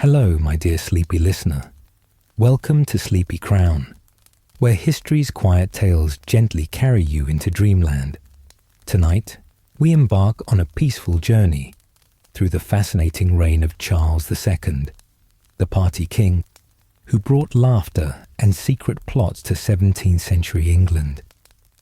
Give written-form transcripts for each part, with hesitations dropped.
Hello, my dear sleepy listener. Welcome to Sleepy Crown, where history's quiet tales gently carry you into dreamland. Tonight, we embark on a peaceful journey through the fascinating reign of Charles II, the party king who brought laughter and secret plots to 17th century England.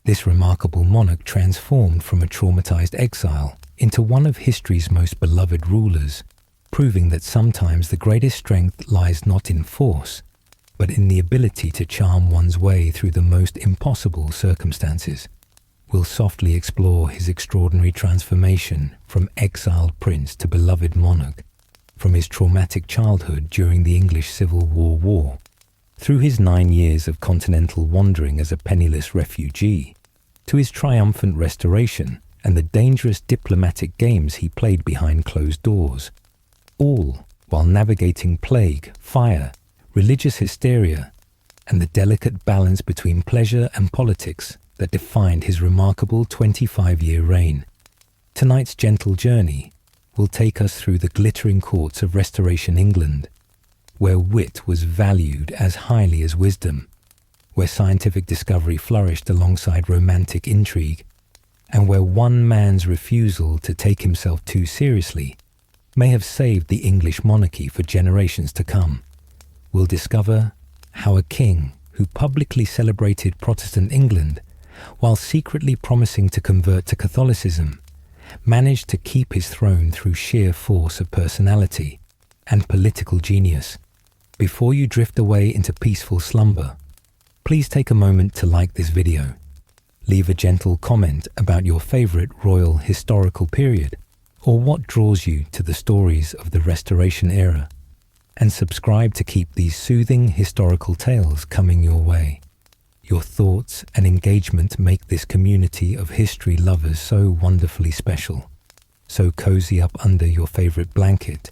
This remarkable monarch transformed from a traumatized exile into one of history's most beloved rulers, proving that sometimes the greatest strength lies not in force, but in the ability to charm one's way through the most impossible circumstances. We'll softly explore his extraordinary transformation from exiled prince to beloved monarch, from his traumatic childhood during the English Civil War, through his 9 years of continental wandering as a penniless refugee, to his triumphant restoration and the dangerous diplomatic games he played behind closed doors, all while navigating plague, fire, religious hysteria, and the delicate balance between pleasure and politics that defined his remarkable 25-year reign. Tonight's gentle journey will take us through the glittering courts of Restoration England, where wit was valued as highly as wisdom, where scientific discovery flourished alongside romantic intrigue, and where one man's refusal to take himself too seriously may have saved the English monarchy for generations to come. We'll discover how a king who publicly celebrated Protestant England while secretly promising to convert to Catholicism managed to keep his throne through sheer force of personality and political genius. Before you drift away into peaceful slumber, please take a moment to like this video, leave a gentle comment about your favorite royal historical period or what draws you to the stories of the Restoration era, and subscribe to keep these soothing historical tales coming your way. Your thoughts and engagement make this community of history lovers so wonderfully special. So cozy up under your favorite blanket,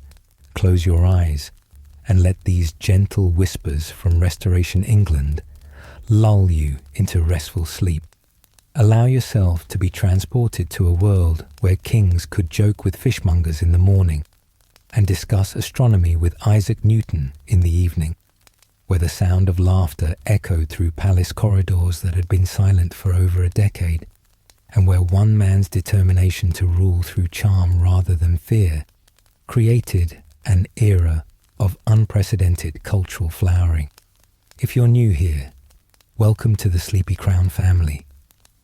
close your eyes, and let these gentle whispers from Restoration England lull you into restful sleep. Allow yourself to be transported to a world where kings could joke with fishmongers in the morning and discuss astronomy with Isaac Newton in the evening, where the sound of laughter echoed through palace corridors that had been silent for over a decade, and where one man's determination to rule through charm rather than fear created an era of unprecedented cultural flowering. If you're new here, welcome to the Sleepy Crown family.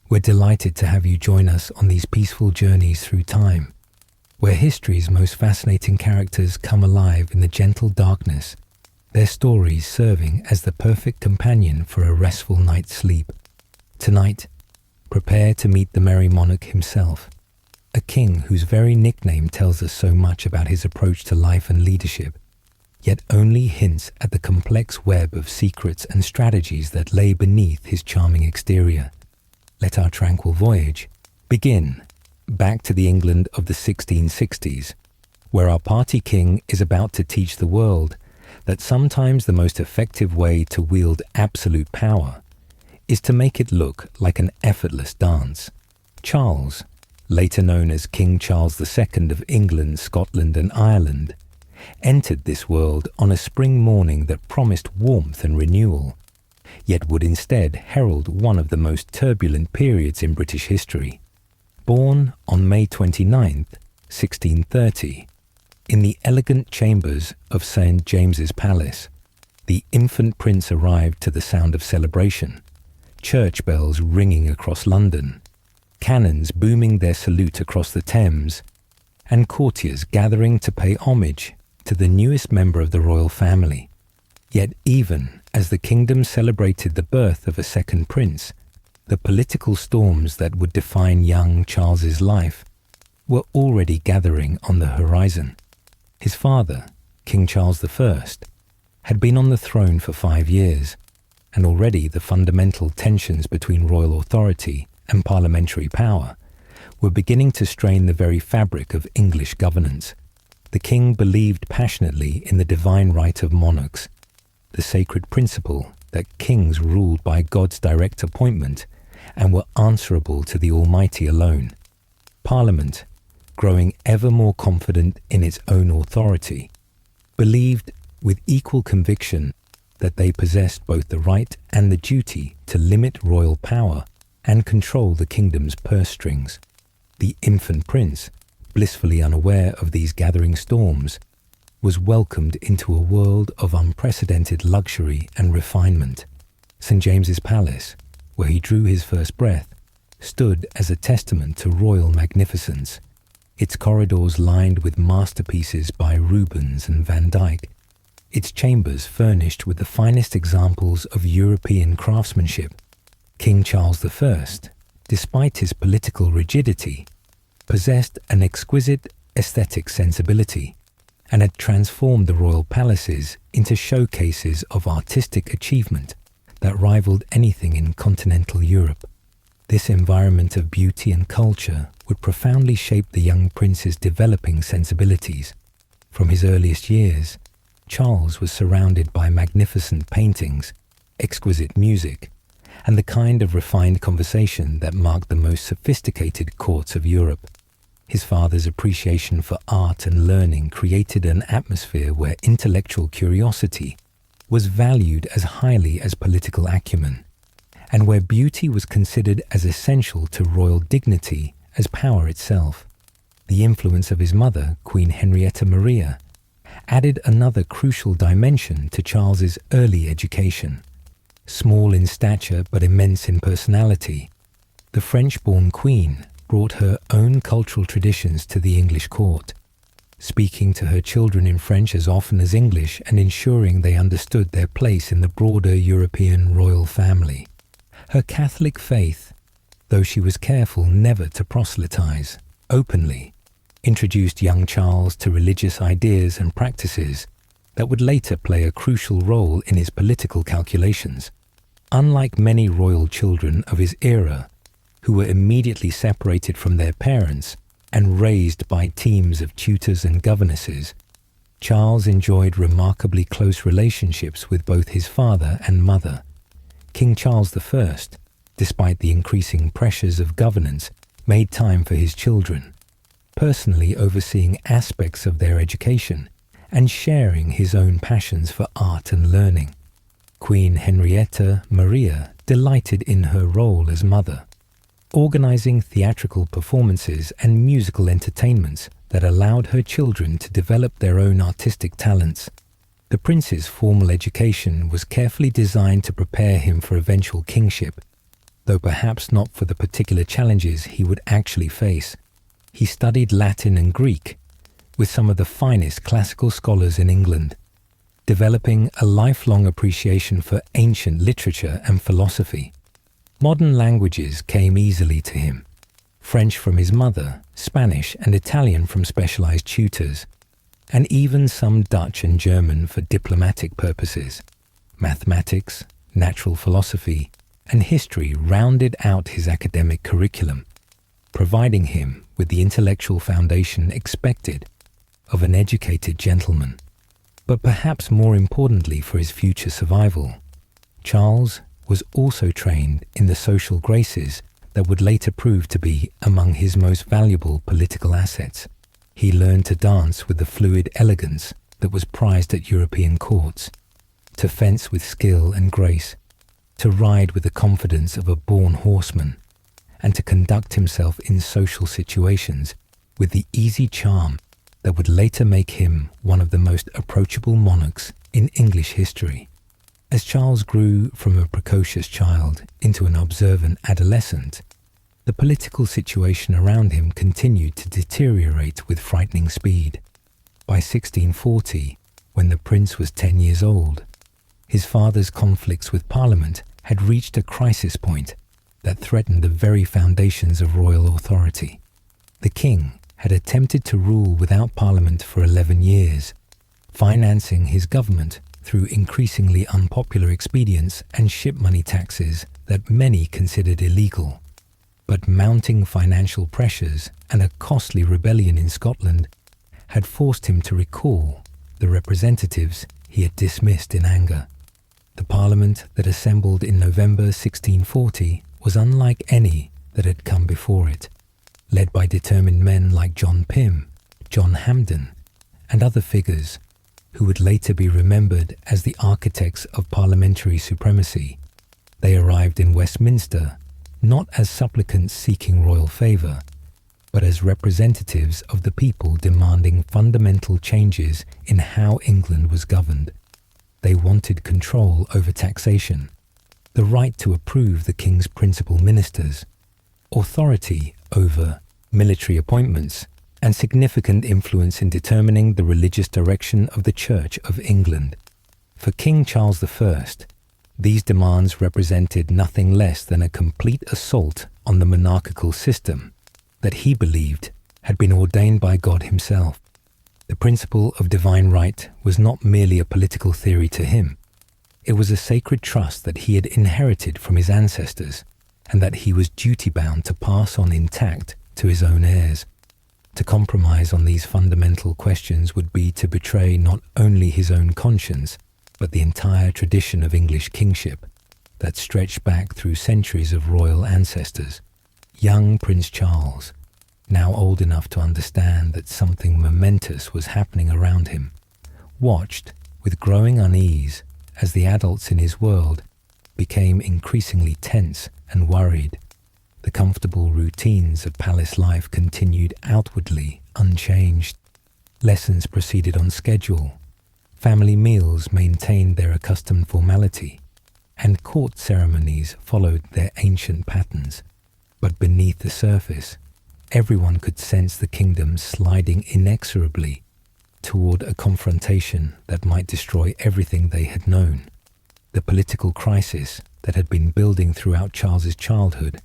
We're delighted to have you join us on these peaceful journeys through time, where history's most fascinating characters come alive in the gentle darkness, their stories serving as the perfect companion for a restful night's sleep. Tonight, prepare to meet the merry monarch himself, a king whose very nickname tells us so much about his approach to life and leadership, yet only hints at the complex web of secrets and strategies that lay beneath his charming exterior. Let our tranquil voyage begin back to the England of the 1660s, where our party king is about to teach the world that sometimes the most effective way to wield absolute power is to make it look like an effortless dance. Charles, later known as King Charles II of England, Scotland and Ireland, entered this world on a spring morning that promised warmth and renewal, yet would instead herald one of the most turbulent periods in British history. Born on May 29, 1630, in the elegant chambers of St. James's Palace, the infant prince arrived to the sound of celebration, church bells ringing across London, cannons booming their salute across the Thames, and courtiers gathering to pay homage to the newest member of the royal family. Yet even as the kingdom celebrated the birth of a second prince, the political storms that would define young Charles's life were already gathering on the horizon. His father, King Charles I, had been on the throne for 5 years, and already the fundamental tensions between royal authority and parliamentary power were beginning to strain the very fabric of English governance. The king believed passionately in the divine right of monarchs, the sacred principle that kings ruled by God's direct appointment and were answerable to the Almighty alone. Parliament, growing ever more confident in its own authority, believed with equal conviction that they possessed both the right and the duty to limit royal power and control the kingdom's purse strings. The infant prince, blissfully unaware of these gathering storms, was welcomed into a world of unprecedented luxury and refinement. St. James's Palace, where he drew his first breath, stood as a testament to royal magnificence, its corridors lined with masterpieces by Rubens and Van Dyck, its chambers furnished with the finest examples of European craftsmanship. King Charles I, despite his political rigidity, possessed an exquisite aesthetic sensibility and had transformed the royal palaces into showcases of artistic achievement that rivaled anything in continental Europe. This environment of beauty and culture would profoundly shape the young prince's developing sensibilities. From his earliest years, Charles was surrounded by magnificent paintings, exquisite music, and the kind of refined conversation that marked the most sophisticated courts of Europe. His father's appreciation for art and learning created an atmosphere where intellectual curiosity was valued as highly as political acumen, and where beauty was considered as essential to royal dignity as power itself. The influence of his mother, Queen Henrietta Maria, added another crucial dimension to Charles's early education. Small in stature but immense in personality, the French-born queen brought her own cultural traditions to the English court, speaking to her children in French as often as English and ensuring they understood their place in the broader European royal family. Her Catholic faith, though she was careful never to proselytize openly, introduced young Charles to religious ideas and practices that would later play a crucial role in his political calculations. Unlike many royal children of his era, who were immediately separated from their parents and raised by teams of tutors and governesses, Charles enjoyed remarkably close relationships with both his father and mother. King Charles I, despite the increasing pressures of governance, made time for his children, personally overseeing aspects of their education and sharing his own passions for art and learning. Queen Henrietta Maria delighted in her role as mother, organizing theatrical performances and musical entertainments that allowed her children to develop their own artistic talents. The prince's formal education was carefully designed to prepare him for eventual kingship, though perhaps not for the particular challenges he would actually face. He studied Latin and Greek with some of the finest classical scholars in England, developing a lifelong appreciation for ancient literature and philosophy. Modern languages came easily to him: French from his mother, Spanish and Italian from specialized tutors, and even some Dutch and German for diplomatic purposes. Mathematics, natural philosophy, and history rounded out his academic curriculum, providing him with the intellectual foundation expected of an educated gentleman. But perhaps more importantly for his future survival, Charles was also trained in the social graces that would later prove to be among his most valuable political assets. He learned to dance with the fluid elegance that was prized at European courts, to fence with skill and grace, to ride with the confidence of a born horseman, and to conduct himself in social situations with the easy charm that would later make him one of the most approachable monarchs in English history. As Charles grew from a precocious child into an observant adolescent, the political situation around him continued to deteriorate with frightening speed. By 1640, when the prince was 10 years old, his father's conflicts with Parliament had reached a crisis point that threatened the very foundations of royal authority. The king had attempted to rule without Parliament for 11 years, financing his government through increasingly unpopular expedients and ship money taxes that many considered illegal. But mounting financial pressures and a costly rebellion in Scotland had forced him to recall the representatives he had dismissed in anger. The Parliament that assembled in November 1640 was unlike any that had come before it, led by determined men like John Pym, John Hampden, and other figures who would later be remembered as the architects of parliamentary supremacy. They arrived in Westminster not as supplicants seeking royal favour, but as representatives of the people demanding fundamental changes in how England was governed. They wanted control over taxation, the right to approve the king's principal ministers, authority over military appointments, and significant influence in determining the religious direction of the Church of England. For King Charles I, these demands represented nothing less than a complete assault on the monarchical system that he believed had been ordained by God himself. The principle of divine right was not merely a political theory to him. It was a sacred trust that he had inherited from his ancestors, and that he was duty-bound to pass on intact to his own heirs. To compromise on these fundamental questions would be to betray not only his own conscience, but the entire tradition of English kingship that stretched back through centuries of royal ancestors. Young Prince Charles, now old enough to understand that something momentous was happening around him, watched with growing unease as the adults in his world became increasingly tense and worried. The comfortable routines of palace life continued outwardly unchanged. Lessons proceeded on schedule. Family meals maintained their accustomed formality, and court ceremonies followed their ancient patterns. But beneath the surface, everyone could sense the kingdom sliding inexorably toward a confrontation that might destroy everything they had known. The political crisis that had been building throughout Charles's childhood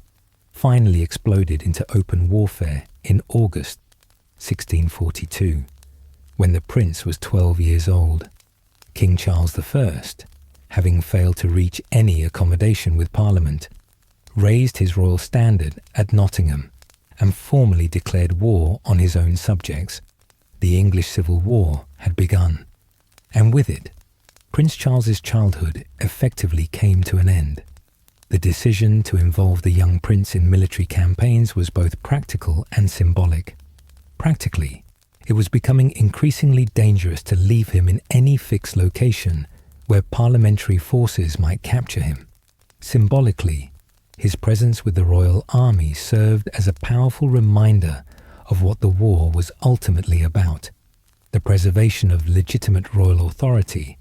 finally exploded into open warfare in August 1642, when the prince was 12 years old. King Charles I, having failed to reach any accommodation with Parliament, raised his royal standard at Nottingham and formally declared war on his own subjects. The English Civil War had begun, and with it, Prince Charles's childhood effectively came to an end. The decision to involve the young prince in military campaigns was both practical and symbolic. Practically, it was becoming increasingly dangerous to leave him in any fixed location where parliamentary forces might capture him. Symbolically, his presence with the royal army served as a powerful reminder of what the war was ultimately about: the preservation of legitimate royal authority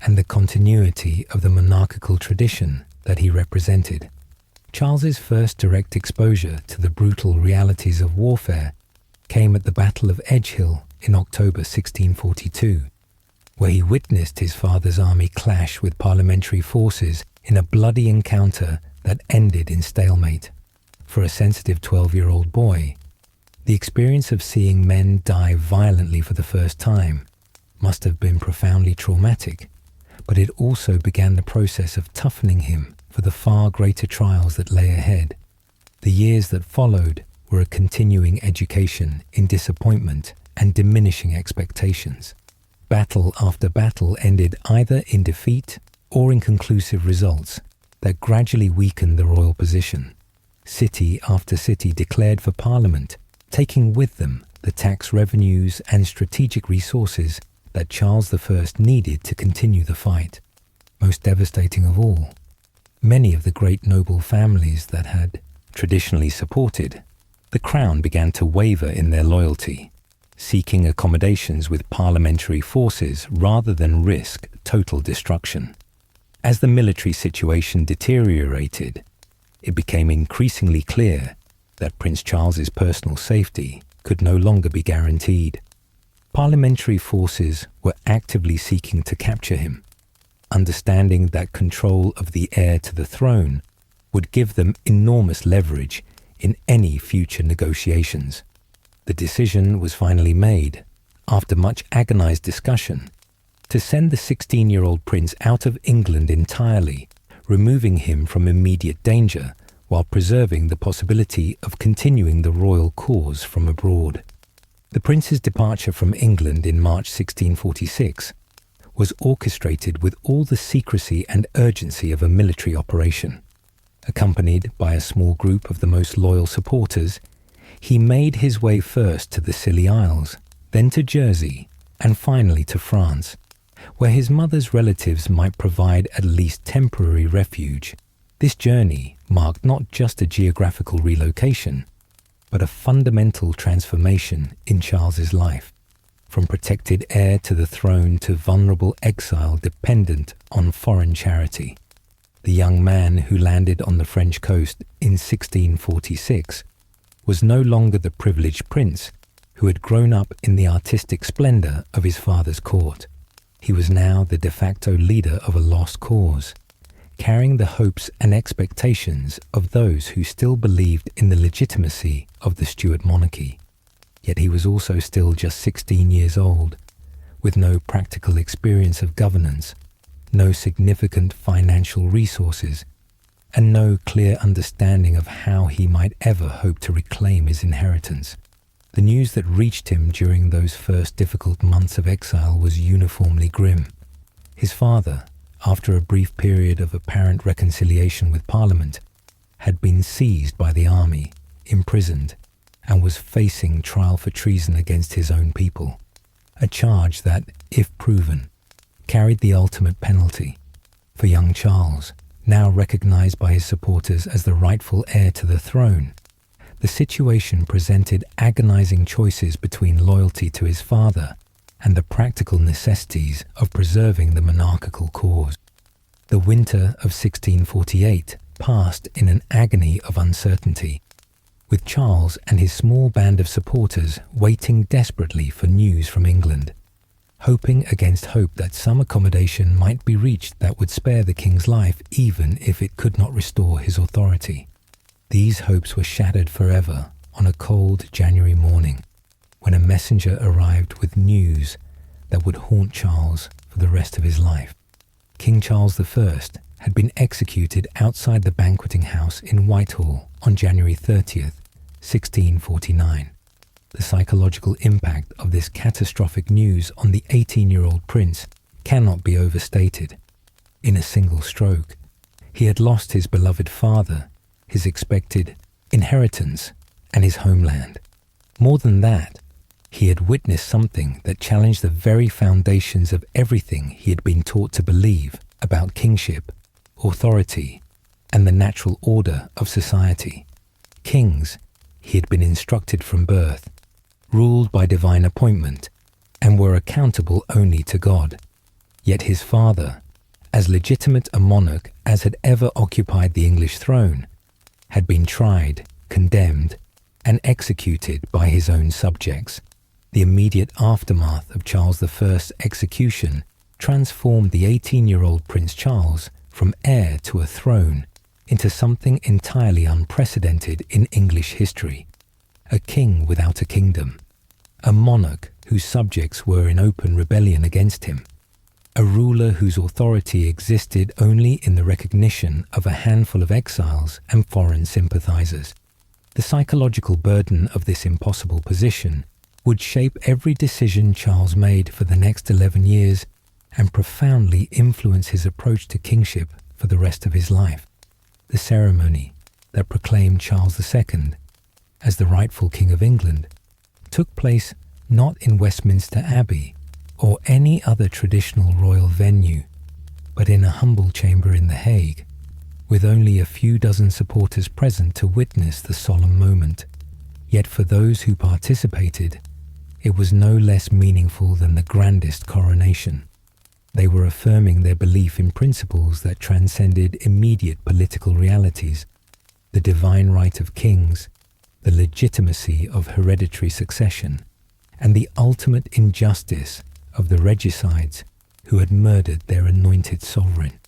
and the continuity of the monarchical tradition that he represented. Charles's first direct exposure to the brutal realities of warfare came at the Battle of Edgehill in October 1642, where he witnessed his father's army clash with parliamentary forces in a bloody encounter that ended in stalemate. For a sensitive 12-year-old boy, the experience of seeing men die violently for the first time must have been profoundly traumatic, but it also began the process of toughening him for the far greater trials that lay ahead. The years that followed were a continuing education in disappointment and diminishing expectations. Battle after battle ended either in defeat or in conclusive results that gradually weakened the royal position. City after city declared for Parliament, taking with them the tax revenues and strategic resources that Charles I needed to continue the fight. Most devastating of all, many of the great noble families that had traditionally supported the crown began to waver in their loyalty, seeking accommodations with parliamentary forces rather than risk total destruction. As the military situation deteriorated, it became increasingly clear that Prince Charles's personal safety could no longer be guaranteed. Parliamentary forces were actively seeking to capture him, understanding that control of the heir to the throne would give them enormous leverage in any future negotiations. The decision was finally made, after much agonized discussion, to send the 16-year-old prince out of England entirely, removing him from immediate danger while preserving the possibility of continuing the royal cause from abroad. The prince's departure from England in March 1646 was orchestrated with all the secrecy and urgency of a military operation. Accompanied by a small group of the most loyal supporters, he made his way first to the Scilly Isles, then to Jersey, and finally to France. where his mother's relatives might provide at least temporary refuge. This journey marked not just a geographical relocation, but a fundamental transformation in Charles's life, from protected heir to the throne to vulnerable exile dependent on foreign charity. The young man who landed on the French coast in 1646 was no longer the privileged prince who had grown up in the artistic splendor of his father's court. He was now the de facto leader of a lost cause, carrying the hopes and expectations of those who still believed in the legitimacy of the Stuart monarchy. Yet he was also still just 16 years old, with no practical experience of governance, no significant financial resources, and no clear understanding of how he might ever hope to reclaim his inheritance. The news that reached him during those first difficult months of exile was uniformly grim. His father, after a brief period of apparent reconciliation with Parliament, had been seized by the army, imprisoned, and was facing trial for treason against his own people, a charge that, if proven, carried the ultimate penalty. For young Charles, now recognized by his supporters as the rightful heir to the throne, the situation presented agonizing choices between loyalty to his father and the practical necessities of preserving the monarchical cause. The winter of 1648 passed in an agony of uncertainty, with Charles and his small band of supporters waiting desperately for news from England, hoping against hope that some accommodation might be reached that would spare the king's life even if it could not restore his authority. These hopes were shattered forever on a cold January morning, when a messenger arrived with news that would haunt Charles for the rest of his life. King Charles I had been executed outside the banqueting house in Whitehall on January 30th, 1649. The psychological impact of this catastrophic news on the 18-year-old prince cannot be overstated. In a single stroke, he had lost his beloved father, his expected inheritance, and his homeland. More than that, he had witnessed something that challenged the very foundations of everything he had been taught to believe about kingship, authority, and the natural order of society. Kings, he had been instructed from birth, ruled by divine appointment, and were accountable only to God. Yet his father, as legitimate a monarch as had ever occupied the English throne, had been tried, condemned, and executed by his own subjects. The immediate aftermath of Charles I's execution transformed the 18-year-old Prince Charles from heir to a throne into something entirely unprecedented in English history. A king without a kingdom, a monarch whose subjects were in open rebellion against him, a ruler whose authority existed only in the recognition of a handful of exiles and foreign sympathizers. The psychological burden of this impossible position would shape every decision Charles made for the next 11 years and profoundly influence his approach to kingship for the rest of his life. The ceremony that proclaimed Charles II as the rightful King of England took place not in Westminster Abbey or any other traditional royal venue, but in a humble chamber in The Hague, with only a few dozen supporters present to witness the solemn moment. Yet for those who participated, it was no less meaningful than the grandest coronation. They were affirming their belief in principles that transcended immediate political realities: the divine right of kings, the legitimacy of hereditary succession, and the ultimate injustice of the regicides who had murdered their anointed sovereign.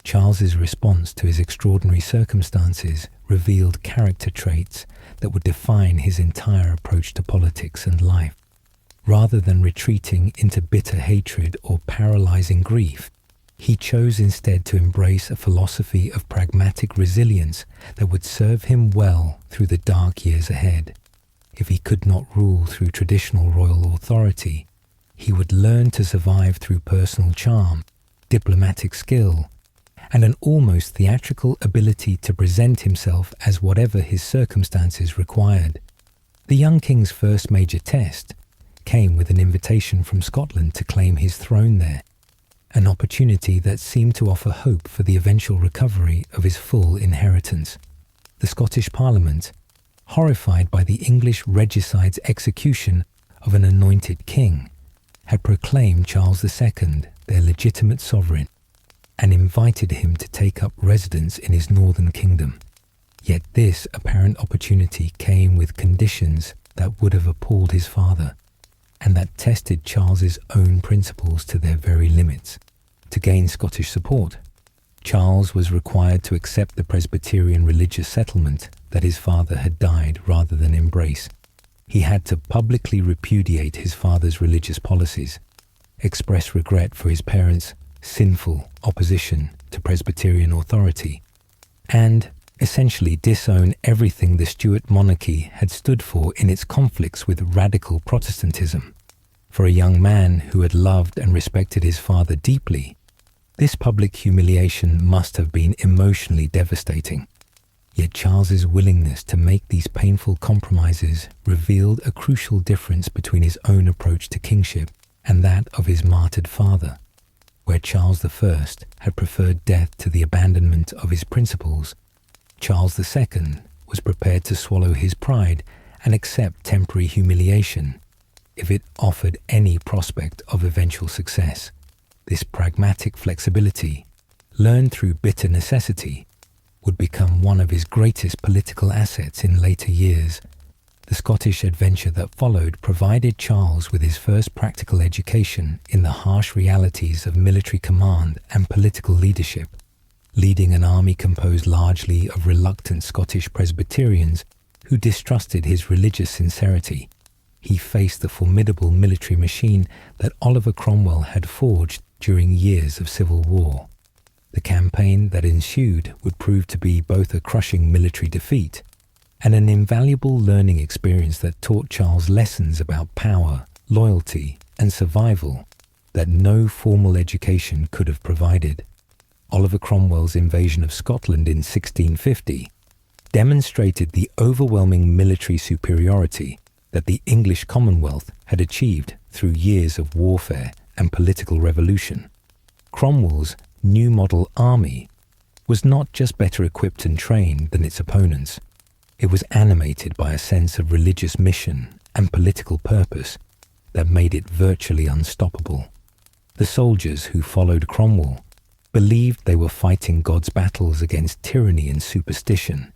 Charles's response to his extraordinary circumstances revealed character traits that would define his entire approach to politics and life. Rather than retreating into bitter hatred or paralyzing grief, he chose instead to embrace a philosophy of pragmatic resilience that would serve him well through the dark years ahead. If he could not rule through traditional royal authority, he would learn to survive through personal charm, diplomatic skill, and an almost theatrical ability to present himself as whatever his circumstances required. The young king's first major test came with an invitation from Scotland to claim his throne there. an opportunity that seemed to offer hope for the eventual recovery of his full inheritance. The Scottish Parliament, horrified by the English regicide's execution of an anointed king, had proclaimed Charles II their legitimate sovereign and invited him to take up residence in his northern kingdom. Yet this apparent opportunity came with conditions that would have appalled his father, and that tested Charles's own principles to their very limits. To gain Scottish support, Charles was required to accept the Presbyterian religious settlement that his father had died rather than embrace. He had to publicly repudiate his father's religious policies, express regret for his parents' sinful opposition to Presbyterian authority, and essentially disown everything the Stuart monarchy had stood for in its conflicts with radical Protestantism. For a young man who had loved and respected his father deeply, this public humiliation must have been emotionally devastating. Yet Charles's willingness to make these painful compromises revealed a crucial difference between his own approach to kingship and that of his martyred father. Where Charles I had preferred death to the abandonment of his principles, Charles II was prepared to swallow his pride and accept temporary humiliation if it offered any prospect of eventual success. This pragmatic flexibility, learned through bitter necessity, would become one of his greatest political assets in later years. The Scottish adventure that followed provided Charles with his first practical education in the harsh realities of military command and political leadership. Leading an army composed largely of reluctant Scottish Presbyterians who distrusted his religious sincerity, he faced the formidable military machine that Oliver Cromwell had forged during years of civil war. The campaign that ensued would prove to be both a crushing military defeat and an invaluable learning experience that taught Charles lessons about power, loyalty, and survival that no formal education could have provided. Oliver Cromwell's invasion of Scotland in 1650 demonstrated the overwhelming military superiority that the English Commonwealth had achieved through years of warfare and political revolution. Cromwell's new model army was not just better equipped and trained than its opponents. It was animated by a sense of religious mission and political purpose that made it virtually unstoppable. The soldiers who followed Cromwell believed they were fighting God's battles against tyranny and superstition,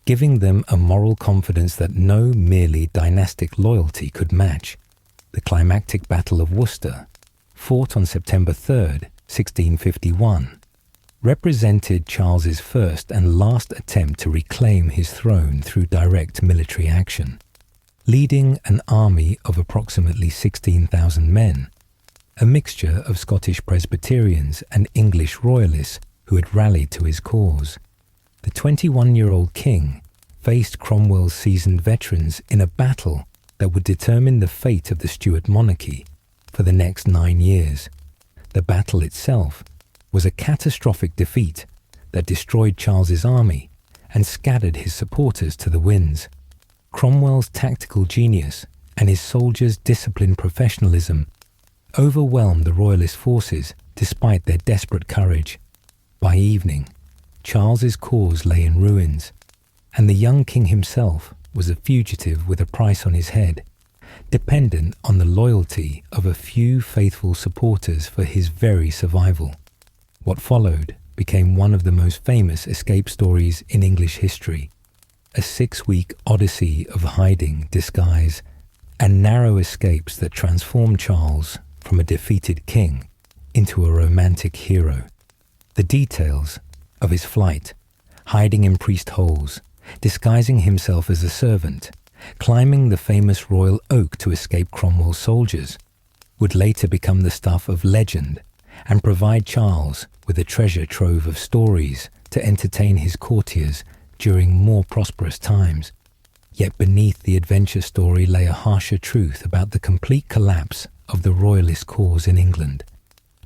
giving them a moral confidence that no merely dynastic loyalty could match. The climactic Battle of Worcester, fought on September 3rd, 1651, represented Charles's first and last attempt to reclaim his throne through direct military action. Leading an army of approximately 16,000 men, a mixture of Scottish Presbyterians and English royalists who had rallied to his cause, the 21-year-old king faced Cromwell's seasoned veterans in a battle that would determine the fate of the Stuart monarchy for the next 9 years. The battle itself was a catastrophic defeat that destroyed Charles's army and scattered his supporters to the winds. Cromwell's tactical genius and his soldiers' disciplined professionalism overwhelmed the royalist forces despite their desperate courage. By evening, Charles's cause lay in ruins, and the young king himself was a fugitive with a price on his head, dependent on the loyalty of a few faithful supporters for his very survival. What followed became one of the most famous escape stories in English history, a 6-week odyssey of hiding, disguise, and narrow escapes that transformed Charles from a defeated king into a romantic hero. The details of his flight, hiding in priest holes, disguising himself as a servant, climbing the famous royal oak to escape Cromwell's soldiers, would later become the stuff of legend and provide Charles with a treasure trove of stories to entertain his courtiers during more prosperous times. Yet beneath the adventure story lay a harsher truth about the complete collapse of the royalist cause in England.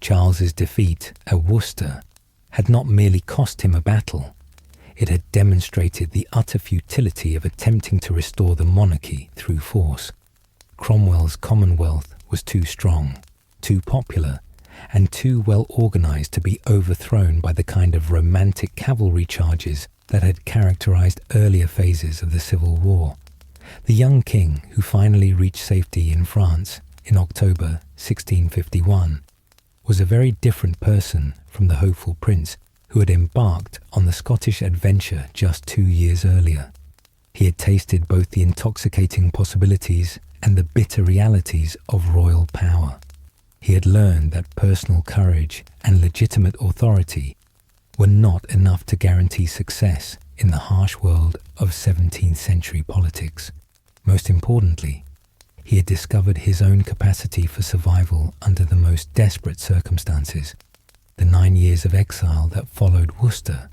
Charles's defeat at Worcester had not merely cost him a battle, it had demonstrated the utter futility of attempting to restore the monarchy through force. Cromwell's Commonwealth was too strong, too popular, and too well organized to be overthrown by the kind of romantic cavalry charges that had characterized earlier phases of the Civil War. The young king, who finally reached safety in France in October 1651, was a very different person from the hopeful prince who had embarked on the Scottish adventure just 2 years earlier. He had tasted both the intoxicating possibilities and the bitter realities of royal power. He had learned that personal courage and legitimate authority were not enough to guarantee success in the harsh world of 17th century politics. Most importantly, he had discovered his own capacity for survival under the most desperate circumstances. The 9 years of exile that followed Worcester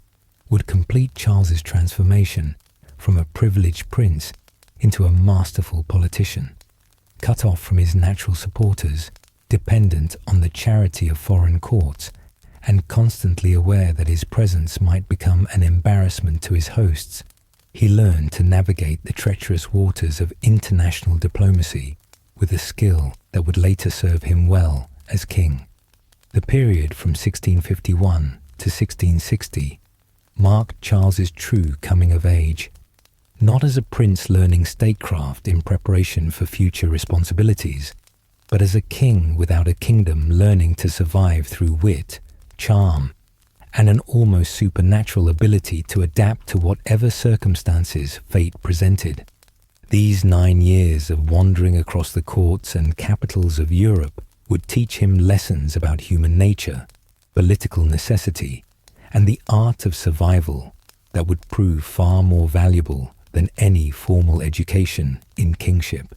would complete Charles's transformation from a privileged prince into a masterful politician, cut off from his natural supporters, dependent on the charity of foreign courts, and constantly aware that his presence might become an embarrassment to his hosts. He learned to navigate the treacherous waters of international diplomacy with a skill that would later serve him well as king. The period from 1651 to 1660 marked Charles's true coming of age, not as a prince learning statecraft in preparation for future responsibilities, but as a king without a kingdom learning to survive through wit, charm, and an almost supernatural ability to adapt to whatever circumstances fate presented. These 9 years of wandering across the courts and capitals of Europe would teach him lessons about human nature, political necessity, and the art of survival that would prove far more valuable than any formal education in kingship.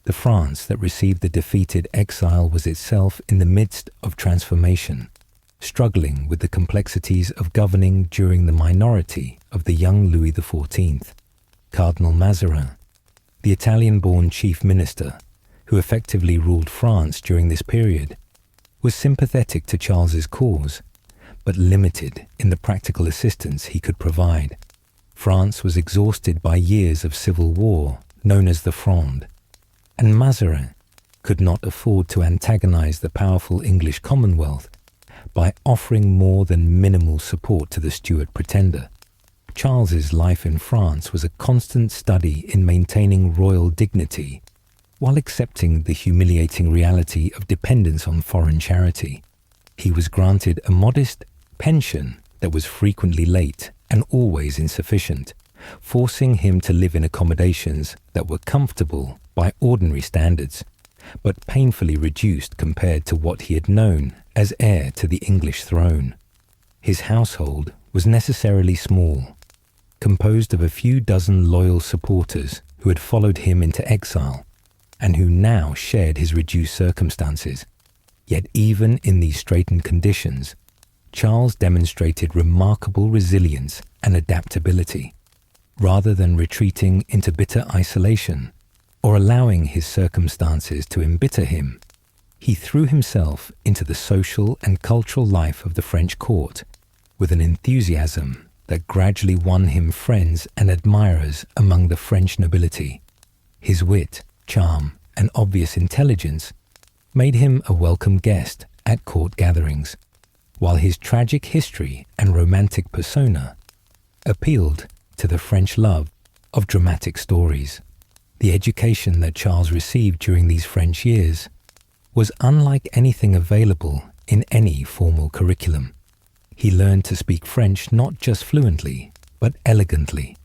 The France that received the defeated exile was itself in the midst of transformation, struggling with the complexities of governing during the minority of the young Louis XIV. Cardinal Mazarin, the Italian-born chief minister, who effectively ruled France during this period, was sympathetic to Charles's cause, but limited in the practical assistance he could provide. France was exhausted by years of civil war, known as the Fronde, and Mazarin could not afford to antagonize the powerful English Commonwealth by offering more than minimal support to the Stuart pretender. Charles's life in France was a constant study in maintaining royal dignity while accepting the humiliating reality of dependence on foreign charity. He was granted a modest pension that was frequently late and always insufficient, forcing him to live in accommodations that were comfortable by ordinary standards, but painfully reduced compared to what he had known as heir to the English throne. His household was necessarily small, composed of a few dozen loyal supporters who had followed him into exile and who now shared his reduced circumstances. Yet even in these straitened conditions, Charles demonstrated remarkable resilience and adaptability. Rather than retreating into bitter isolation or allowing his circumstances to embitter him, he threw himself into the social and cultural life of the French court with an enthusiasm that gradually won him friends and admirers among the French nobility. His wit, charm, and obvious intelligence made him a welcome guest at court gatherings, while his tragic history and romantic persona appealed to the French love of dramatic stories. The education that Charles received during these French years was unlike anything available in any formal curriculum. He learned to speak French not just fluently, but elegantly,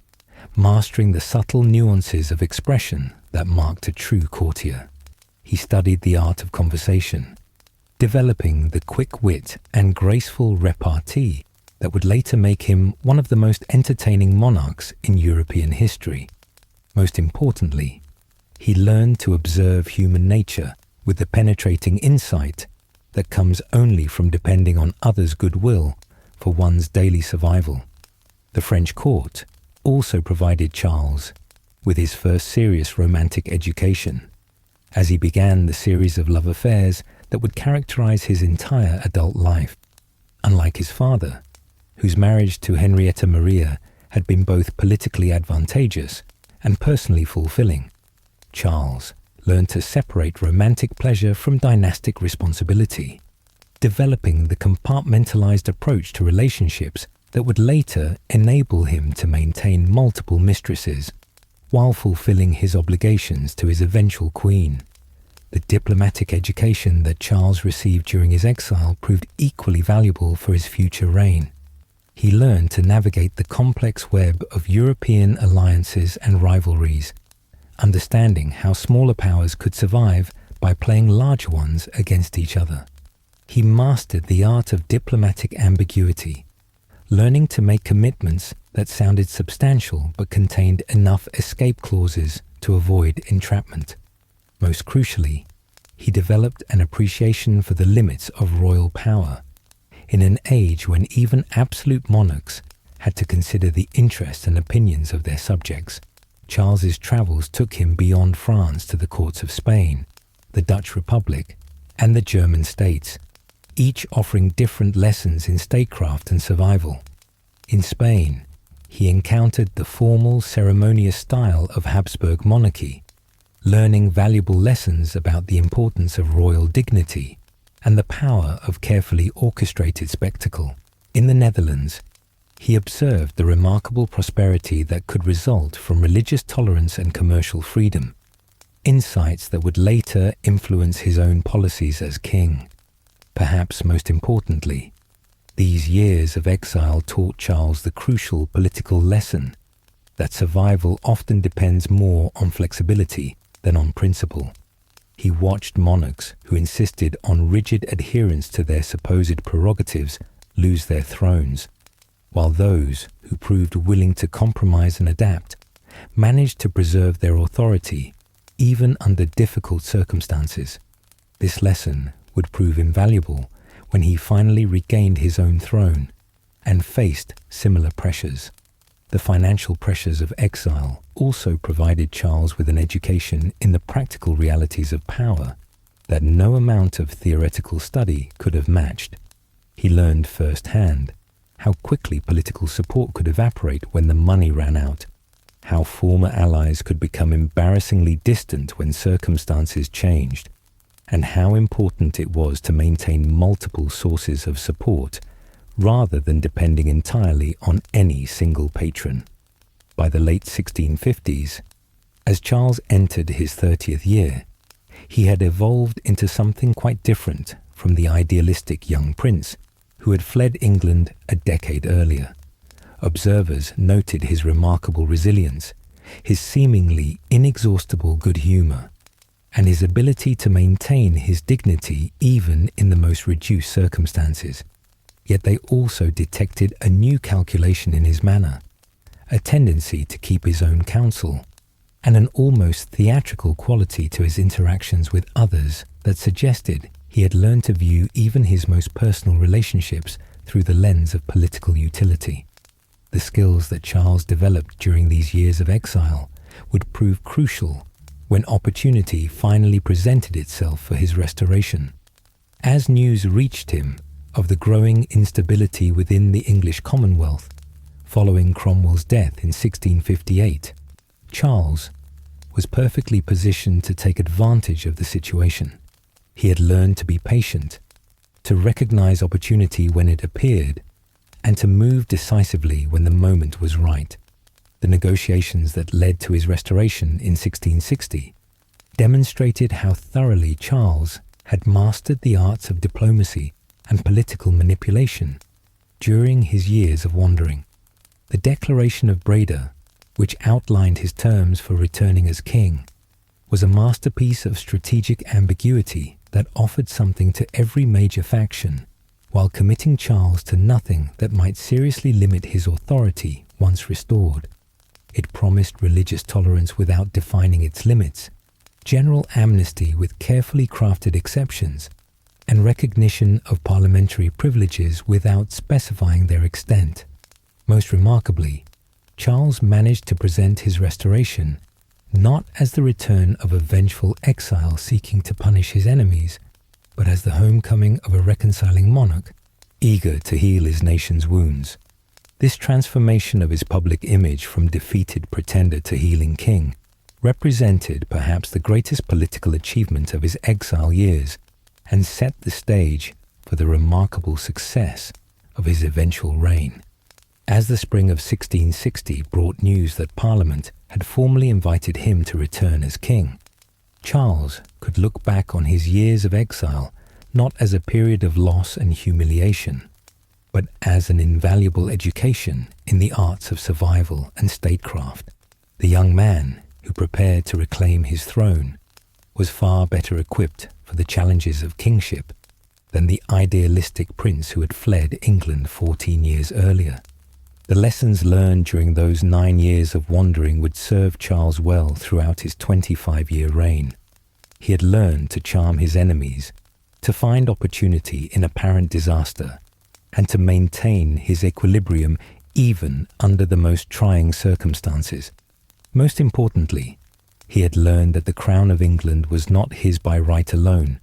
mastering the subtle nuances of expression that marked a true courtier. He studied the art of conversation, developing the quick wit and graceful repartee that would later make him one of the most entertaining monarchs in European history. Most importantly, he learned to observe human nature with the penetrating insight that comes only from depending on others' goodwill for one's daily survival. The French court also provided Charles with his first serious romantic education, as he began the series of love affairs that would characterize his entire adult life. Unlike his father, whose marriage to Henrietta Maria had been both politically advantageous and personally fulfilling, Charles learned to separate romantic pleasure from dynastic responsibility. developing the compartmentalized approach to relationships that would later enable him to maintain multiple mistresses while fulfilling his obligations to his eventual queen. The diplomatic education that Charles received during his exile proved equally valuable for his future reign. He learned to navigate the complex web of European alliances and rivalries, understanding how smaller powers could survive by playing larger ones against each other. He mastered the art of diplomatic ambiguity, learning to make commitments that sounded substantial but contained enough escape clauses to avoid entrapment. Most crucially, he developed an appreciation for the limits of royal power. In an age when even absolute monarchs had to consider the interests and opinions of their subjects, Charles's travels took him beyond France to the courts of Spain, the Dutch Republic, and the German states, each offering different lessons in statecraft and survival. In Spain, he encountered the formal, ceremonious style of Habsburg monarchy, learning valuable lessons about the importance of royal dignity and the power of carefully orchestrated spectacle. In the Netherlands, he observed the remarkable prosperity that could result from religious tolerance and commercial freedom, insights that would later influence his own policies as king. Perhaps most importantly, these years of exile taught Charles the crucial political lesson that survival often depends more on flexibility than on principle. He watched monarchs who insisted on rigid adherence to their supposed prerogatives lose their thrones, while those who proved willing to compromise and adapt managed to preserve their authority even under difficult circumstances. This lesson would prove invaluable when he finally regained his own throne and faced similar pressures. The financial pressures of exile also provided Charles with an education in the practical realities of power that no amount of theoretical study could have matched. He learned firsthand how quickly political support could evaporate when the money ran out, how former allies could become embarrassingly distant when circumstances changed, and how important it was to maintain multiple sources of support rather than depending entirely on any single patron. By the late 1650s, as Charles entered his 30th year, he had evolved into something quite different from the idealistic young prince who had fled England a decade earlier. Observers noted his remarkable resilience, his seemingly inexhaustible good humor, and his ability to maintain his dignity even in the most reduced circumstances. Yet they also detected a new calculation in his manner, a tendency to keep his own counsel, and an almost theatrical quality to his interactions with others that suggested he had learned to view even his most personal relationships through the lens of political utility. The skills that Charles developed during these years of exile would prove crucial when opportunity finally presented itself for his restoration. As news reached him of the growing instability within the English Commonwealth following Cromwell's death in 1658, Charles was perfectly positioned to take advantage of the situation. He had learned to be patient, to recognize opportunity when it appeared, and to move decisively when the moment was right. The negotiations that led to his restoration in 1660 demonstrated how thoroughly Charles had mastered the arts of diplomacy and political manipulation during his years of wandering. The Declaration of Breda, which outlined his terms for returning as king, was a masterpiece of strategic ambiguity that offered something to every major faction, while committing Charles to nothing that might seriously limit his authority once restored. It promised religious tolerance without defining its limits, general amnesty with carefully crafted exceptions, and recognition of parliamentary privileges without specifying their extent. Most remarkably, Charles managed to present his restoration not as the return of a vengeful exile seeking to punish his enemies, but as the homecoming of a reconciling monarch eager to heal his nation's wounds. This transformation of his public image from defeated pretender to healing king represented perhaps the greatest political achievement of his exile years and set the stage for the remarkable success of his eventual reign. As the spring of 1660 brought news that Parliament had formally invited him to return as king, Charles could look back on his years of exile not as a period of loss and humiliation, but as an invaluable education in the arts of survival and statecraft. The young man who prepared to reclaim his throne was far better equipped for the challenges of kingship than the idealistic prince who had fled England 14 years earlier. The lessons learned during those 9 years of wandering would serve Charles well throughout his 25-year reign. He had learned to charm his enemies, to find opportunity in apparent disaster, and to maintain his equilibrium even under the most trying circumstances. Most importantly, he had learned that the crown of England was not his by right alone,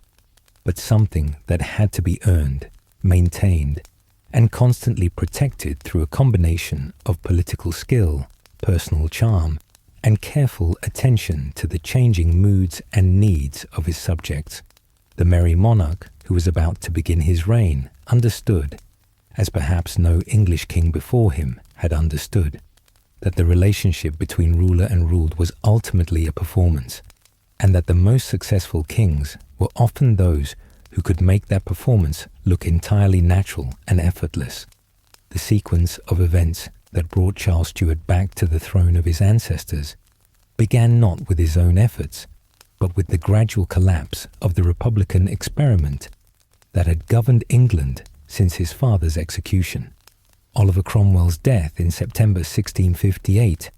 but something that had to be earned, maintained, and constantly protected through a combination of political skill, personal charm, and careful attention to the changing moods and needs of his subjects. The merry monarch who was about to begin his reign understood, as perhaps no English king before him had understood, that the relationship between ruler and ruled was ultimately a performance, and that the most successful kings were often those who could make that performance look entirely natural and effortless. The sequence of events that brought Charles Stuart back to the throne of his ancestors began not with his own efforts, but with the gradual collapse of the Republican experiment that had governed England since his father's execution. Oliver Cromwell's death in September 1658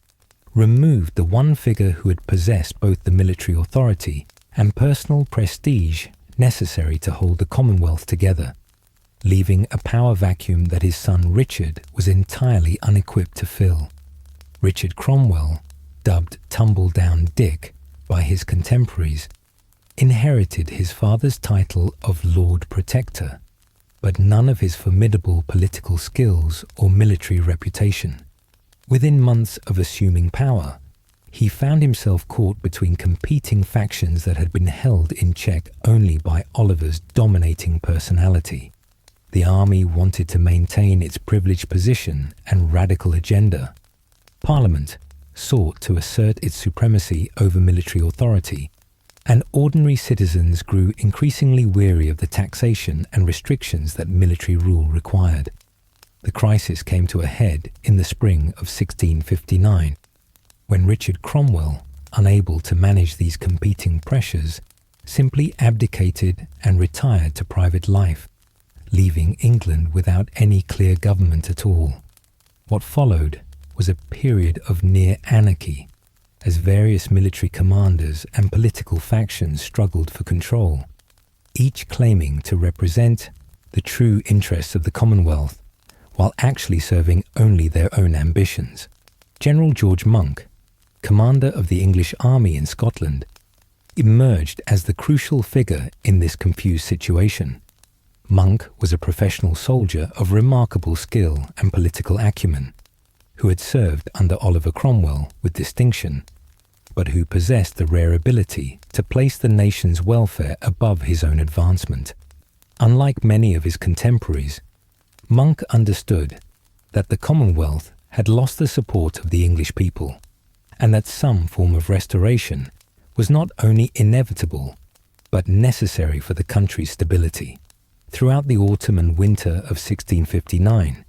removed the one figure who had possessed both the military authority and personal prestige necessary to hold the Commonwealth together, leaving a power vacuum that his son Richard was entirely unequipped to fill. Richard Cromwell, dubbed Tumble-Down Dick by his contemporaries, inherited his father's title of Lord Protector, but none of his formidable political skills or military reputation. Within months of assuming power, he found himself caught between competing factions that had been held in check only by Oliver's dominating personality. The army wanted to maintain its privileged position and radical agenda. Parliament sought to assert its supremacy over military authority, and ordinary citizens grew increasingly weary of the taxation and restrictions that military rule required. The crisis came to a head in the spring of 1659, when Richard Cromwell, unable to manage these competing pressures, simply abdicated and retired to private life, leaving England without any clear government at all. What followed was a period of near anarchy, as various military commanders and political factions struggled for control, each claiming to represent the true interests of the Commonwealth, while actually serving only their own ambitions. General George Monk, commander of the English army in Scotland, emerged as the crucial figure in this confused situation. Monk was a professional soldier of remarkable skill and political acumen, who had served under Oliver Cromwell with distinction, but who possessed the rare ability to place the nation's welfare above his own advancement. Unlike many of his contemporaries, Monk understood that the Commonwealth had lost the support of the English people, and that some form of restoration was not only inevitable, but necessary for the country's stability. Throughout the autumn and winter of 1659,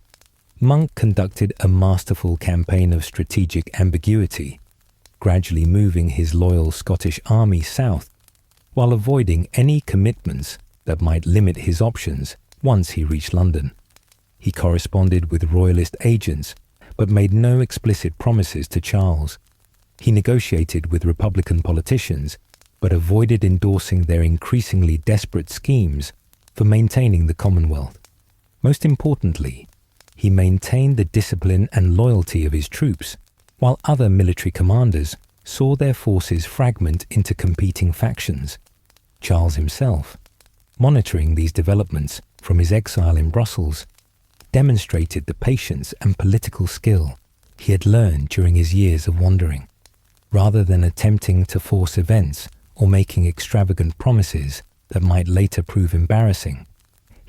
Monk conducted a masterful campaign of strategic ambiguity, gradually moving his loyal Scottish army south, while avoiding any commitments that might limit his options once he reached London. He corresponded with royalist agents, but made no explicit promises to Charles. He negotiated with Republican politicians, but avoided endorsing their increasingly desperate schemes for maintaining the Commonwealth. Most importantly, he maintained the discipline and loyalty of his troops, while other military commanders saw their forces fragment into competing factions. Charles himself, monitoring these developments from his exile in Brussels, demonstrated the patience and political skill he had learned during his years of wandering. Rather than attempting to force events or making extravagant promises that might later prove embarrassing,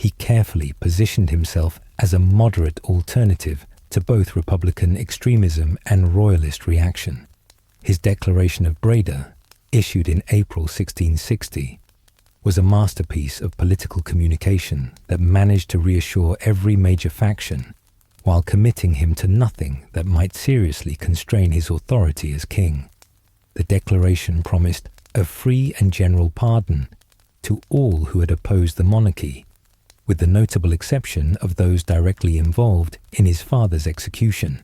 he carefully positioned himself as a moderate alternative to both Republican extremism and royalist reaction. His Declaration of Breda, issued in April 1660, was a masterpiece of political communication that managed to reassure every major faction while committing him to nothing that might seriously constrain his authority as king. The declaration promised a free and general pardon to all who had opposed the monarchy, with the notable exception of those directly involved in his father's execution.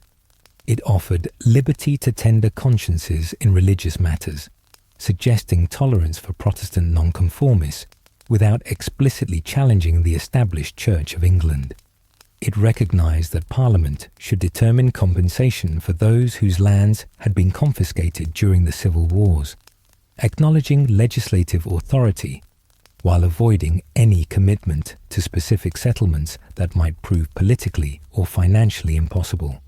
It offered liberty to tender consciences in religious matters, suggesting tolerance for Protestant nonconformists without explicitly challenging the established Church of England. It recognized that Parliament should determine compensation for those whose lands had been confiscated during the civil wars, acknowledging legislative authority while avoiding any commitment to specific settlements that might prove politically or financially impossible.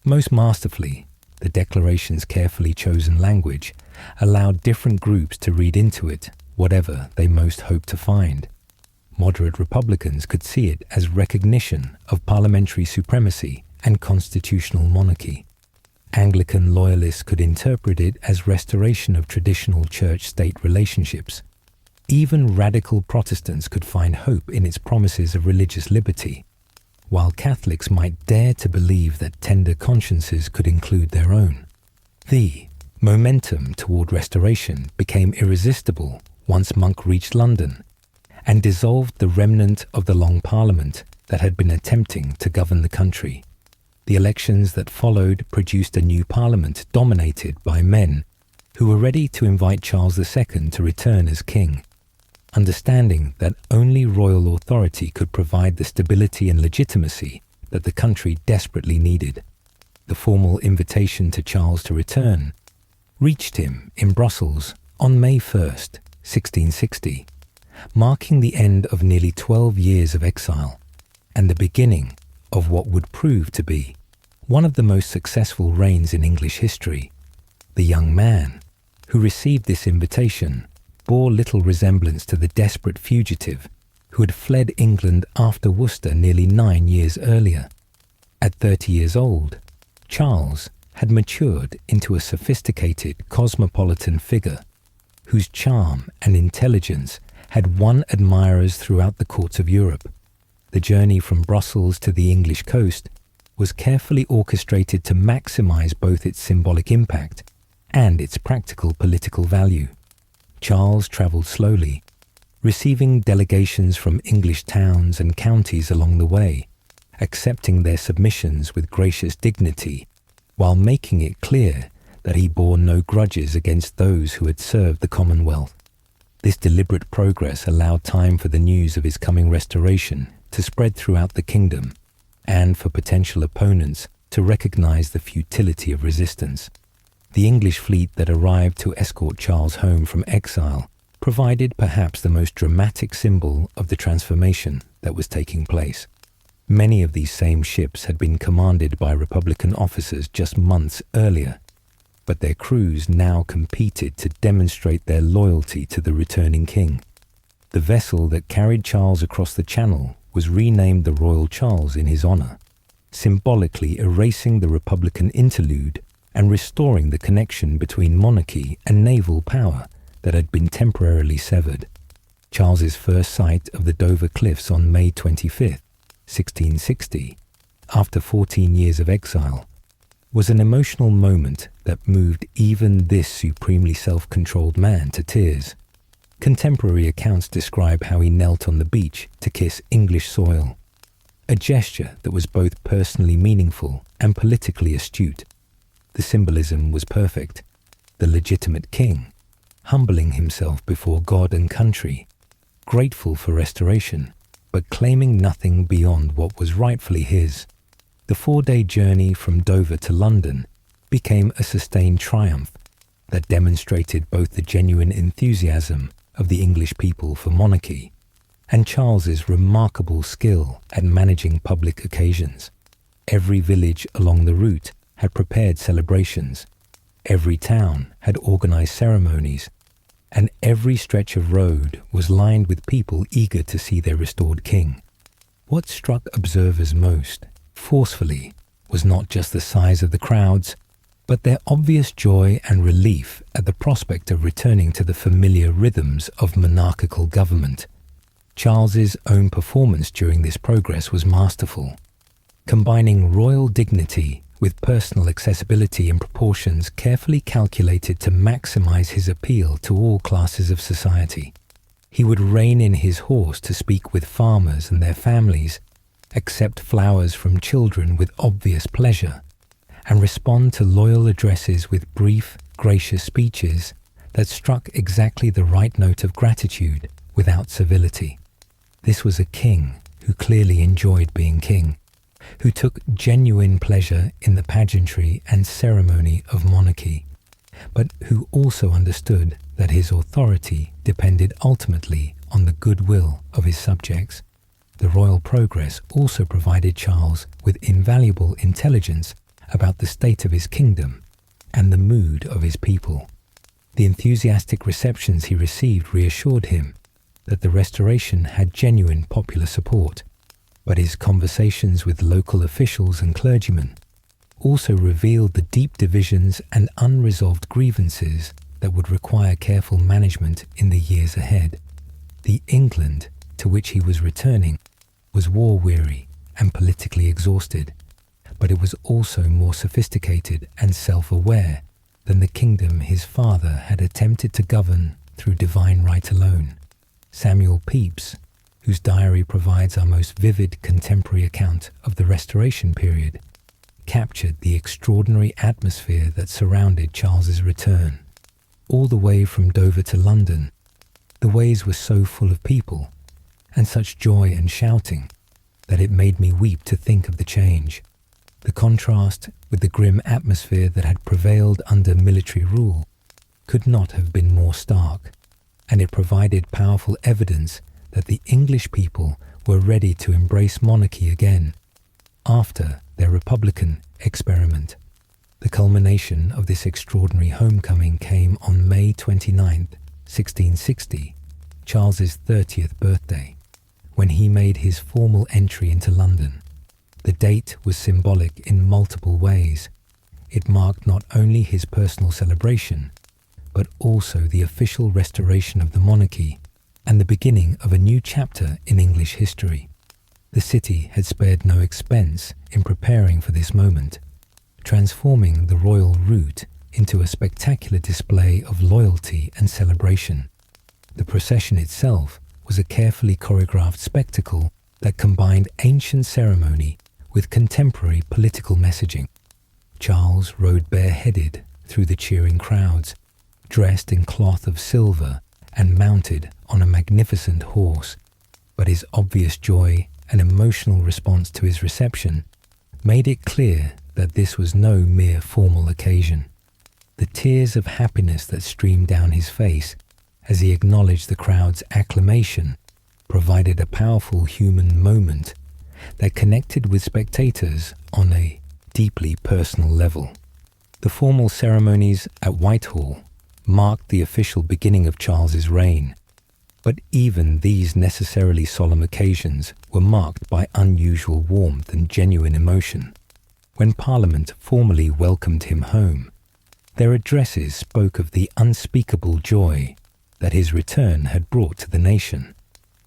Most masterfully, the Declaration's carefully chosen language allowed different groups to read into it whatever they most hoped to find. Moderate Republicans could see it as recognition of parliamentary supremacy and constitutional monarchy. Anglican loyalists could interpret it as restoration of traditional church-state relationships. Even radical Protestants could find hope in its promises of religious liberty, while Catholics might dare to believe that tender consciences could include their own. The momentum toward restoration became irresistible once Monk reached London and dissolved the remnant of the Long Parliament that had been attempting to govern the country. The elections that followed produced a new parliament dominated by men who were ready to invite Charles II to return as king. Understanding that only royal authority could provide the stability and legitimacy that the country desperately needed, the formal invitation to Charles to return reached him in Brussels on May 1st, 1660, marking the end of nearly 12 years of exile and the beginning of what would prove to be one of the most successful reigns in English history. The young man who received this invitation bore little resemblance to the desperate fugitive who had fled England after Worcester nearly 9 years earlier. At 30 years old, Charles had matured into a sophisticated cosmopolitan figure whose charm and intelligence had won admirers throughout the courts of Europe. The journey from Brussels to the English coast was carefully orchestrated to maximize both its symbolic impact and its practical political value. Charles traveled slowly, receiving delegations from English towns and counties along the way, accepting their submissions with gracious dignity, while making it clear that he bore no grudges against those who had served the Commonwealth. This deliberate progress allowed time for the news of his coming restoration to spread throughout the kingdom, and for potential opponents to recognize the futility of resistance. The English fleet that arrived to escort Charles home from exile provided perhaps the most dramatic symbol of the transformation that was taking place. Many of these same ships had been commanded by Republican officers just months earlier, but their crews now competed to demonstrate their loyalty to the returning king. The vessel that carried Charles across the Channel was renamed the Royal Charles in his honor, symbolically erasing the Republican interlude and restoring the connection between monarchy and naval power that had been temporarily severed. Charles's first sight of the Dover Cliffs on May 25th, 1660, after 14 years of exile, was an emotional moment that moved even this supremely self-controlled man to tears. Contemporary accounts describe how he knelt on the beach to kiss English soil, a gesture that was both personally meaningful and politically astute. The symbolism was perfect. The legitimate king, humbling himself before God and country, grateful for restoration, but claiming nothing beyond what was rightfully his. The 4-day journey from Dover to London became a sustained triumph that demonstrated both the genuine enthusiasm of the English people for monarchy and Charles's remarkable skill at managing public occasions. Every village along the route had prepared celebrations. Every town had organized ceremonies, and every stretch of road was lined with people eager to see their restored king. What struck observers most forcefully was not just the size of the crowds, but their obvious joy and relief at the prospect of returning to the familiar rhythms of monarchical government. Charles's own performance during this progress was masterful, combining royal dignity with personal accessibility in proportions carefully calculated to maximize his appeal to all classes of society. He would rein in his horse to speak with farmers and their families, accept flowers from children with obvious pleasure, and respond to loyal addresses with brief, gracious speeches that struck exactly the right note of gratitude without civility. This was a king who clearly enjoyed being king, who took genuine pleasure in the pageantry and ceremony of monarchy, but who also understood that his authority depended ultimately on the goodwill of his subjects. The royal progress also provided Charles with invaluable intelligence about the state of his kingdom and the mood of his people. The enthusiastic receptions he received reassured him that the restoration had genuine popular support, but his conversations with local officials and clergymen also revealed the deep divisions and unresolved grievances that would require careful management in the years ahead. The England to which he was returning was war-weary and politically exhausted, but it was also more sophisticated and self-aware than the kingdom his father had attempted to govern through divine right alone. Samuel Pepys, whose diary provides our most vivid contemporary account of the Restoration period, captured the extraordinary atmosphere that surrounded Charles's return. All the way from Dover to London, the ways were so full of people and such joy and shouting that it made me weep to think of the change. The contrast with the grim atmosphere that had prevailed under military rule could not have been more stark, and it provided powerful evidence that the English people were ready to embrace monarchy again after their republican experiment. The culmination of this extraordinary homecoming came on May 29th, 1660, Charles's 30th birthday, when he made his formal entry into London. The date was symbolic in multiple ways. It marked not only his personal celebration, but also the official restoration of the monarchy and the beginning of a new chapter in English history. The city had spared no expense in preparing for this moment, transforming the royal route into a spectacular display of loyalty and celebration. The procession itself was a carefully choreographed spectacle that combined ancient ceremony with contemporary political messaging. Charles rode bareheaded through the cheering crowds, dressed in cloth of silver and mounted on a magnificent horse, but his obvious joy and emotional response to his reception made it clear that this was no mere formal occasion. The tears of happiness that streamed down his face as he acknowledged the crowd's acclamation provided a powerful human moment that connected with spectators on a deeply personal level. The formal ceremonies at Whitehall marked the official beginning of Charles's reign, but even these necessarily solemn occasions were marked by unusual warmth and genuine emotion. When Parliament formally welcomed him home, their addresses spoke of the unspeakable joy that his return had brought to the nation,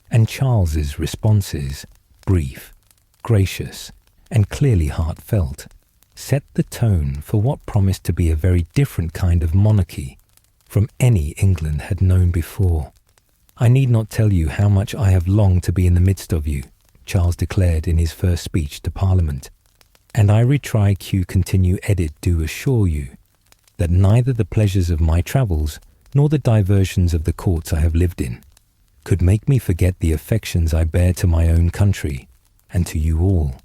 and Charles's responses, brief, gracious, and clearly heartfelt, set the tone for what promised to be a very different kind of monarchy from any England had known before. "I need not tell you how much I have longed to be in the midst of you," Charles declared in his first speech to Parliament, "and I retrique continue edit do assure you that neither the pleasures of my travels nor the diversions of the courts I have lived in could make me forget the affections I bear to my own country and to you all."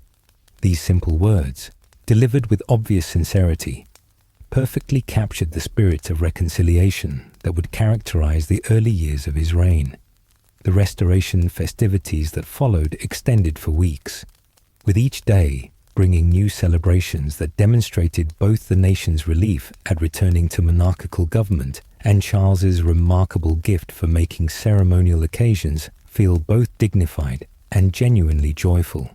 These simple words, delivered with obvious sincerity, perfectly captured the spirit of reconciliation that would characterize the early years of his reign. The Restoration festivities that followed extended for weeks, with each day bringing new celebrations that demonstrated both the nation's relief at returning to monarchical government and Charles's remarkable gift for making ceremonial occasions feel both dignified and genuinely joyful.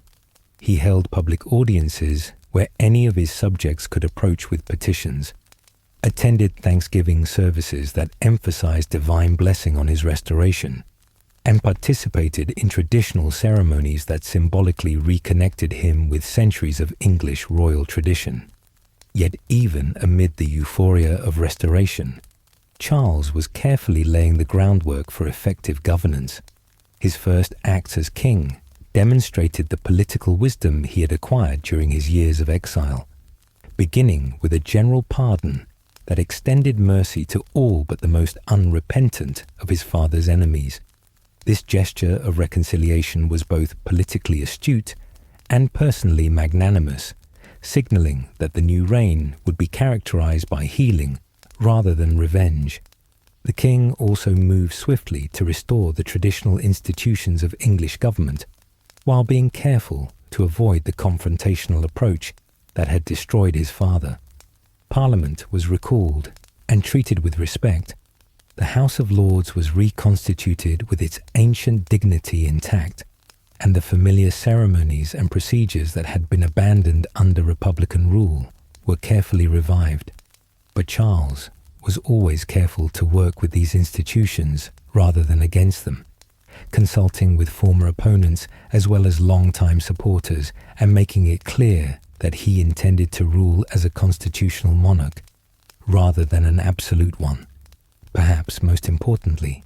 He held public audiences where any of his subjects could approach with petitions, attended Thanksgiving services that emphasized divine blessing on his restoration, and participated in traditional ceremonies that symbolically reconnected him with centuries of English royal tradition. Yet even amid the euphoria of restoration, Charles was carefully laying the groundwork for effective governance. His first acts as king demonstrated the political wisdom he had acquired during his years of exile, beginning with a general pardon that extended mercy to all but the most unrepentant of his father's enemies. This gesture of reconciliation was both politically astute and personally magnanimous, signaling that the new reign would be characterized by healing rather than revenge. The king also moved swiftly to restore the traditional institutions of English government, while being careful to avoid the confrontational approach that had destroyed his father. Parliament was recalled and treated with respect. The House of Lords was reconstituted with its ancient dignity intact, and the familiar ceremonies and procedures that had been abandoned under Republican rule were carefully revived. But Charles was always careful to work with these institutions rather than against them, consulting with former opponents as well as long-time supporters and making it clear that he intended to rule as a constitutional monarch rather than an absolute one. Perhaps most importantly,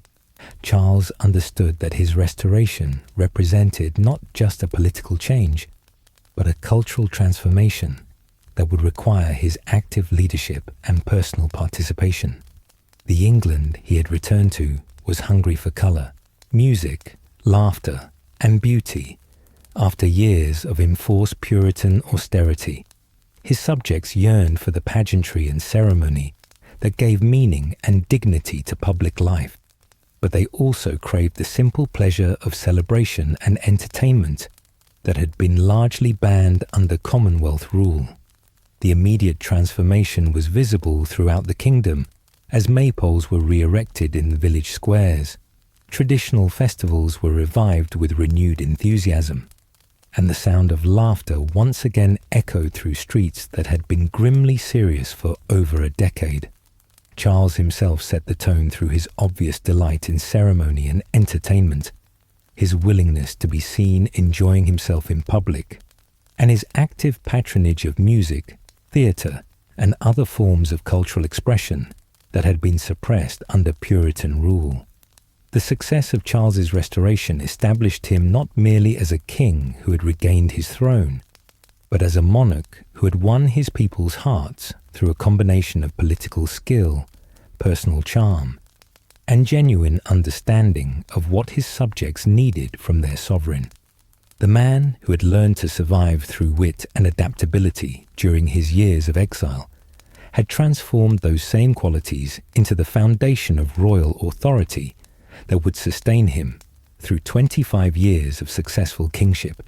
Charles understood that his restoration represented not just a political change, but a cultural transformation that would require his active leadership and personal participation. The England he had returned to was hungry for colour, music, laughter, and beauty. After years of enforced Puritan austerity, his subjects yearned for the pageantry and ceremony that gave meaning and dignity to public life, but they also craved the simple pleasure of celebration and entertainment that had been largely banned under Commonwealth rule. The immediate transformation was visible throughout the kingdom as maypoles were re-erected in the village squares. Traditional festivals were revived with renewed enthusiasm, and the sound of laughter once again echoed through streets that had been grimly serious for over a decade. Charles himself set the tone through his obvious delight in ceremony and entertainment, his willingness to be seen enjoying himself in public, and his active patronage of music, theatre, and other forms of cultural expression that had been suppressed under Puritan rule. The success of Charles's restoration established him not merely as a king who had regained his throne, but as a monarch who had won his people's hearts through a combination of political skill, personal charm, and genuine understanding of what his subjects needed from their sovereign. The man who had learned to survive through wit and adaptability during his years of exile had transformed those same qualities into the foundation of royal authority that would sustain him through 25 years of successful kingship.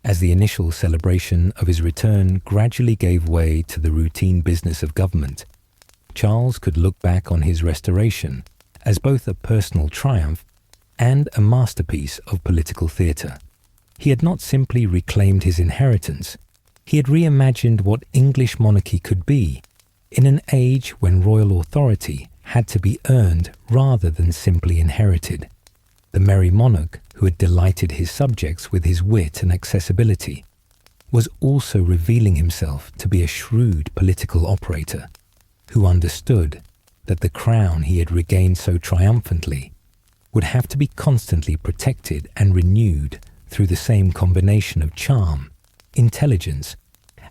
As the initial celebration of his return gradually gave way to the routine business of government, Charles could look back on his restoration as both a personal triumph and a masterpiece of political theatre. He had not simply reclaimed his inheritance, he had reimagined what English monarchy could be in an age when royal authority had to be earned rather than simply inherited. The merry monarch, who had delighted his subjects with his wit and accessibility, was also revealing himself to be a shrewd political operator who understood that the crown he had regained so triumphantly would have to be constantly protected and renewed through the same combination of charm, intelligence,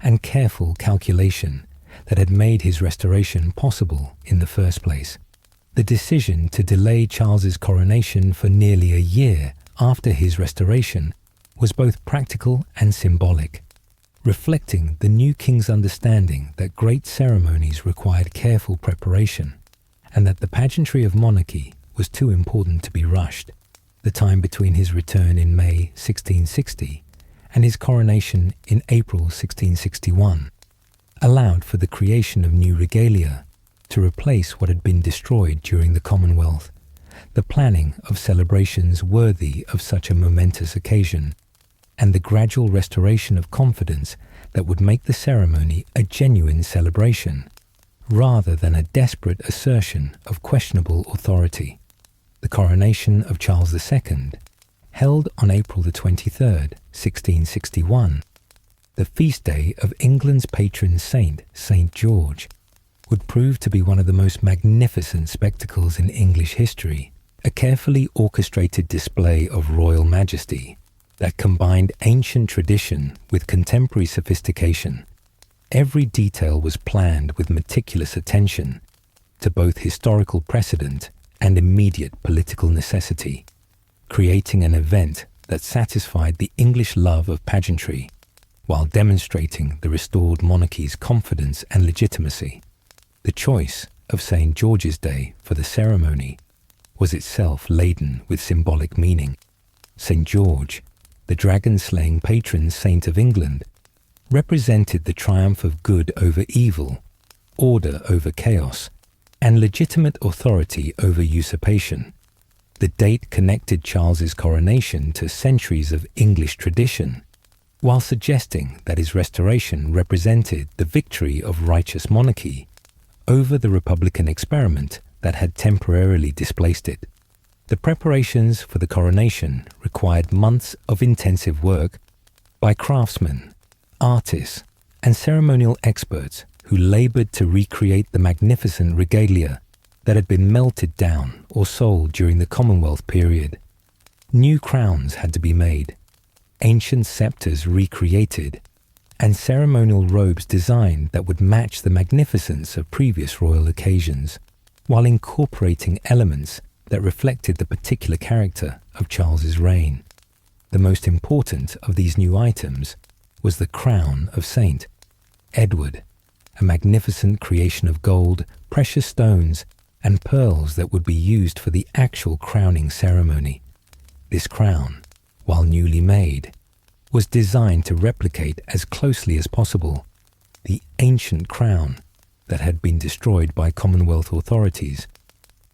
and careful calculation that had made his restoration possible in the first place. The decision to delay Charles's coronation for nearly a year after his restoration was both practical and symbolic, reflecting the new king's understanding that great ceremonies required careful preparation and that the pageantry of monarchy was too important to be rushed. The time between his return in May 1660 and his coronation in April 1661 allowed for the creation of new regalia, to replace what had been destroyed during the Commonwealth, the planning of celebrations worthy of such a momentous occasion, and the gradual restoration of confidence that would make the ceremony a genuine celebration, rather than a desperate assertion of questionable authority. The coronation of Charles II, held on April the 23rd, 1661, the feast day of England's patron saint, St. George, would prove to be one of the most magnificent spectacles in English history, a carefully orchestrated display of royal majesty that combined ancient tradition with contemporary sophistication. Every detail was planned with meticulous attention to both historical precedent and immediate political necessity, creating an event that satisfied the English love of pageantry while demonstrating the restored monarchy's confidence and legitimacy. The choice of St. George's Day for the ceremony was itself laden with symbolic meaning. St. George, the dragon-slaying patron saint of England, represented the triumph of good over evil, order over chaos, and legitimate authority over usurpation. The date connected Charles's coronation to centuries of English tradition, while suggesting that his restoration represented the victory of righteous monarchy over the republican experiment that had temporarily displaced it. The preparations for the coronation required months of intensive work by craftsmen, artists, and ceremonial experts who labored to recreate the magnificent regalia that had been melted down or sold during the Commonwealth period. New crowns had to be made, ancient scepters recreated, and ceremonial robes designed that would match the magnificence of previous royal occasions, while incorporating elements that reflected the particular character of Charles's reign. The most important of these new items was the crown of Saint Edward, a magnificent creation of gold, precious stones, and pearls that would be used for the actual crowning ceremony. This crown, while newly made, was designed to replicate as closely as possible the ancient crown that had been destroyed by Commonwealth authorities,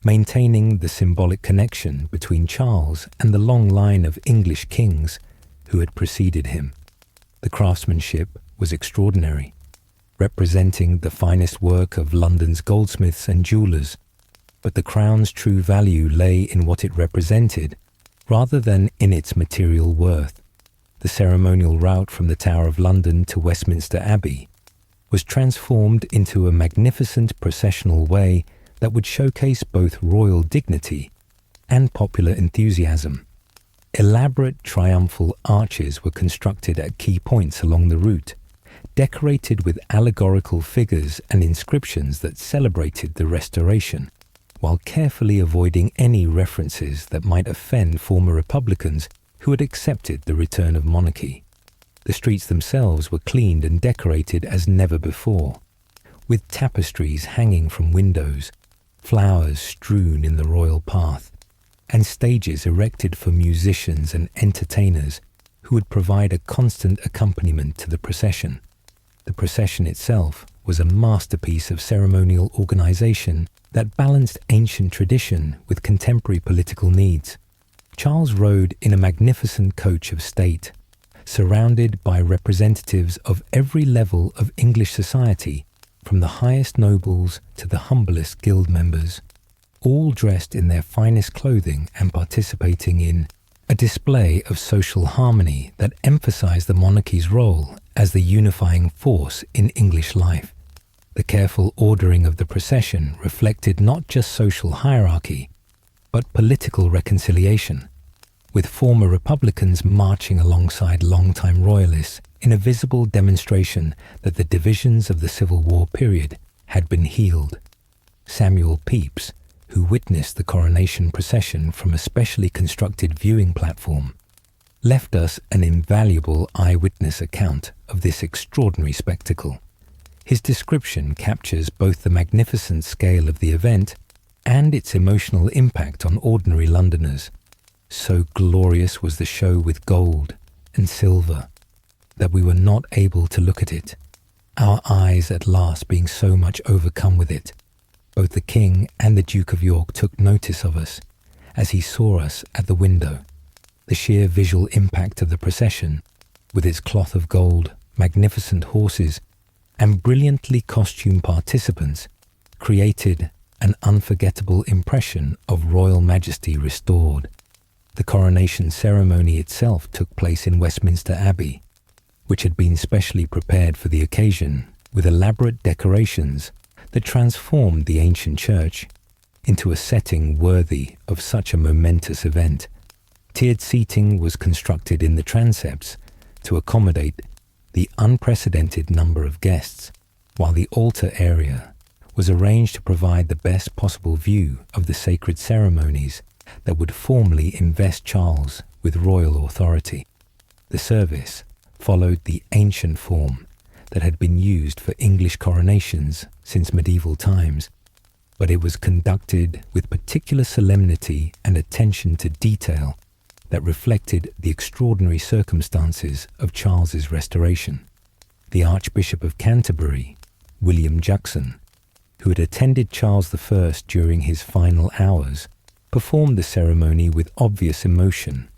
maintaining the symbolic connection between Charles and the long line of English kings who had preceded him. The craftsmanship was extraordinary, representing the finest work of London's goldsmiths and jewellers, but the crown's true value lay in what it represented rather than in its material worth. The ceremonial route from the Tower of London to Westminster Abbey was transformed into a magnificent processional way that would showcase both royal dignity and popular enthusiasm. Elaborate triumphal arches were constructed at key points along the route, decorated with allegorical figures and inscriptions that celebrated the restoration, while carefully avoiding any references that might offend former republicans who had accepted the return of monarchy. The streets themselves were cleaned and decorated as never before, with tapestries hanging from windows, flowers strewn in the royal path, and stages erected for musicians and entertainers who would provide a constant accompaniment to the procession. The procession itself was a masterpiece of ceremonial organization that balanced ancient tradition with contemporary political needs. Charles rode in a magnificent coach of state, surrounded by representatives of every level of English society, from the highest nobles to the humblest guild members, all dressed in their finest clothing and participating in a display of social harmony that emphasized the monarchy's role as the unifying force in English life. The careful ordering of the procession reflected not just social hierarchy, but political reconciliation, with former Republicans marching alongside longtime Royalists in a visible demonstration that the divisions of the Civil War period had been healed. Samuel Pepys, who witnessed the coronation procession from a specially constructed viewing platform, left us an invaluable eyewitness account of this extraordinary spectacle. His description captures both the magnificent scale of the event and its emotional impact on ordinary Londoners. So glorious was the show with gold and silver that we were not able to look at it, our eyes at last being so much overcome with it. Both the King and the Duke of York took notice of us as he saw us at the window. The sheer visual impact of the procession, with its cloth of gold, magnificent horses, and brilliantly costumed participants, created an unforgettable impression of royal majesty restored. The coronation ceremony itself took place in Westminster Abbey, which had been specially prepared for the occasion with elaborate decorations that transformed the ancient church into a setting worthy of such a momentous event. Tiered seating was constructed in the transepts to accommodate the unprecedented number of guests, while the altar area was arranged to provide the best possible view of the sacred ceremonies that would formally invest Charles with royal authority. The service followed the ancient form that had been used for English coronations since medieval times, but it was conducted with particular solemnity and attention to detail that reflected the extraordinary circumstances of Charles's restoration. The Archbishop of Canterbury, William Juxon, who had attended Charles I during his final hours, performed the ceremony with obvious emotion,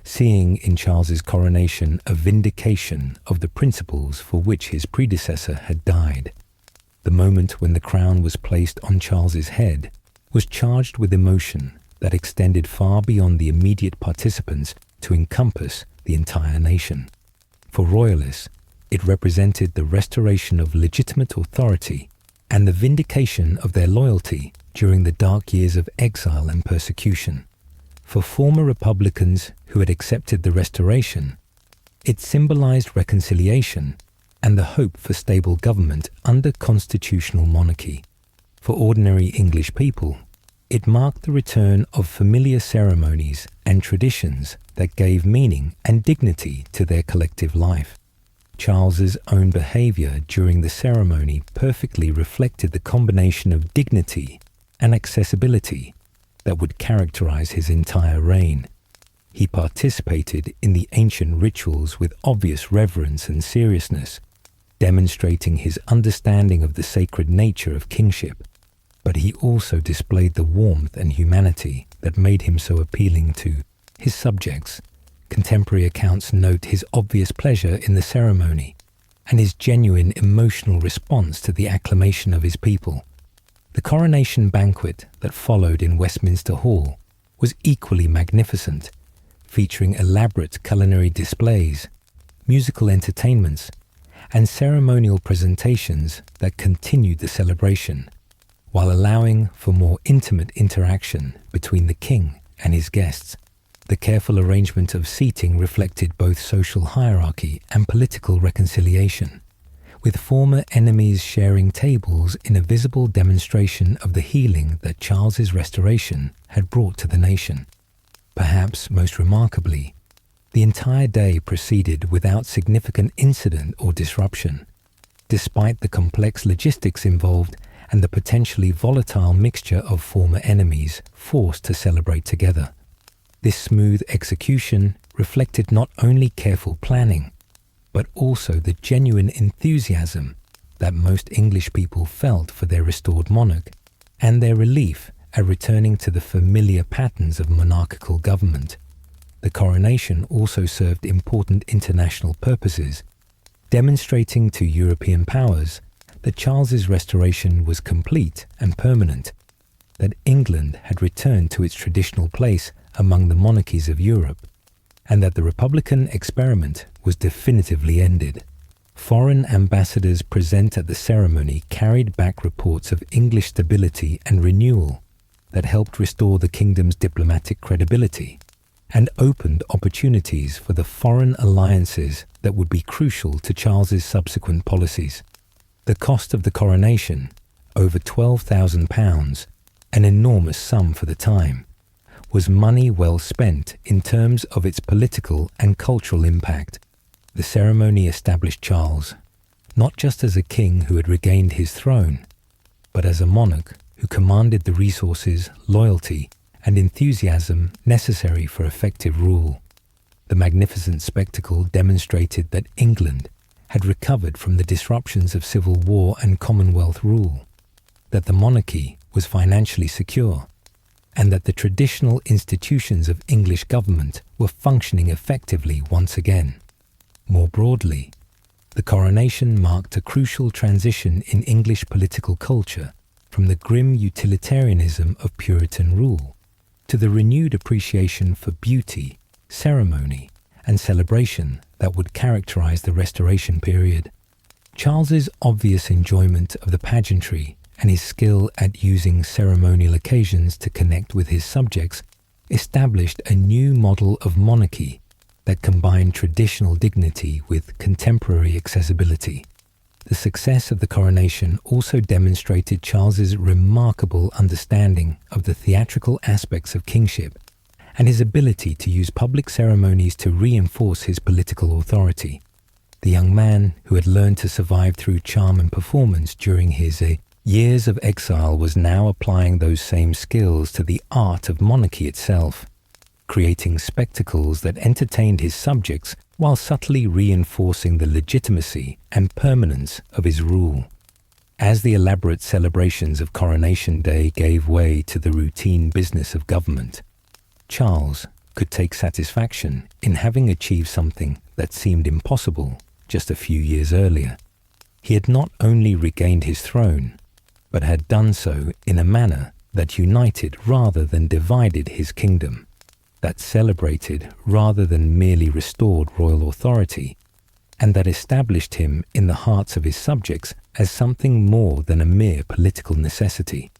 seeing in Charles's coronation a vindication of the principles for which his predecessor had died. The moment when the crown was placed on Charles's head was charged with emotion that extended far beyond the immediate participants to encompass the entire nation. For royalists, it represented the restoration of legitimate authority and the vindication of their loyalty during the dark years of exile and persecution. For former Republicans who had accepted the restoration, it symbolized reconciliation and the hope for stable government under constitutional monarchy. For ordinary English people, it marked the return of familiar ceremonies and traditions that gave meaning and dignity to their collective life. Charles's own behavior during the ceremony perfectly reflected the combination of dignity and accessibility that would characterize his entire reign. He participated in the ancient rituals with obvious reverence and seriousness, demonstrating his understanding of the sacred nature of kingship. But he also displayed the warmth and humanity that made him so appealing to his subjects. Contemporary accounts note his obvious pleasure in the ceremony and his genuine emotional response to the acclamation of his people. The coronation banquet that followed in Westminster Hall was equally magnificent, featuring elaborate culinary displays, musical entertainments, and ceremonial presentations that continued the celebration, while allowing for more intimate interaction between the king and his guests. The careful arrangement of seating reflected both social hierarchy and political reconciliation, with former enemies sharing tables in a visible demonstration of the healing that Charles's restoration had brought to the nation. Perhaps most remarkably, the entire day proceeded without significant incident or disruption, despite the complex logistics involved and the potentially volatile mixture of former enemies forced to celebrate together. This smooth execution reflected not only careful planning, but also the genuine enthusiasm that most English people felt for their restored monarch and their relief at returning to the familiar patterns of monarchical government. The coronation also served important international purposes, demonstrating to European powers that Charles's restoration was complete and permanent, that England had returned to its traditional place among the monarchies of Europe, and that the Republican experiment was definitively ended. Foreign ambassadors present at the ceremony carried back reports of English stability and renewal that helped restore the kingdom's diplomatic credibility and opened opportunities for the foreign alliances that would be crucial to Charles's subsequent policies. The cost of the coronation, over £12,000, an enormous sum for the time, was money well spent in terms of its political and cultural impact. The ceremony established Charles not just as a king who had regained his throne, but as a monarch who commanded the resources, loyalty, and enthusiasm necessary for effective rule. The magnificent spectacle demonstrated that England had recovered from the disruptions of civil war and Commonwealth rule, that the monarchy was financially secure, and that the traditional institutions of English government were functioning effectively once again. More broadly, the coronation marked a crucial transition in English political culture from the grim utilitarianism of Puritan rule to the renewed appreciation for beauty, ceremony, and celebration that would characterize the Restoration period. Charles's obvious enjoyment of the pageantry and his skill at using ceremonial occasions to connect with his subjects established a new model of monarchy that combined traditional dignity with contemporary accessibility. The success of the coronation also demonstrated Charles's remarkable understanding of the theatrical aspects of kingship and his ability to use public ceremonies to reinforce his political authority. The young man who had learned to survive through charm and performance during his years of exile was now applying those same skills to the art of monarchy itself, creating spectacles that entertained his subjects while subtly reinforcing the legitimacy and permanence of his rule. As the elaborate celebrations of Coronation Day gave way to the routine business of government, Charles could take satisfaction in having achieved something that seemed impossible just a few years earlier. He had not only regained his throne, but had done so in a manner that united rather than divided his kingdom, that celebrated rather than merely restored royal authority, and that established him in the hearts of his subjects as something more than a mere political necessity.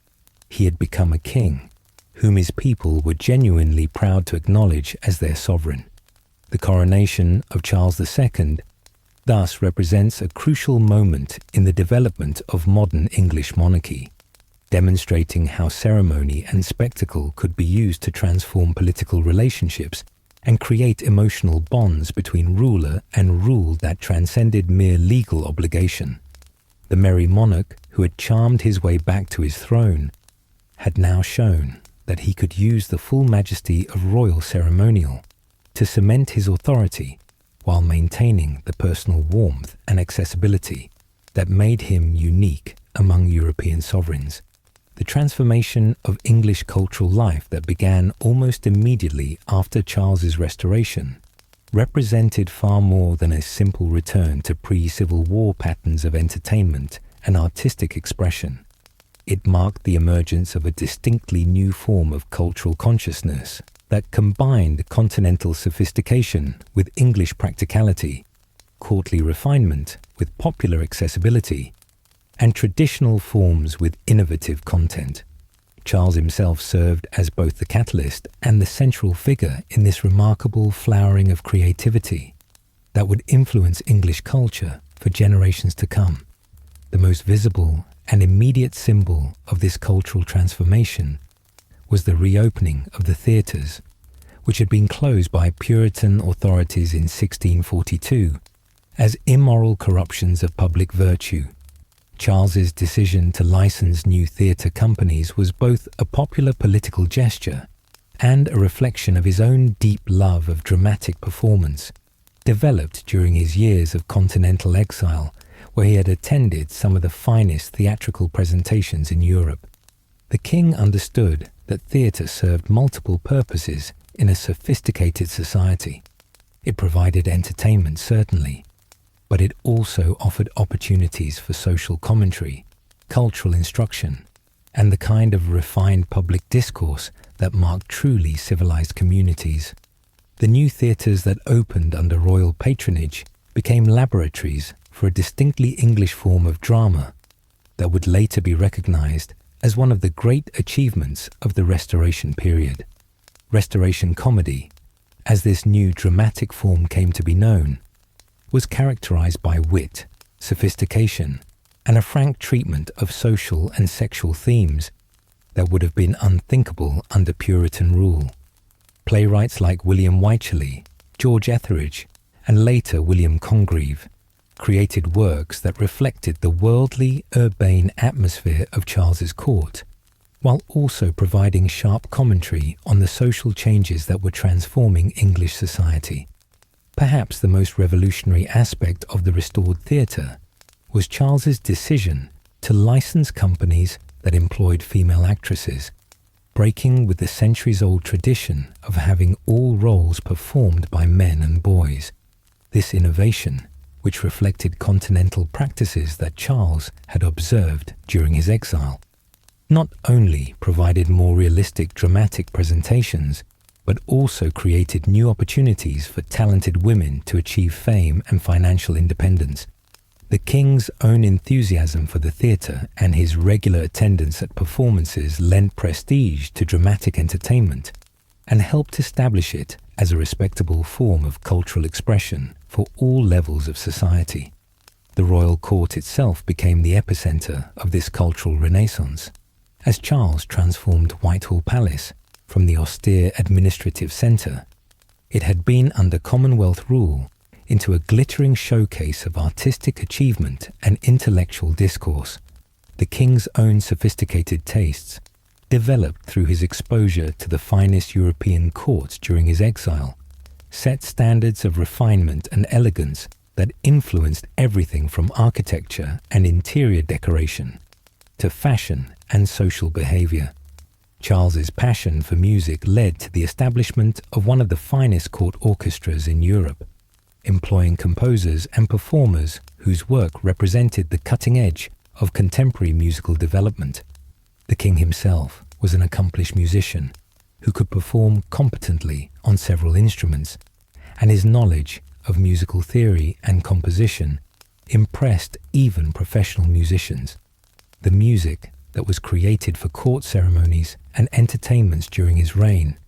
He had become a king, whom his people were genuinely proud to acknowledge as their sovereign. The coronation of Charles II thus represents a crucial moment in the development of modern English monarchy, demonstrating how ceremony and spectacle could be used to transform political relationships and create emotional bonds between ruler and ruled that transcended mere legal obligation. The merry monarch, who had charmed his way back to his throne, had now shown that he could use the full majesty of royal ceremonial to cement his authority while maintaining the personal warmth and accessibility that made him unique among European sovereigns. The transformation of English cultural life that began almost immediately after Charles's restoration represented far more than a simple return to pre-Civil War patterns of entertainment and artistic expression. It marked the emergence of a distinctly new form of cultural consciousness that combined continental sophistication with English practicality, courtly refinement with popular accessibility, and traditional forms with innovative content. Charles himself served as both the catalyst and the central figure in this remarkable flowering of creativity that would influence English culture for generations to come. The most visible and immediate symbol of this cultural transformation was the reopening of the theatres, which had been closed by Puritan authorities in 1642 as immoral corruptions of public virtue. Charles's decision to license new theatre companies was both a popular political gesture and a reflection of his own deep love of dramatic performance, developed during his years of continental exile, where he had attended some of the finest theatrical presentations in Europe. The king understood that theatre served multiple purposes in a sophisticated society. It provided entertainment, certainly, but it also offered opportunities for social commentary, cultural instruction, and the kind of refined public discourse that marked truly civilized communities. The new theatres that opened under royal patronage became laboratories for a distinctly English form of drama that would later be recognized as one of the great achievements of the Restoration period. Restoration comedy, as this new dramatic form came to be known, was characterized by wit, sophistication, and a frank treatment of social and sexual themes that would have been unthinkable under Puritan rule. Playwrights like William Wycherley, George Etheridge, and later William Congreve created works that reflected the worldly, urbane atmosphere of Charles's court, while also providing sharp commentary on the social changes that were transforming English society. Perhaps the most revolutionary aspect of the restored theatre was Charles's decision to license companies that employed female actresses, breaking with the centuries-old tradition of having all roles performed by men and boys. This innovation, which reflected continental practices that Charles had observed during his exile, not only provided more realistic dramatic presentations, but also created new opportunities for talented women to achieve fame and financial independence. The king's own enthusiasm for the theatre and his regular attendance at performances lent prestige to dramatic entertainment and helped establish it as a respectable form of cultural expression for all levels of society. The royal court itself became the epicenter of this cultural renaissance, as Charles transformed Whitehall Palace from the austere administrative centre it had been under Commonwealth rule into a glittering showcase of artistic achievement and intellectual discourse. The king's own sophisticated tastes, developed through his exposure to the finest European courts during his exile, set standards of refinement and elegance that influenced everything from architecture and interior decoration to fashion and social behavior. Charles's passion for music led to the establishment of one of the finest court orchestras in Europe, employing composers and performers whose work represented the cutting edge of contemporary musical development. The king himself was an accomplished musician who could perform competently on several instruments, and his knowledge of musical theory and composition impressed even professional musicians. The music that was created for court ceremonies and entertainments during his reign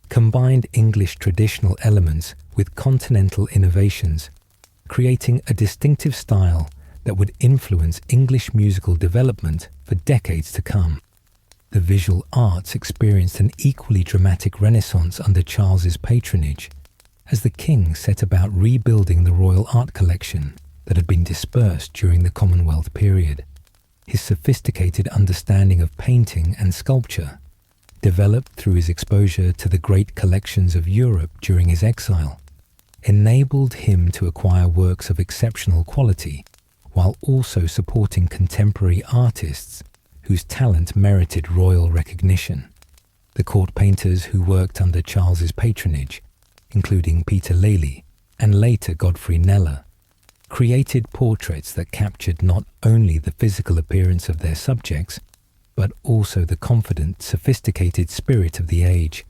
combined English traditional elements with continental innovations, creating a distinctive style that would influence English musical development for decades to come. The visual arts experienced an equally dramatic renaissance under Charles's patronage, as the king set about rebuilding the royal art collection that had been dispersed during the Commonwealth period. His sophisticated understanding of painting and sculpture, developed through his exposure to the great collections of Europe during his exile, enabled him to acquire works of exceptional quality while also supporting contemporary artists whose talent merited royal recognition. The court painters who worked under Charles's patronage, including Peter Lely and later Godfrey Kneller, created portraits that captured not only the physical appearance of their subjects, but also the confident, sophisticated spirit of the age.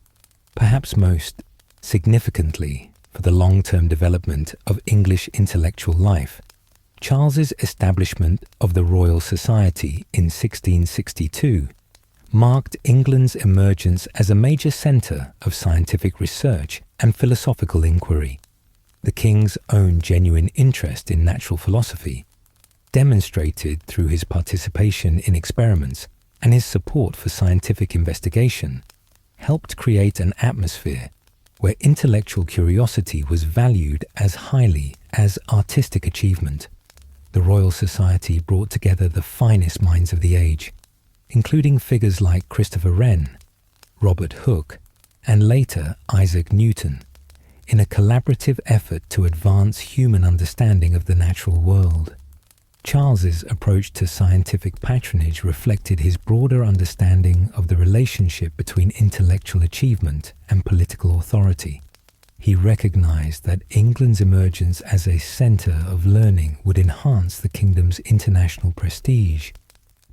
Perhaps most significantly for the long-term development of English intellectual life, Charles's establishment of the Royal Society in 1662 marked England's emergence as a major centre of scientific research and philosophical inquiry. The king's own genuine interest in natural philosophy, demonstrated through his participation in experiments and his support for scientific investigation, helped create an atmosphere where intellectual curiosity was valued as highly as artistic achievement. The Royal Society brought together the finest minds of the age, including figures like Christopher Wren, Robert Hooke, and later Isaac Newton, in a collaborative effort to advance human understanding of the natural world. Charles's approach to scientific patronage reflected his broader understanding of the relationship between intellectual achievement and political authority. He recognized that England's emergence as a centre of learning would enhance the kingdom's international prestige,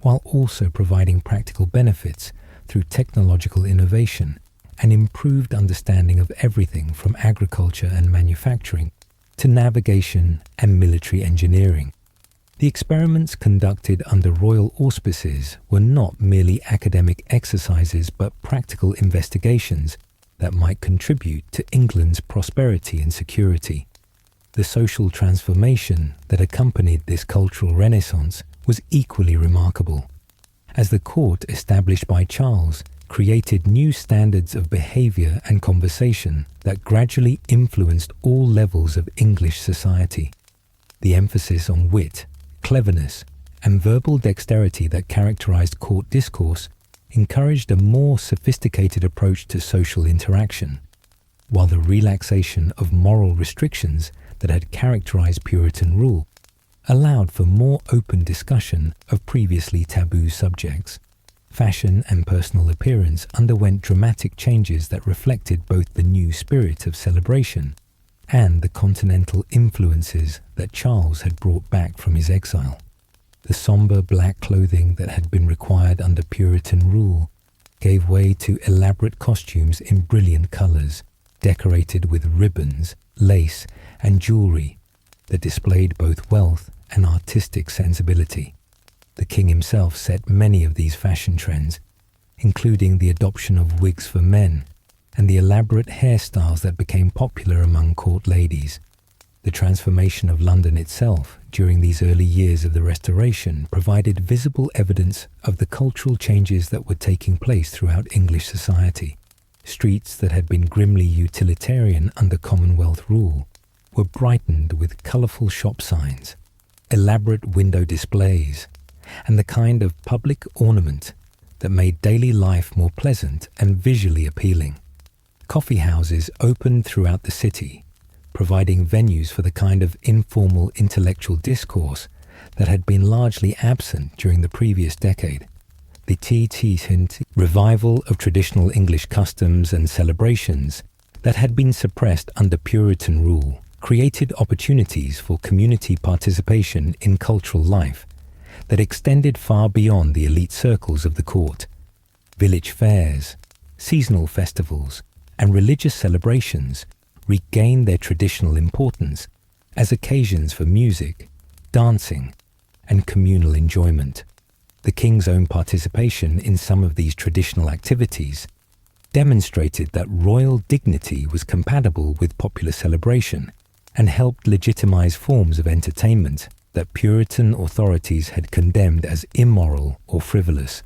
while also providing practical benefits through technological innovation and improved understanding of everything from agriculture and manufacturing to navigation and military engineering. The experiments conducted under royal auspices were not merely academic exercises but practical investigations that might contribute to England's prosperity and security. The social transformation that accompanied this cultural renaissance was equally remarkable, as the court established by Charles created new standards of behaviour and conversation that gradually influenced all levels of English society. The emphasis on wit, cleverness, and verbal dexterity that characterized court discourse encouraged a more sophisticated approach to social interaction, while the relaxation of moral restrictions that had characterized Puritan rule allowed for more open discussion of previously taboo subjects. fashion and personal appearance underwent dramatic changes that reflected both the new spirit of celebration and the continental influences that Charles had brought back from his exile. The sombre black clothing that had been required under Puritan rule gave way to elaborate costumes in brilliant colours, decorated with ribbons, lace, and jewellery that displayed both wealth and artistic sensibility. The king himself set many of these fashion trends, including the adoption of wigs for men and the elaborate hairstyles that became popular among court ladies. The transformation of London itself during these early years of the Restoration provided visible evidence of the cultural changes that were taking place throughout English society. Streets that had been grimly utilitarian under Commonwealth rule were brightened with colourful shop signs, elaborate window displays, and the kind of public ornament that made daily life more pleasant and visually appealing. Coffee houses opened throughout the city, providing venues for the kind of informal intellectual discourse that had been largely absent during the previous decade. The tea-tent revival of traditional English customs and celebrations that had been suppressed under Puritan rule created opportunities for community participation in cultural life that extended far beyond the elite circles of the court. Village fairs, seasonal festivals, and religious celebrations regained their traditional importance as occasions for music, dancing, and communal enjoyment. The king's own participation in some of these traditional activities demonstrated that royal dignity was compatible with popular celebration and helped legitimize forms of entertainment that Puritan authorities had condemned as immoral or frivolous.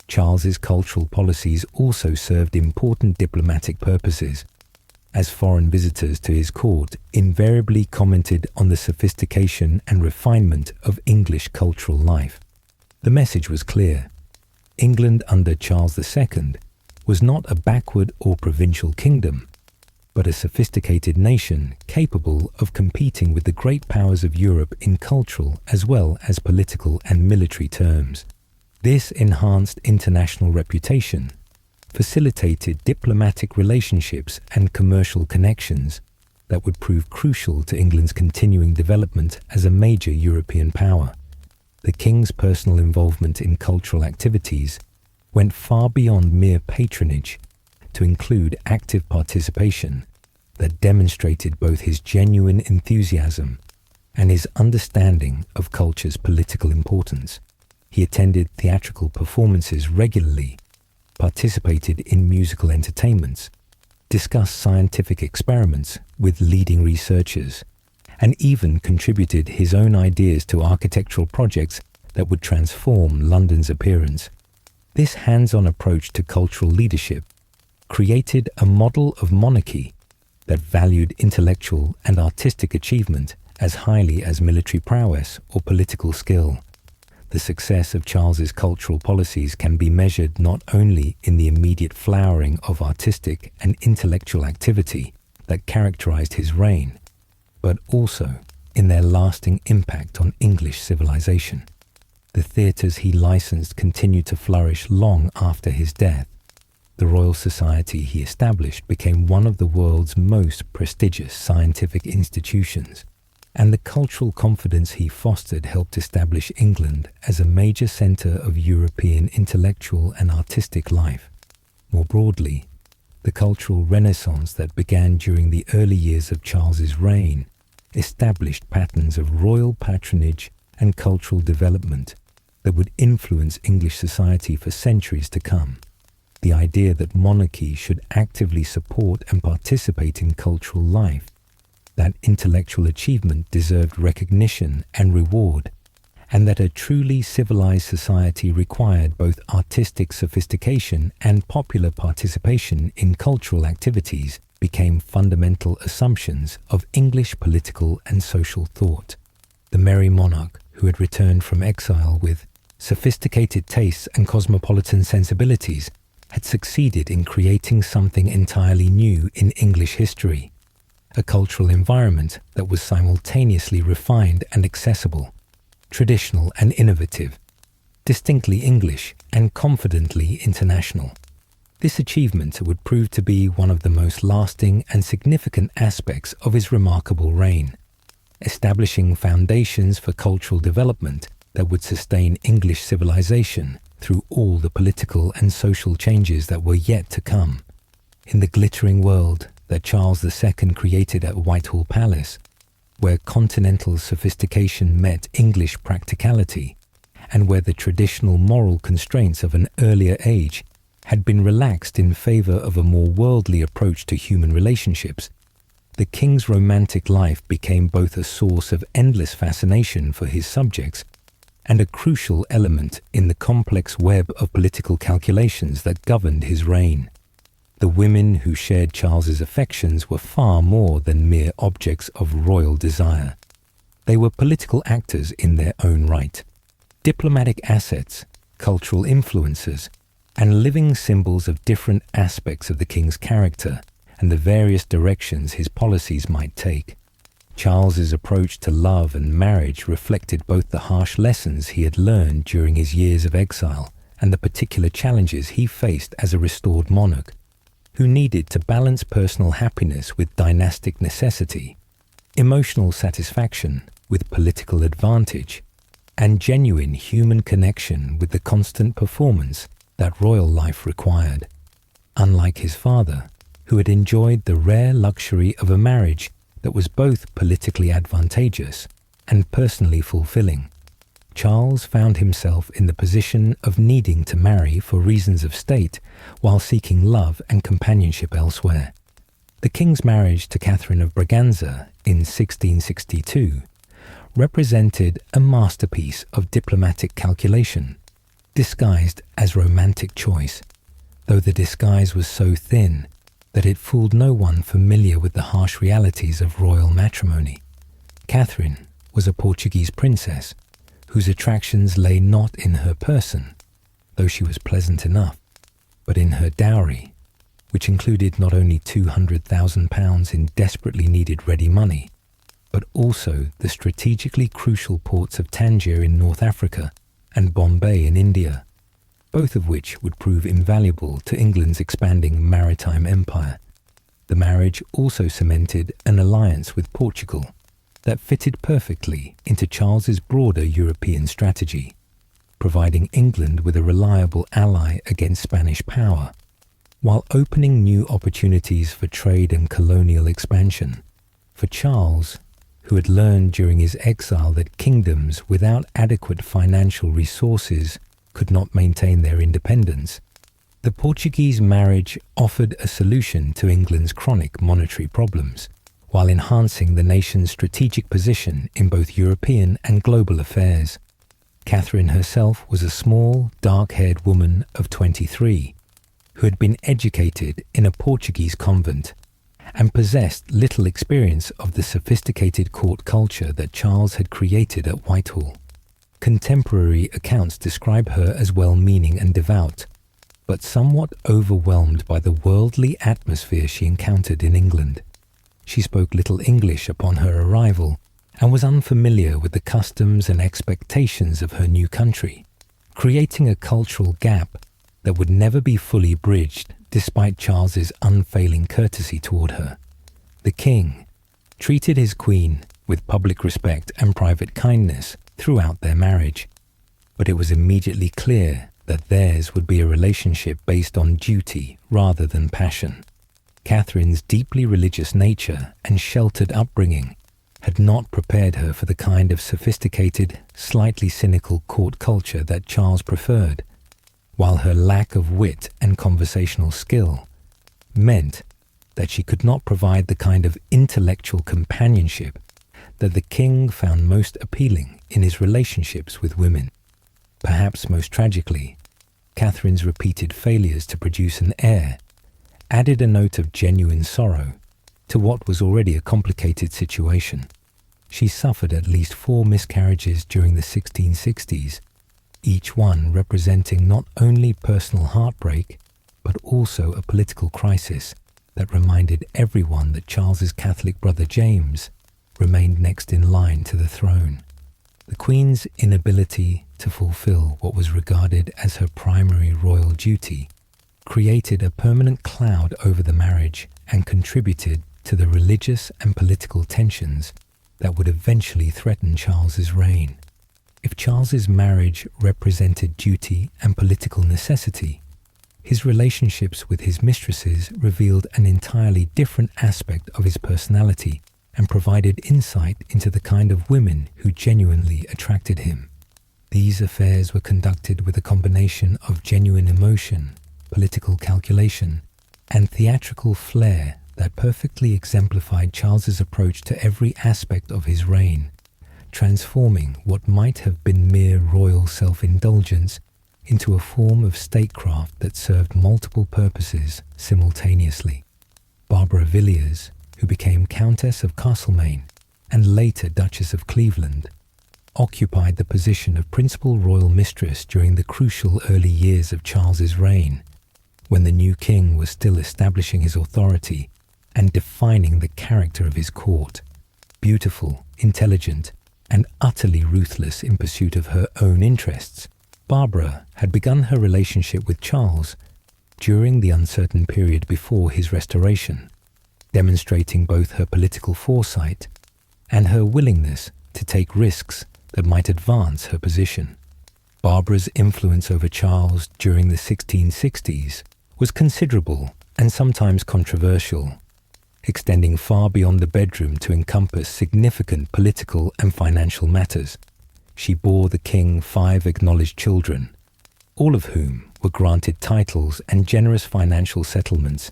Charles's cultural policies also served important diplomatic purposes, as foreign visitors to his court invariably commented on the sophistication and refinement of English cultural life. The message was clear. England under Charles II was not a backward or provincial kingdom, but a sophisticated nation capable of competing with the great powers of Europe in cultural as well as political and military terms. This enhanced international reputation facilitated diplomatic relationships and commercial connections that would prove crucial to England's continuing development as a major European power. The king's personal involvement in cultural activities went far beyond mere patronage to include active participation that demonstrated both his genuine enthusiasm and his understanding of culture's political importance. He attended theatrical performances regularly, participated in musical entertainments, discussed scientific experiments with leading researchers, and even contributed his own ideas to architectural projects that would transform London's appearance. This hands-on approach to cultural leadership created a model of monarchy that valued intellectual and artistic achievement as highly as military prowess or political skill. The success of Charles's cultural policies can be measured not only in the immediate flowering of artistic and intellectual activity that characterized his reign, but also in their lasting impact on English civilization. The theatres he licensed continued to flourish long after his death. The Royal Society he established became one of the world's most prestigious scientific institutions, and the cultural confidence he fostered helped establish England as a major centre of European intellectual and artistic life. More broadly, the cultural renaissance that began during the early years of Charles's reign established patterns of royal patronage and cultural development that would influence English society for centuries to come. The idea that monarchy should actively support and participate in cultural life, that intellectual achievement deserved recognition and reward, and that a truly civilized society required both artistic sophistication and popular participation in cultural activities became fundamental assumptions of English political and social thought. The merry monarch, who had returned from exile with sophisticated tastes and cosmopolitan sensibilities, had succeeded in creating something entirely new in English history, a cultural environment that was simultaneously refined and accessible, traditional and innovative. distinctly English and confidently international. This achievement would prove to be one of the most lasting and significant aspects of his remarkable reign, establishing foundations for cultural development that would sustain English civilization through all the political and social changes that were yet to come. In the glittering world that Charles II created at Whitehall Palace, where continental sophistication met English practicality, and where the traditional moral constraints of an earlier age had been relaxed in favour of a more worldly approach to human relationships, the king's romantic life became both a source of endless fascination for his subjects and a crucial element in the complex web of political calculations that governed his reign. The women who shared Charles's affections were far more than mere objects of royal desire. They were political actors in their own right, diplomatic assets, cultural influencers, and living symbols of different aspects of the king's character and the various directions his policies might take. Charles's approach to love and marriage reflected both the harsh lessons he had learned during his years of exile and the particular challenges he faced as a restored monarch, who needed to balance personal happiness with dynastic necessity, emotional satisfaction with political advantage, and genuine human connection with the constant performance that royal life required. Unlike his father, who had enjoyed the rare luxury of a marriage that was both politically advantageous and personally fulfilling, Charles found himself in the position of needing to marry for reasons of state while seeking love and companionship elsewhere. The king's marriage to Catherine of Braganza in 1662 represented a masterpiece of diplomatic calculation, disguised as romantic choice, though the disguise was so thin that it fooled no one familiar with the harsh realities of royal matrimony. Catherine was a Portuguese princess whose attractions lay not in her person, though she was pleasant enough, but in her dowry, which included not only £200,000 in desperately needed ready money, but also the strategically crucial ports of Tangier in North Africa and Bombay in India, both of which would prove invaluable to England's expanding maritime empire. The marriage also cemented an alliance with Portugal that fitted perfectly into Charles's broader European strategy, providing England with a reliable ally against Spanish power, while opening new opportunities for trade and colonial expansion. For Charles, who had learned during his exile that kingdoms without adequate financial resources could not maintain their independence, the Portuguese marriage offered a solution to England's chronic monetary problems, while enhancing the nation's strategic position in both European and global affairs. Catherine herself was a small, dark-haired woman of 23, who had been educated in a Portuguese convent and possessed little experience of the sophisticated court culture that Charles had created at Whitehall. Contemporary accounts describe her as well-meaning and devout, but somewhat overwhelmed by the worldly atmosphere she encountered in England. She spoke little English upon her arrival and was unfamiliar with the customs and expectations of her new country, creating a cultural gap that would never be fully bridged despite Charles's unfailing courtesy toward her. The king treated his queen with public respect and private kindness throughout their marriage, but it was immediately clear that theirs would be a relationship based on duty rather than passion. Catherine's deeply religious nature and sheltered upbringing had not prepared her for the kind of sophisticated, slightly cynical court culture that Charles preferred, while her lack of wit and conversational skill meant that she could not provide the kind of intellectual companionship that the king found most appealing in his relationships with women. Perhaps most tragically, Catherine's repeated failures to produce an heir added a note of genuine sorrow to what was already a complicated situation. She suffered at least 4 miscarriages during the 1660s, each one representing not only personal heartbreak, but also a political crisis that reminded everyone that Charles's Catholic brother James remained next in line to the throne. The Queen's inability to fulfill what was regarded as her primary royal duty created a permanent cloud over the marriage and contributed to the religious and political tensions that would eventually threaten Charles's reign. If Charles's marriage represented duty and political necessity, his relationships with his mistresses revealed an entirely different aspect of his personality and provided insight into the kind of women who genuinely attracted him. These affairs were conducted with a combination of genuine emotion, political calculation, and theatrical flair that perfectly exemplified Charles's approach to every aspect of his reign, transforming what might have been mere royal self-indulgence into a form of statecraft that served multiple purposes simultaneously. Barbara Villiers, who became Countess of Castlemaine and later Duchess of Cleveland, occupied the position of principal royal mistress during the crucial early years of Charles's reign, when the new king was still establishing his authority and defining the character of his court. Beautiful, intelligent, and utterly ruthless in pursuit of her own interests, Barbara had begun her relationship with Charles during the uncertain period before his restoration, demonstrating both her political foresight and her willingness to take risks that might advance her position. Barbara's influence over Charles during the 1660s was considerable and sometimes controversial, extending far beyond the bedroom to encompass significant political and financial matters. She bore the king 5 acknowledged children, all of whom were granted titles and generous financial settlements,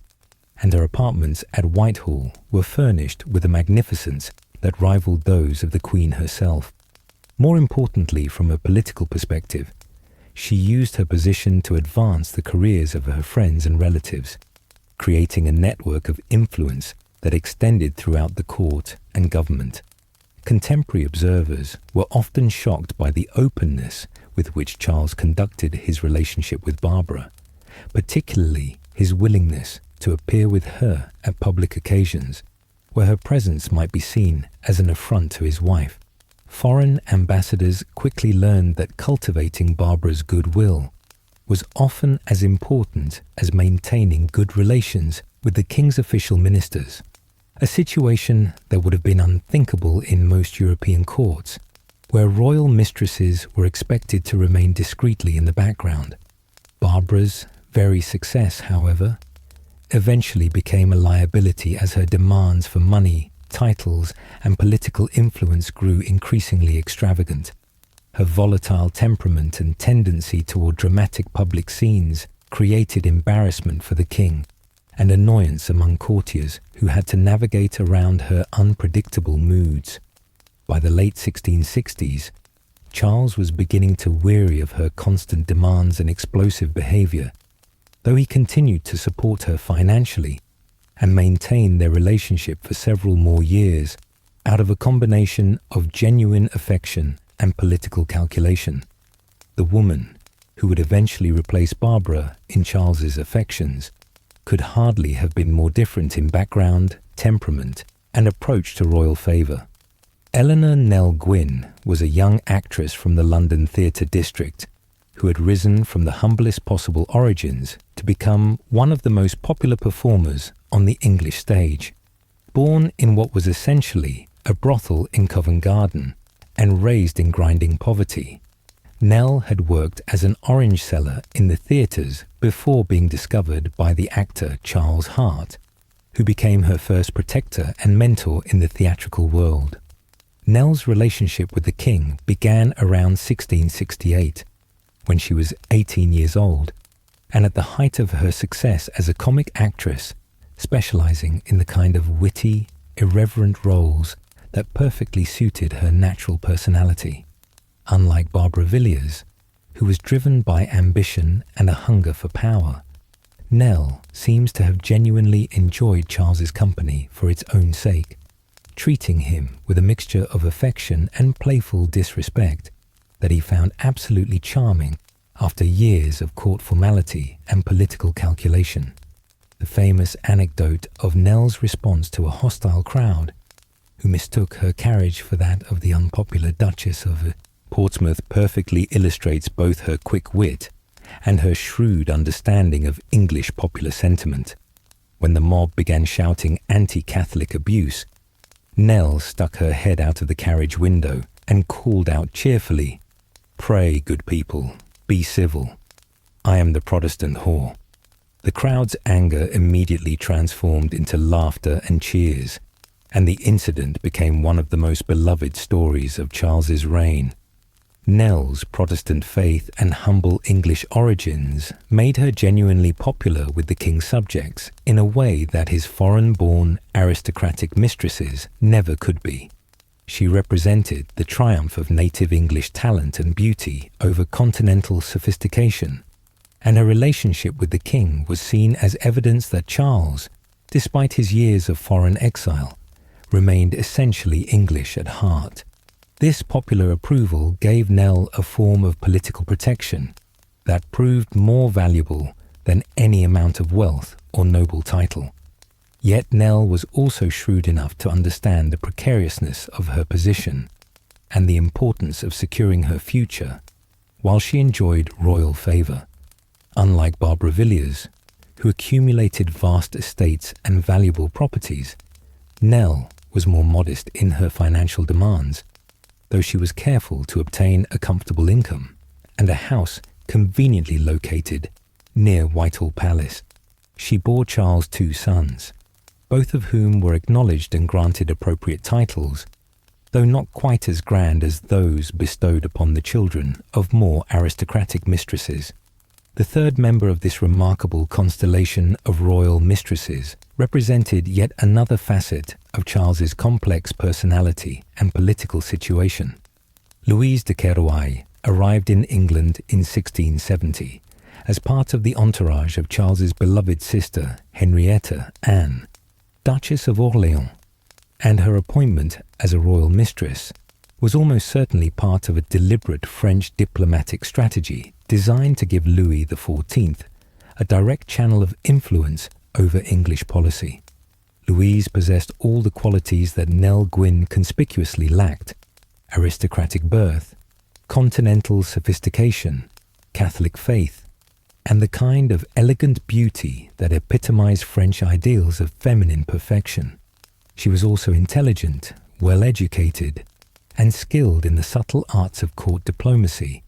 and her apartments at Whitehall were furnished with a magnificence that rivaled those of the Queen herself. More importantly, from a political perspective, she used her position to advance the careers of her friends and relatives, creating a network of influence that extended throughout the court and government. Contemporary observers were often shocked by the openness with which Charles conducted his relationship with Barbara, particularly his willingness to appear with her at public occasions, where her presence might be seen as an affront to his wife. Foreign ambassadors quickly learned that cultivating Barbara's goodwill was often as important as maintaining good relations with the king's official ministers, a situation that would have been unthinkable in most European courts, where royal mistresses were expected to remain discreetly in the background. Barbara's very success, however, eventually became a liability as her demands for money, titles, and political influence grew increasingly extravagant. Her volatile temperament and tendency toward dramatic public scenes created embarrassment for the king and annoyance among courtiers who had to navigate around her unpredictable moods. By the late 1660s, Charles was beginning to weary of her constant demands and explosive behavior, though he continued to support her financially and maintain their relationship for several more years out of a combination of genuine affection and political calculation. The woman, who would eventually replace Barbara in Charles's affections, could hardly have been more different in background, temperament, and approach to royal favour. Eleanor Nell Gwyn was a young actress from the London theatre district who had risen from the humblest possible origins to become one of the most popular performers on the English stage. Born in what was essentially a brothel in Covent Garden and raised in grinding poverty, Nell had worked as an orange seller in the theatres before being discovered by the actor Charles Hart, who became her first protector and mentor in the theatrical world. Nell's relationship with the king began around 1668, when she was 18 years old, and at the height of her success as a comic actress, specializing in the kind of witty, irreverent roles that perfectly suited her natural personality. Unlike Barbara Villiers, who was driven by ambition and a hunger for power, Nell seems to have genuinely enjoyed Charles's company for its own sake, treating him with a mixture of affection and playful disrespect that he found absolutely charming after years of court formality and political calculation. The famous anecdote of Nell's response to a hostile crowd who mistook her carriage for that of the unpopular Duchess of Portsmouth, perfectly illustrates both her quick wit and her shrewd understanding of English popular sentiment. When the mob began shouting anti-Catholic abuse, Nell stuck her head out of the carriage window and called out cheerfully, "Pray, good people, be civil. I am the Protestant whore." The crowd's anger immediately transformed into laughter and cheers, and the incident became one of the most beloved stories of Charles's reign. Nell's Protestant faith and humble English origins made her genuinely popular with the king's subjects in a way that his foreign-born aristocratic mistresses never could be. She represented the triumph of native English talent and beauty over continental sophistication, and her relationship with the king was seen as evidence that Charles, despite his years of foreign exile, remained essentially English at heart. This popular approval gave Nell a form of political protection that proved more valuable than any amount of wealth or noble title. Yet Nell was also shrewd enough to understand the precariousness of her position and the importance of securing her future while she enjoyed royal favour. Unlike Barbara Villiers, who accumulated vast estates and valuable properties, Nell was more modest in her financial demands, though she was careful to obtain a comfortable income and a house conveniently located near Whitehall Palace. She bore Charles 2 sons, both of whom were acknowledged and granted appropriate titles, though not quite as grand as those bestowed upon the children of more aristocratic mistresses. The third member of this remarkable constellation of royal mistresses represented yet another facet of Charles's complex personality and political situation. Louise de Kérouaille arrived in England in 1670 as part of the entourage of Charles's beloved sister Henrietta Anne, Duchess of Orléans, and her appointment as a royal mistress was almost certainly part of a deliberate French diplomatic strategy designed to give Louis XIV a direct channel of influence over English policy. Louise possessed all the qualities that Nell Gwyn conspicuously lacked: aristocratic birth, continental sophistication, Catholic faith, and the kind of elegant beauty that epitomized French ideals of feminine perfection. She was also intelligent, well-educated, and skilled in the subtle arts of court diplomacy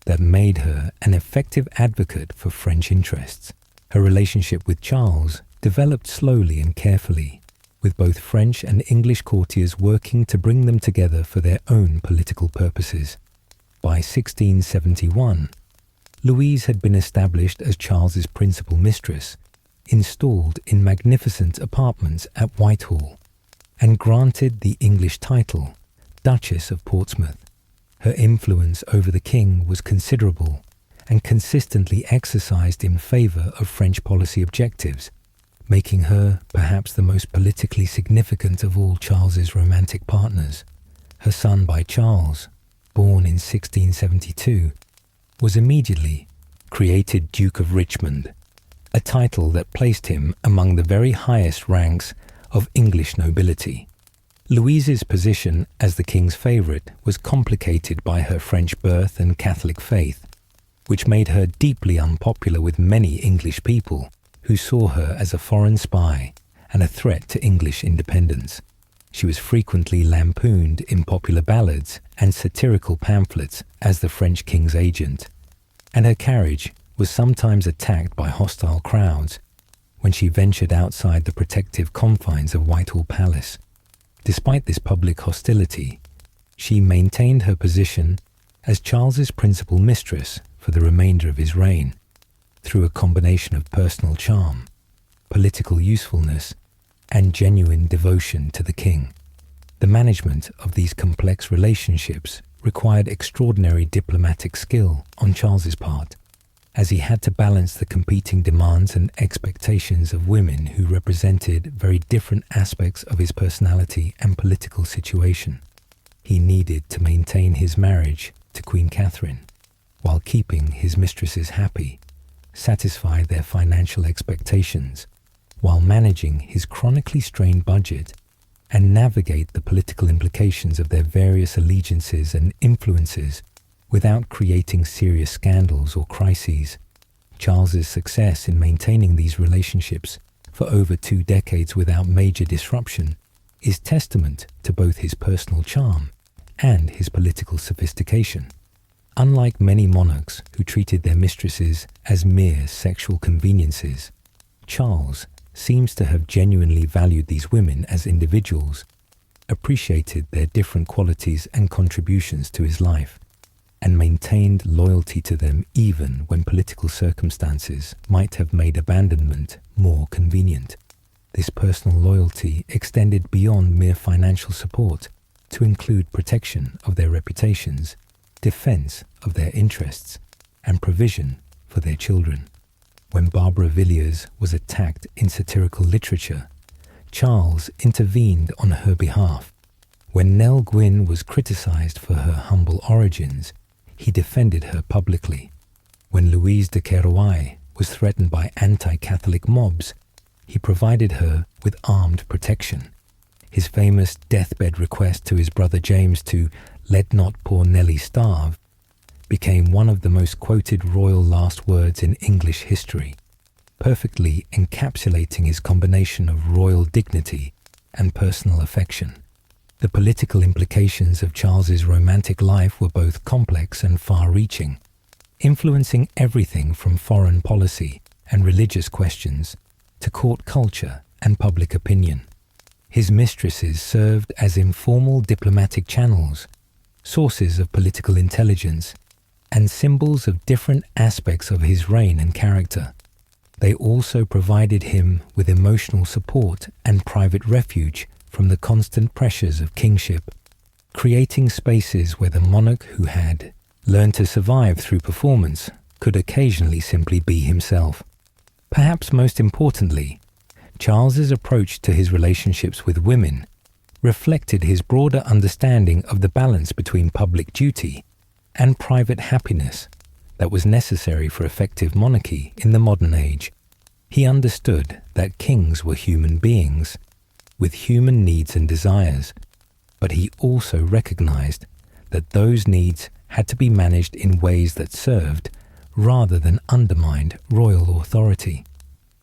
that made her an effective advocate for French interests. Her relationship with Charles developed slowly and carefully, with both French and English courtiers working to bring them together for their own political purposes. By 1671, Louise had been established as Charles's principal mistress, installed in magnificent apartments at Whitehall, and granted the English title Duchess of Portsmouth. Her influence over the king was considerable and consistently exercised in favour of French policy objectives, making her perhaps the most politically significant of all Charles's romantic partners. Her son by Charles, born in 1672, was immediately created Duke of Richmond, a title that placed him among the very highest ranks of English nobility. Louise's position as the king's favourite was complicated by her French birth and Catholic faith, which made her deeply unpopular with many English people who saw her as a foreign spy and a threat to English independence. She was frequently lampooned in popular ballads and satirical pamphlets as the French king's agent, and her carriage was sometimes attacked by hostile crowds when she ventured outside the protective confines of Whitehall Palace. Despite this public hostility, she maintained her position as Charles's principal mistress for the remainder of his reign, through a combination of personal charm, political usefulness, and genuine devotion to the king. The management of these complex relationships required extraordinary diplomatic skill on Charles's part, as he had to balance the competing demands and expectations of women who represented very different aspects of his personality and political situation. He needed to maintain his marriage to Queen Catherine, while keeping his mistresses happy, satisfy their financial expectations, while managing his chronically strained budget and navigate the political implications of their various allegiances and influences without creating serious scandals or crises. Charles's success in maintaining these relationships for over 2 decades without major disruption is testament to both his personal charm and his political sophistication. Unlike many monarchs who treated their mistresses as mere sexual conveniences, Charles seems to have genuinely valued these women as individuals, appreciated their different qualities and contributions to his life, and maintained loyalty to them even when political circumstances might have made abandonment more convenient. This personal loyalty extended beyond mere financial support to include protection of their reputations, defense of their interests, and provision for their children. When Barbara Villiers was attacked in satirical literature, Charles intervened on her behalf. When Nell Gwyn was criticized for her humble origins, he defended her publicly. When Louise de Kérouaille was threatened by anti-Catholic mobs, he provided her with armed protection. His famous deathbed request to his brother James to "let not poor Nellie starve" became one of the most quoted royal last words in English history, perfectly encapsulating his combination of royal dignity and personal affection. The political implications of Charles's romantic life were both complex and far-reaching, influencing everything from foreign policy and religious questions to court culture and public opinion. His mistresses served as informal diplomatic channels, sources of political intelligence, and symbols of different aspects of his reign and character. They also provided him with emotional support and private refuge from the constant pressures of kingship, creating spaces where the monarch who had learned to survive through performance could occasionally simply be himself. Perhaps most importantly, Charles's approach to his relationships with women reflected his broader understanding of the balance between public duty and private happiness that was necessary for effective monarchy in the modern age. He understood that kings were human beings with human needs and desires, but he also recognized that those needs had to be managed in ways that served rather than undermined royal authority.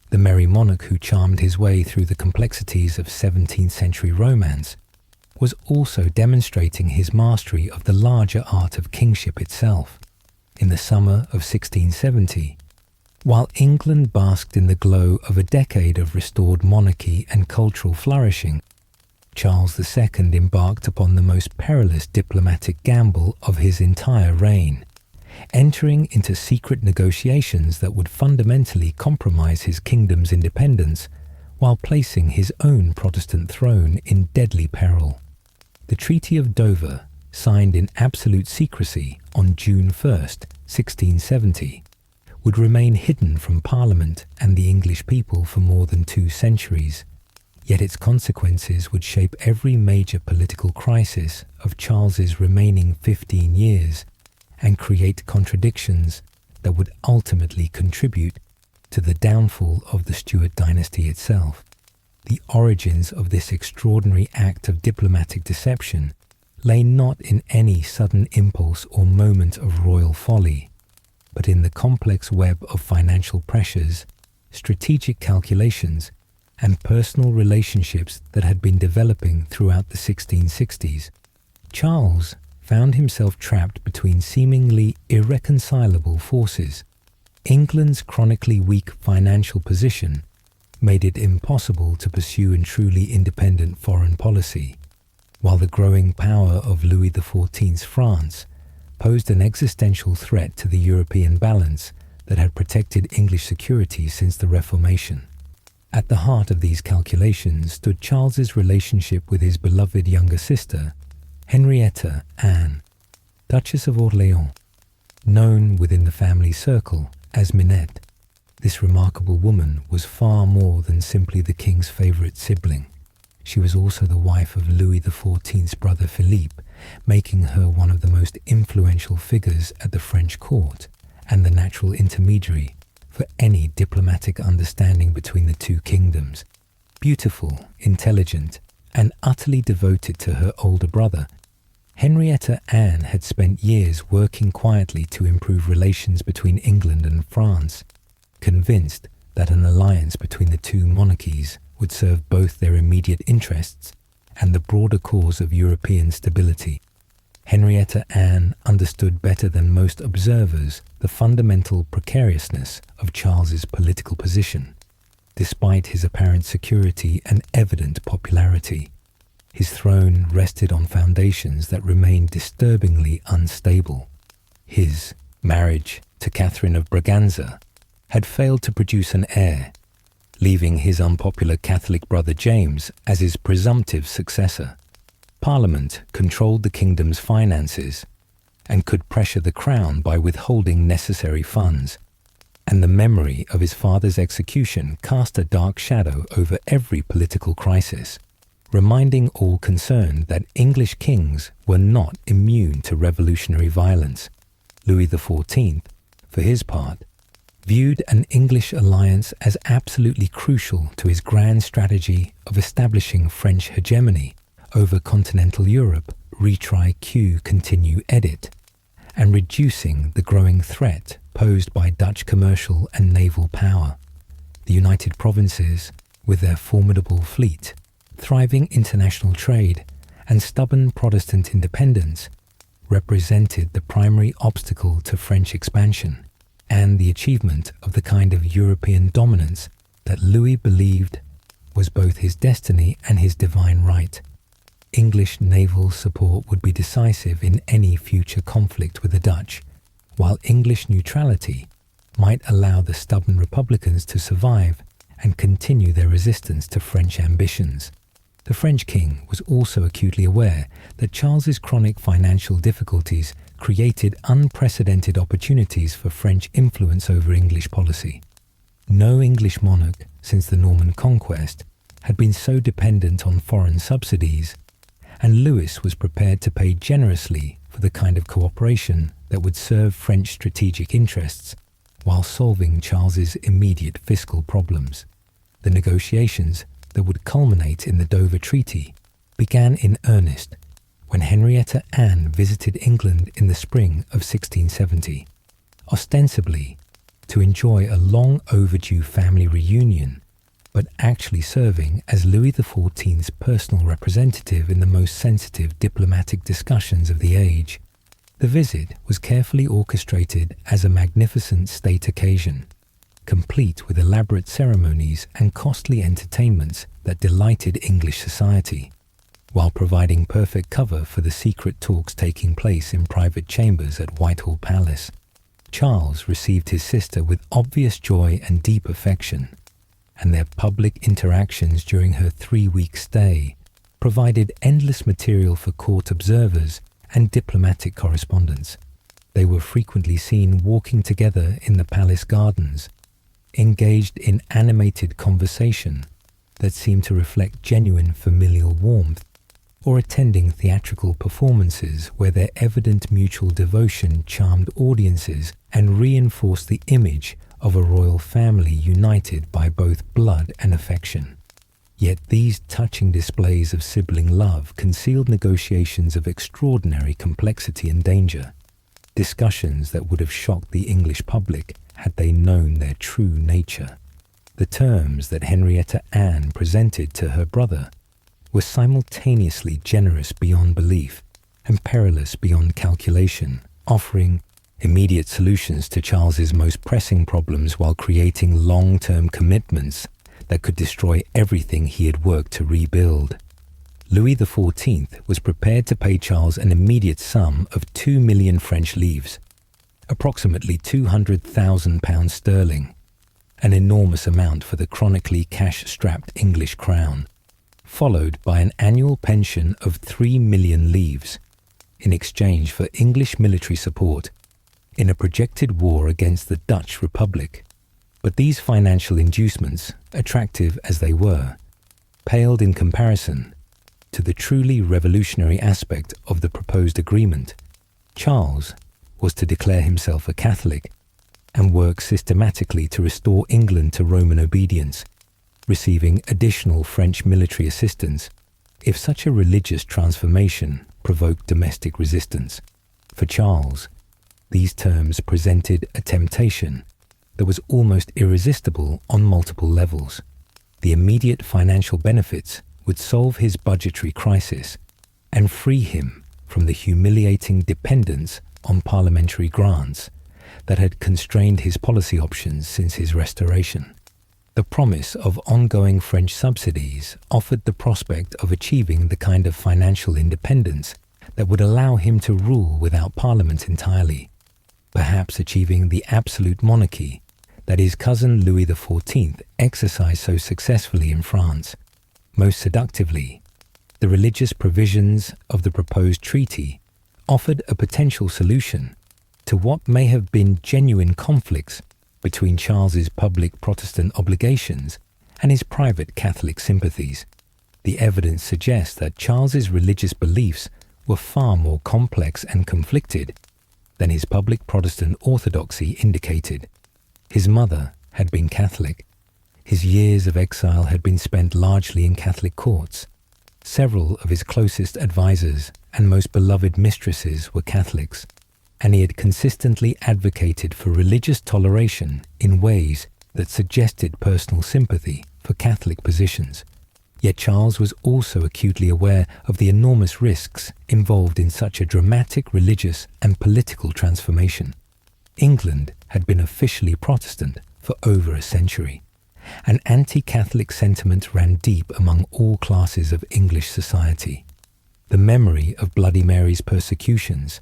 The merry monarch who charmed his way through the complexities of 17th century romance was also demonstrating his mastery of the larger art of kingship itself. In the summer of 1670, while England basked in the glow of a decade of restored monarchy and cultural flourishing, Charles II embarked upon the most perilous diplomatic gamble of his entire reign, entering into secret negotiations that would fundamentally compromise his kingdom's independence while placing his own Protestant throne in deadly peril. The Treaty of Dover, signed in absolute secrecy on June 1st, 1670, would remain hidden from Parliament and the English people for more than 2 centuries, yet its consequences would shape every major political crisis of Charles's remaining 15 years and create contradictions that would ultimately contribute to the downfall of the Stuart dynasty itself. The origins of this extraordinary act of diplomatic deception lay not in any sudden impulse or moment of royal folly, but in the complex web of financial pressures, strategic calculations, and personal relationships that had been developing throughout the 1660s. Charles found himself trapped between seemingly irreconcilable forces. England's chronically weak financial position made it impossible to pursue a truly independent foreign policy, while the growing power of Louis XIV's France posed an existential threat to the European balance that had protected English security since the Reformation. At the heart of these calculations stood Charles's relationship with his beloved younger sister, Henrietta Anne, Duchess of Orléans, known within the family circle as Minette. This remarkable woman was far more than simply the king's favourite sibling. She was also the wife of Louis XIV's brother Philippe, making her one of the most influential figures at the French court and the natural intermediary for any diplomatic understanding between the two kingdoms. Beautiful, intelligent, and utterly devoted to her older brother, Henrietta Anne had spent years working quietly to improve relations between England and France, convinced that an alliance between the two monarchies would serve both their immediate interests and the broader cause of European stability. Henrietta Anne understood better than most observers the fundamental precariousness of Charles's political position. Despite his apparent security and evident popularity, his throne rested on foundations that remained disturbingly unstable. His marriage to Catherine of Braganza had failed to produce an heir, leaving his unpopular Catholic brother James as his presumptive successor. Parliament controlled the kingdom's finances and could pressure the crown by withholding necessary funds, and the memory of his father's execution cast a dark shadow over every political crisis, reminding all concerned that English kings were not immune to revolutionary violence. Louis XIV, for his part, viewed an English alliance as absolutely crucial to his grand strategy of establishing French hegemony over continental Europe, retry Q continue edit, and reducing the growing threat posed by Dutch commercial and naval power. The United Provinces, with their formidable fleet, thriving international trade, and stubborn Protestant independence, represented the primary obstacle to French expansion and the achievement of the kind of European dominance that Louis believed was both his destiny and his divine right. English naval support would be decisive in any future conflict with the Dutch, while English neutrality might allow the stubborn Republicans to survive and continue their resistance to French ambitions. The French king was also acutely aware that Charles's chronic financial difficulties created unprecedented opportunities for French influence over English policy. No English monarch since the Norman conquest had been so dependent on foreign subsidies, and Louis was prepared to pay generously for the kind of cooperation that would serve French strategic interests while solving Charles's immediate fiscal problems. The negotiations that would culminate in the Dover Treaty began in earnest when Henrietta Anne visited England in the spring of 1670, ostensibly to enjoy a long overdue family reunion, but actually serving as Louis XIV's personal representative in the most sensitive diplomatic discussions of the age. The visit was carefully orchestrated as a magnificent state occasion, complete with elaborate ceremonies and costly entertainments that delighted English society, while providing perfect cover for the secret talks taking place in private chambers at Whitehall Palace. Charles received his sister with obvious joy and deep affection, and their public interactions during her 3-week stay provided endless material for court observers and diplomatic correspondence. They were frequently seen walking together in the palace gardens, engaged in animated conversation that seemed to reflect genuine familial warmth, or attending theatrical performances where their evident mutual devotion charmed audiences and reinforced the image of a royal family united by both blood and affection. Yet these touching displays of sibling love concealed negotiations of extraordinary complexity and danger, discussions that would have shocked the English public had they known their true nature. The terms that Henrietta Anne presented to her brother were simultaneously generous beyond belief and perilous beyond calculation, offering immediate solutions to Charles's most pressing problems while creating long-term commitments that could destroy everything he had worked to rebuild. Louis XIV was prepared to pay Charles an immediate sum of 2 million French livres, approximately £200,000 sterling, an enormous amount for the chronically cash-strapped English crown, followed by an annual pension of 3 million livres in exchange for English military support in a projected war against the Dutch Republic. But these financial inducements, attractive as they were, paled in comparison to the truly revolutionary aspect of the proposed agreement. Charles was to declare himself a Catholic and work systematically to restore England to Roman obedience, receiving additional French military assistance if such a religious transformation provoked domestic resistance. For Charles, these terms presented a temptation that was almost irresistible on multiple levels. The immediate financial benefits would solve his budgetary crisis and free him from the humiliating dependence on parliamentary grants that had constrained his policy options since his restoration. The promise of ongoing French subsidies offered the prospect of achieving the kind of financial independence that would allow him to rule without Parliament entirely, perhaps achieving the absolute monarchy that his cousin Louis XIV exercised so successfully in France. Most seductively, the religious provisions of the proposed treaty offered a potential solution to what may have been genuine conflicts between Charles's public Protestant obligations and his private Catholic sympathies. The evidence suggests that Charles's religious beliefs were far more complex and conflicted than his public Protestant orthodoxy indicated. His mother had been Catholic. His years of exile had been spent largely in Catholic courts. Several of his closest advisers and most beloved mistresses were Catholics, and he had consistently advocated for religious toleration in ways that suggested personal sympathy for Catholic positions. Yet Charles was also acutely aware of the enormous risks involved in such a dramatic religious and political transformation. England had been officially Protestant for over a century. An anti-Catholic sentiment ran deep among all classes of English society. The memory of Bloody Mary's persecutions,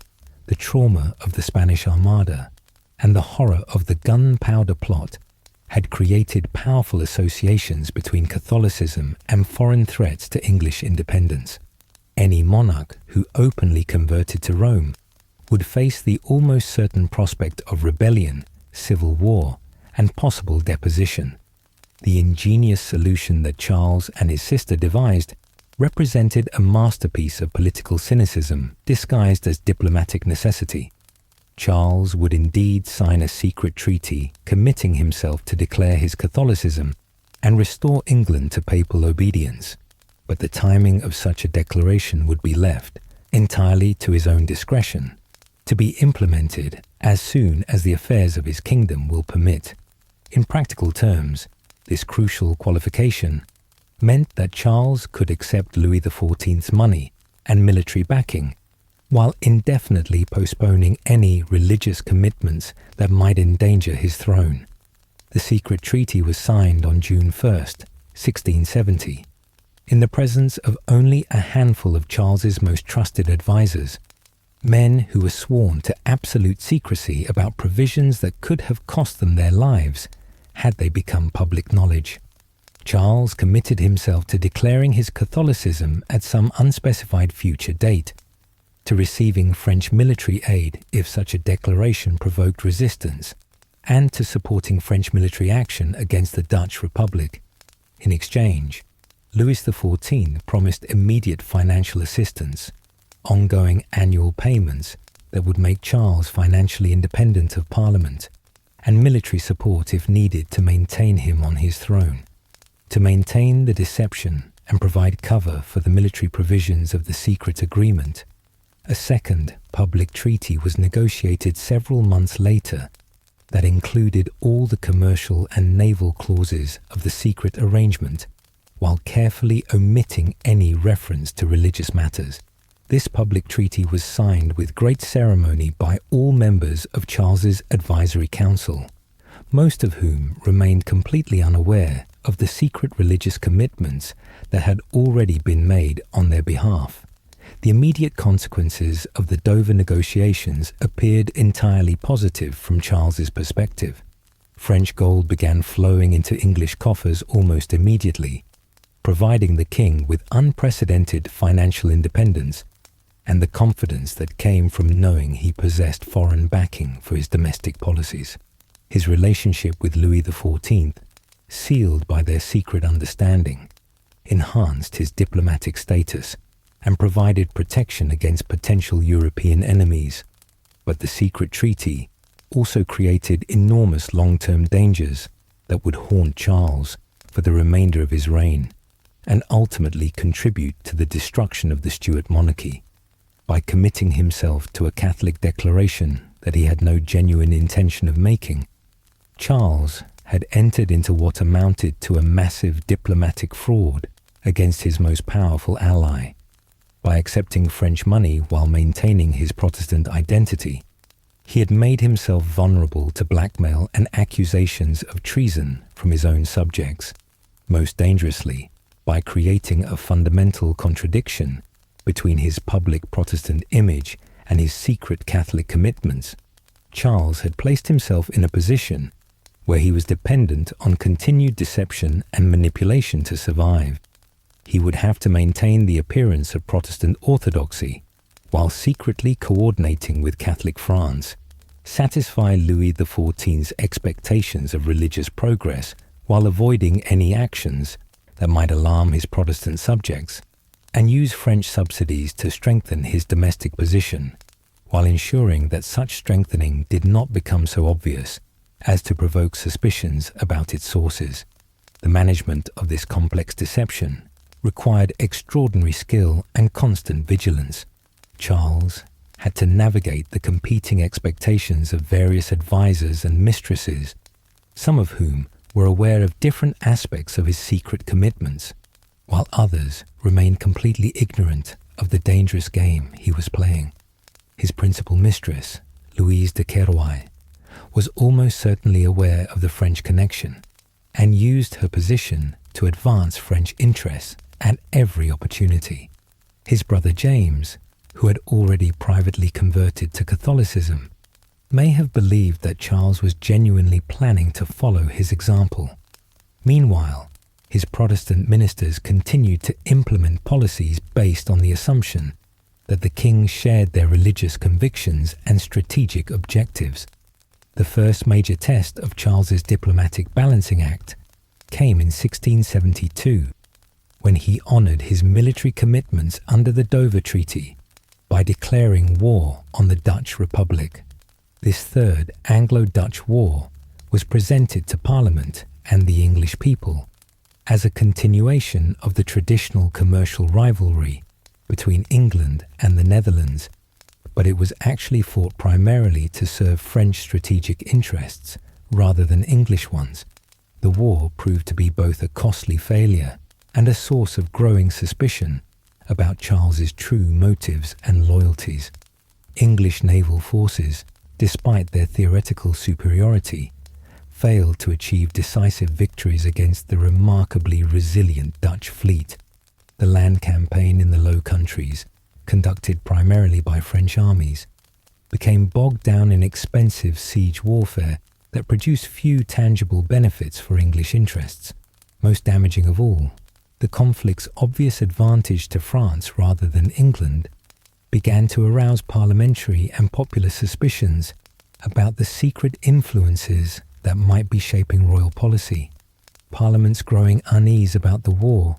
the trauma of the Spanish Armada, and the horror of the gunpowder plot had created powerful associations between Catholicism and foreign threats to English independence. Any monarch who openly converted to Rome would face the almost certain prospect of rebellion, civil war, and possible deposition. The ingenious solution that Charles and his sister devised represented a masterpiece of political cynicism disguised as diplomatic necessity. Charles would indeed sign a secret treaty committing himself to declare his Catholicism and restore England to papal obedience, but the timing of such a declaration would be left entirely to his own discretion, to be implemented as soon as the affairs of his kingdom will permit. In practical terms, this crucial qualification meant that Charles could accept Louis XIV's money and military backing, while indefinitely postponing any religious commitments that might endanger his throne. The secret treaty was signed on June 1st, 1670, in the presence of only a handful of Charles's most trusted advisers, men who were sworn to absolute secrecy about provisions that could have cost them their lives had they become public knowledge. Charles committed himself to declaring his Catholicism at some unspecified future date, to receiving French military aid if such a declaration provoked resistance, and to supporting French military action against the Dutch Republic. In exchange, Louis XIV promised immediate financial assistance, ongoing annual payments that would make Charles financially independent of Parliament, and military support if needed to maintain him on his throne. To maintain the deception and provide cover for the military provisions of the secret agreement, a second public treaty was negotiated several months later that included all the commercial and naval clauses of the secret arrangement, while carefully omitting any reference to religious matters. This public treaty was signed with great ceremony by all members of Charles's advisory council, most of whom remained completely unaware of the secret religious commitments that had already been made on their behalf. The immediate consequences of the Dover negotiations appeared entirely positive from Charles's perspective. French gold began flowing into English coffers almost immediately, providing the king with unprecedented financial independence and the confidence that came from knowing he possessed foreign backing for his domestic policies. His relationship with Louis XIV, sealed by their secret understanding, enhanced his diplomatic status and provided protection against potential European enemies. But the secret treaty also created enormous long-term dangers that would haunt Charles for the remainder of his reign. and ultimately contribute to the destruction of the Stuart monarchy by committing himself to a Catholic declaration that he had no genuine intention of making. Charles had entered into what amounted to a massive diplomatic fraud against his most powerful ally. By accepting French money while maintaining his Protestant identity, he had made himself vulnerable to blackmail and accusations of treason from his own subjects. Most dangerously, by creating a fundamental contradiction between his public Protestant image and his secret Catholic commitments, Charles had placed himself in a position where he was dependent on continued deception and manipulation to survive. He would have to maintain the appearance of Protestant orthodoxy while secretly coordinating with Catholic France, satisfy Louis XIV's expectations of religious progress while avoiding any actions that might alarm his Protestant subjects, and use French subsidies to strengthen his domestic position, while ensuring that such strengthening did not become so obvious as to provoke suspicions about its sources. The management of this complex deception required extraordinary skill and constant vigilance. Charles had to navigate the competing expectations of various advisors and mistresses, some of whom were aware of different aspects of his secret commitments, while others remained completely ignorant of the dangerous game he was playing. His principal mistress, Louise de Kérouaille, was almost certainly aware of the French connection and used her position to advance French interests at every opportunity. His brother James, who had already privately converted to Catholicism, may have believed that Charles was genuinely planning to follow his example. Meanwhile, his Protestant ministers continued to implement policies based on the assumption that the king shared their religious convictions and strategic objectives. The first major test of Charles's diplomatic balancing act came in 1672, when he honoured his military commitments under the Dover Treaty by declaring war on the Dutch Republic. This Third Anglo-Dutch War was presented to Parliament and the English people as a continuation of the traditional commercial rivalry between England and the Netherlands, but it was actually fought primarily to serve French strategic interests rather than English ones. The war proved to be both a costly failure and a source of growing suspicion about Charles's true motives and loyalties. English naval forces, despite their theoretical superiority, failed to achieve decisive victories against the remarkably resilient Dutch fleet. The land campaign in the Low Countries, conducted primarily by French armies, became bogged down in expensive siege warfare that produced few tangible benefits for English interests. Most damaging of all, the conflict's obvious advantage to France rather than England began to arouse parliamentary and popular suspicions about the secret influences that might be shaping royal policy. Parliament's growing unease about the war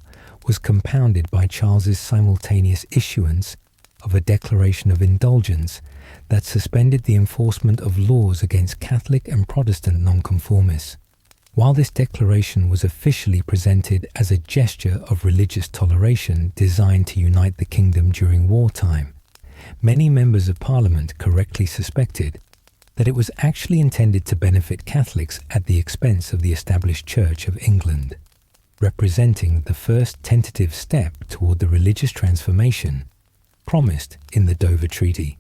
was compounded by Charles's simultaneous issuance of a declaration of indulgence that suspended the enforcement of laws against Catholic and Protestant nonconformists. While this declaration was officially presented as a gesture of religious toleration designed to unite the kingdom during wartime, many members of Parliament correctly suspected that it was actually intended to benefit Catholics at the expense of the established Church of England, representing the first tentative step toward the religious transformation promised in the Dover Treaty.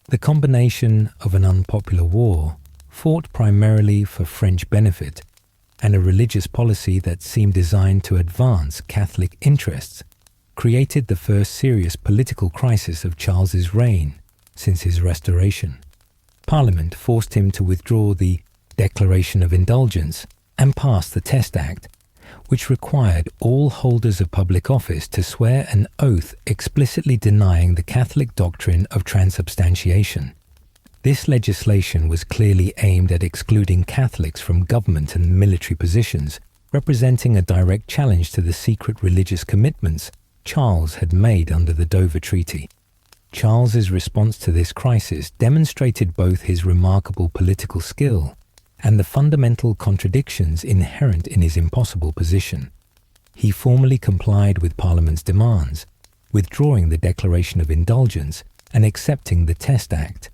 The combination of an unpopular war, fought primarily for French benefit, and a religious policy that seemed designed to advance Catholic interests created the first serious political crisis of Charles's reign since his restoration. Parliament forced him to withdraw the Declaration of Indulgence and pass the Test Act, which required all holders of public office to swear an oath explicitly denying the Catholic doctrine of transubstantiation. This legislation was clearly aimed at excluding Catholics from government and military positions, representing a direct challenge to the secret religious commitments Charles had made under the Dover Treaty. Charles's response to this crisis demonstrated both his remarkable political skill and the fundamental contradictions inherent in his impossible position. He formally complied with Parliament's demands, withdrawing the Declaration of Indulgence and accepting the Test Act,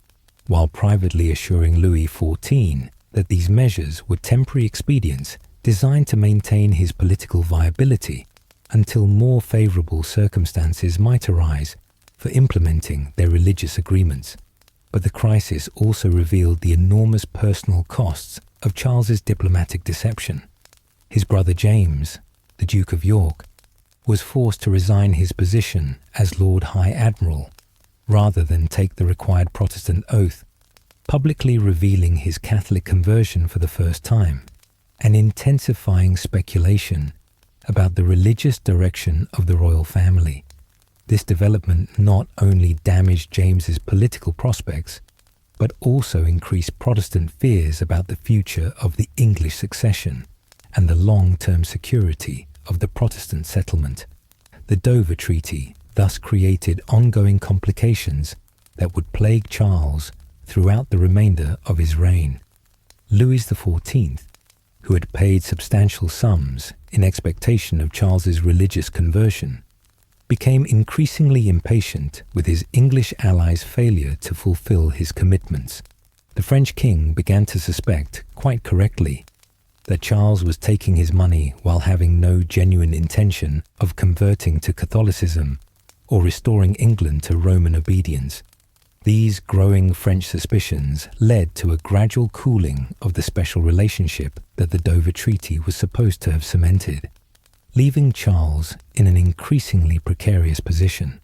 while privately assuring Louis XIV that these measures were temporary expedients designed to maintain his political viability until more favourable circumstances might arise for implementing their religious agreements. But the crisis also revealed the enormous personal costs of Charles's diplomatic deception. His brother James, the Duke of York, was forced to resign his position as Lord High Admiral rather than take the required Protestant oath, publicly revealing his Catholic conversion for the first time and intensifying speculation about the religious direction of the royal family. This development not only damaged James's political prospects, but also increased Protestant fears about the future of the English succession and the long-term security of the Protestant settlement. The Dover Treaty thus created ongoing complications that would plague Charles throughout the remainder of his reign. Louis XIV, who had paid substantial sums in expectation of Charles's religious conversion, became increasingly impatient with his English allies' failure to fulfill his commitments. The French king began to suspect, quite correctly, that Charles was taking his money while having no genuine intention of converting to Catholicism or restoring England to Roman obedience. These growing French suspicions led to a gradual cooling of the special relationship that the Dover Treaty was supposed to have cemented, leaving Charles in an increasingly precarious position.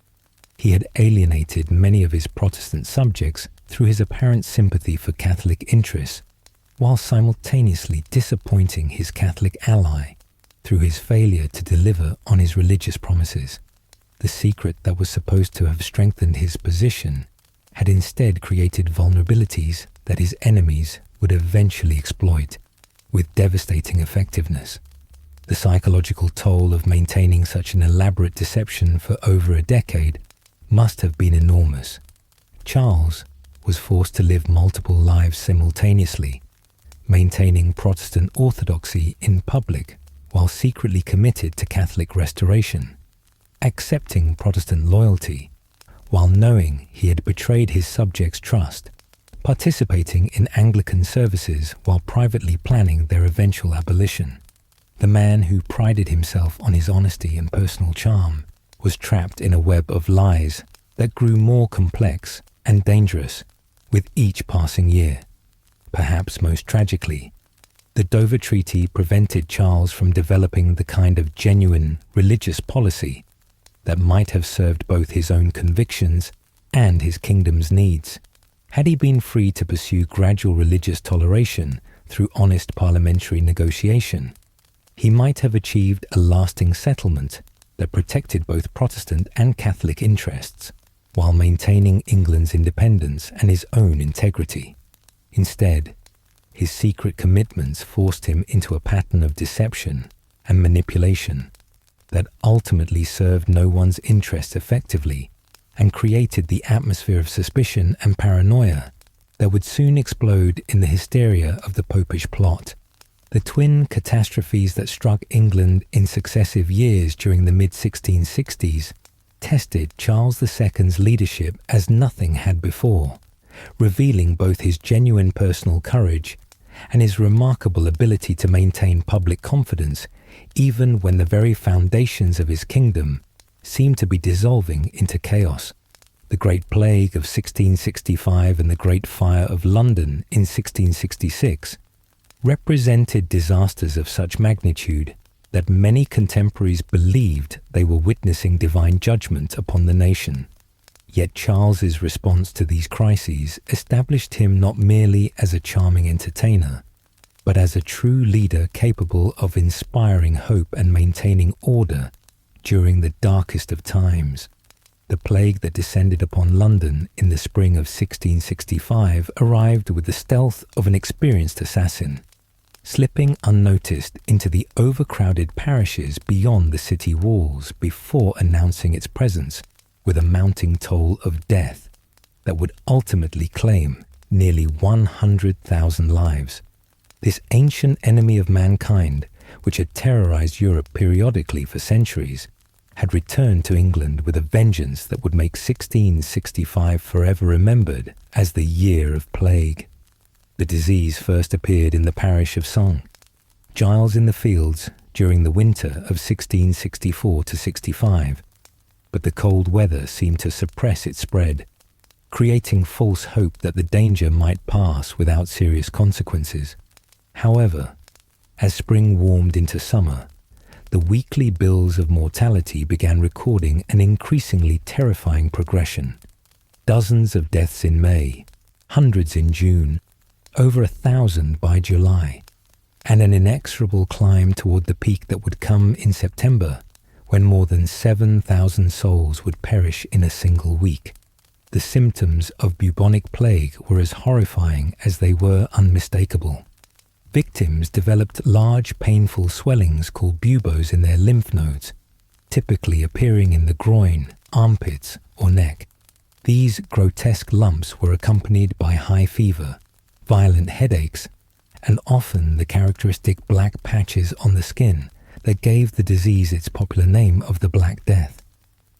He had alienated many of his Protestant subjects through his apparent sympathy for Catholic interests, while simultaneously disappointing his Catholic ally through his failure to deliver on his religious promises. The secret that was supposed to have strengthened his position had instead created vulnerabilities that his enemies would eventually exploit with devastating effectiveness. The psychological toll of maintaining such an elaborate deception for over a decade must have been enormous. Charles was forced to live multiple lives simultaneously, maintaining Protestant orthodoxy in public while secretly committed to Catholic restoration, accepting Protestant loyalty while knowing he had betrayed his subjects' trust, participating in Anglican services while privately planning their eventual abolition. The man who prided himself on his honesty and personal charm was trapped in a web of lies that grew more complex and dangerous with each passing year. Perhaps most tragically, the Dover Treaty prevented Charles from developing the kind of genuine religious policy that might have served both his own convictions and his kingdom's needs. Had he been free to pursue gradual religious toleration through honest parliamentary negotiation, he might have achieved a lasting settlement that protected both Protestant and Catholic interests, while maintaining England's independence and his own integrity. Instead, his secret commitments forced him into a pattern of deception and manipulation that ultimately served no one's interest effectively and created the atmosphere of suspicion and paranoia that would soon explode in the hysteria of the Popish plot. The twin catastrophes that struck England in successive years during the mid-1660s tested Charles II's leadership as nothing had before, revealing both his genuine personal courage and his remarkable ability to maintain public confidence even when the very foundations of his kingdom seemed to be dissolving into chaos. The Great Plague of 1665 and the Great Fire of London in 1666 represented disasters of such magnitude that many contemporaries believed they were witnessing divine judgment upon the nation. Yet Charles's response to these crises established him not merely as a charming entertainer, but as a true leader capable of inspiring hope and maintaining order during the darkest of times. The plague that descended upon London in the spring of 1665 arrived with the stealth of an experienced assassin, slipping unnoticed into the overcrowded parishes beyond the city walls before announcing its presence with a mounting toll of death that would ultimately claim nearly 100,000 lives. This ancient enemy of mankind which had terrorized Europe periodically for centuries, had returned to England with a vengeance that would make 1665 forever remembered as the year of plague. The disease first appeared in the parish of Song, Giles in the Fields, during the winter of 1664 to 65, but the cold weather seemed to suppress its spread, creating false hope that the danger might pass without serious consequences. However, as spring warmed into summer, the weekly bills of mortality began recording an increasingly terrifying progression. Dozens of deaths in May, hundreds in June, over 1,000 by July, and an inexorable climb toward the peak that would come in September, when more than 7,000 souls would perish in a single week. The symptoms of bubonic plague were as horrifying as they were unmistakable. Victims developed large, painful swellings called buboes in their lymph nodes, typically appearing in the groin, armpits, or neck. These grotesque lumps were accompanied by high fever, violent headaches, and often the characteristic black patches on the skin that gave the disease its popular name of the Black Death.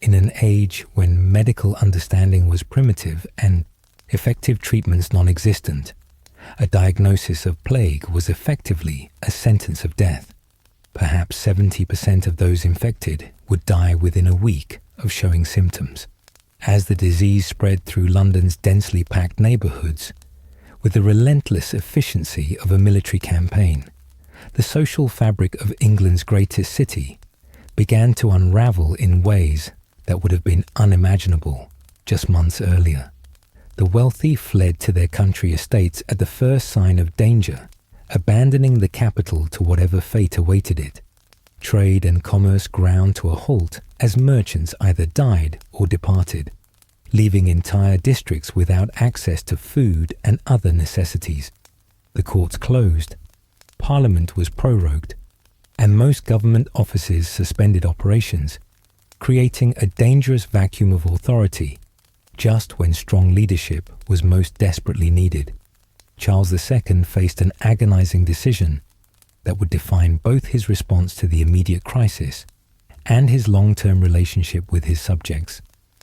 In an age when medical understanding was primitive and effective treatments non-existent, a diagnosis of plague was effectively a sentence of death. Perhaps 70% of those infected would die within a week of showing symptoms. As the disease spread through London's densely packed neighbourhoods, with the relentless efficiency of a military campaign, the social fabric of England's greatest city began to unravel in ways that would have been unimaginable just months earlier. The wealthy fled to their country estates at the first sign of danger, abandoning the capital to whatever fate awaited it. Trade and commerce ground to a halt as merchants either died or departed, leaving entire districts without access to food and other necessities. The courts closed, Parliament was prorogued, and most government offices suspended operations, creating a dangerous vacuum of authority just when strong leadership was most desperately needed. Charles II faced an agonizing decision that would define both his response to the immediate crisis and his long-term relationship with his subjects.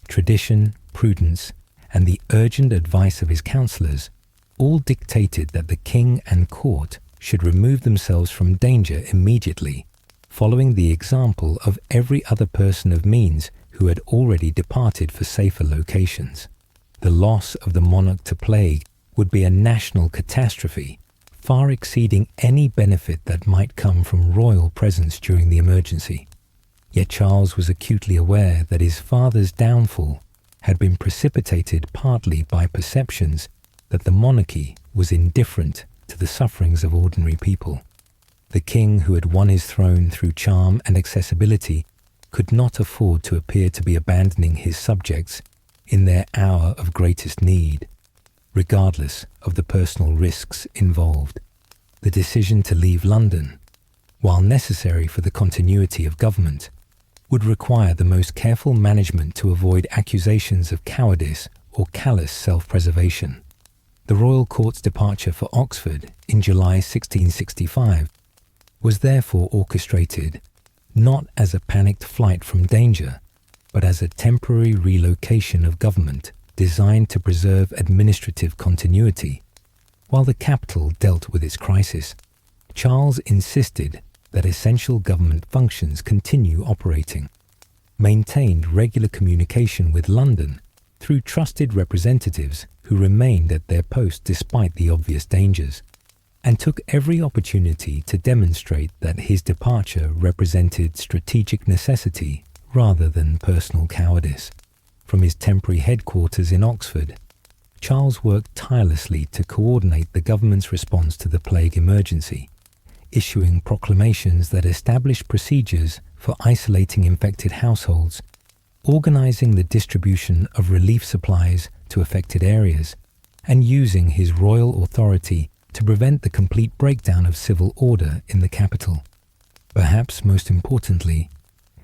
Tradition, prudence, and the urgent advice of his counsellors all dictated that the king and court should remove themselves from danger immediately, following the example of every other person of means who had already departed for safer locations. The loss of the monarch to plague would be a national catastrophe, far exceeding any benefit that might come from royal presence during the emergency. Yet Charles was acutely aware that his father's downfall had been precipitated partly by perceptions that the monarchy was indifferent to the sufferings of ordinary people. The king who had won his throne through charm and accessibility could not afford to appear to be abandoning his subjects in their hour of greatest need, regardless of the personal risks involved. The decision to leave London, while necessary for the continuity of government, would require the most careful management to avoid accusations of cowardice or callous self-preservation. The royal court's departure for Oxford in July 1665 was therefore orchestrated not as a panicked flight from danger, but as a temporary relocation of government designed to preserve administrative continuity. While the capital dealt with its crisis, Charles insisted that essential government functions continue operating, maintained regular communication with London through trusted representatives who remained at their post despite the obvious dangers, and took every opportunity to demonstrate that his departure represented strategic necessity rather than personal cowardice. From his temporary headquarters in Oxford, Charles worked tirelessly to coordinate the government's response to the plague emergency, issuing proclamations that established procedures for isolating infected households, organizing the distribution of relief supplies to affected areas, and using his royal authority to prevent the complete breakdown of civil order in the capital. Perhaps most importantly,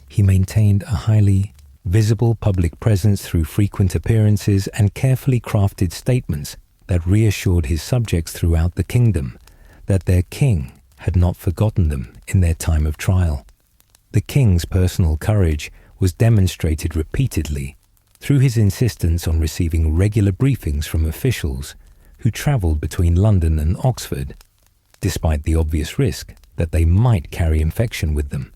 he maintained a highly visible public presence through frequent appearances and carefully crafted statements that reassured his subjects throughout the kingdom that their king had not forgotten them in their time of trial. The king's personal courage was demonstrated repeatedly through his insistence on receiving regular briefings from officials who travelled between London and Oxford, despite the obvious risk that they might carry infection with them.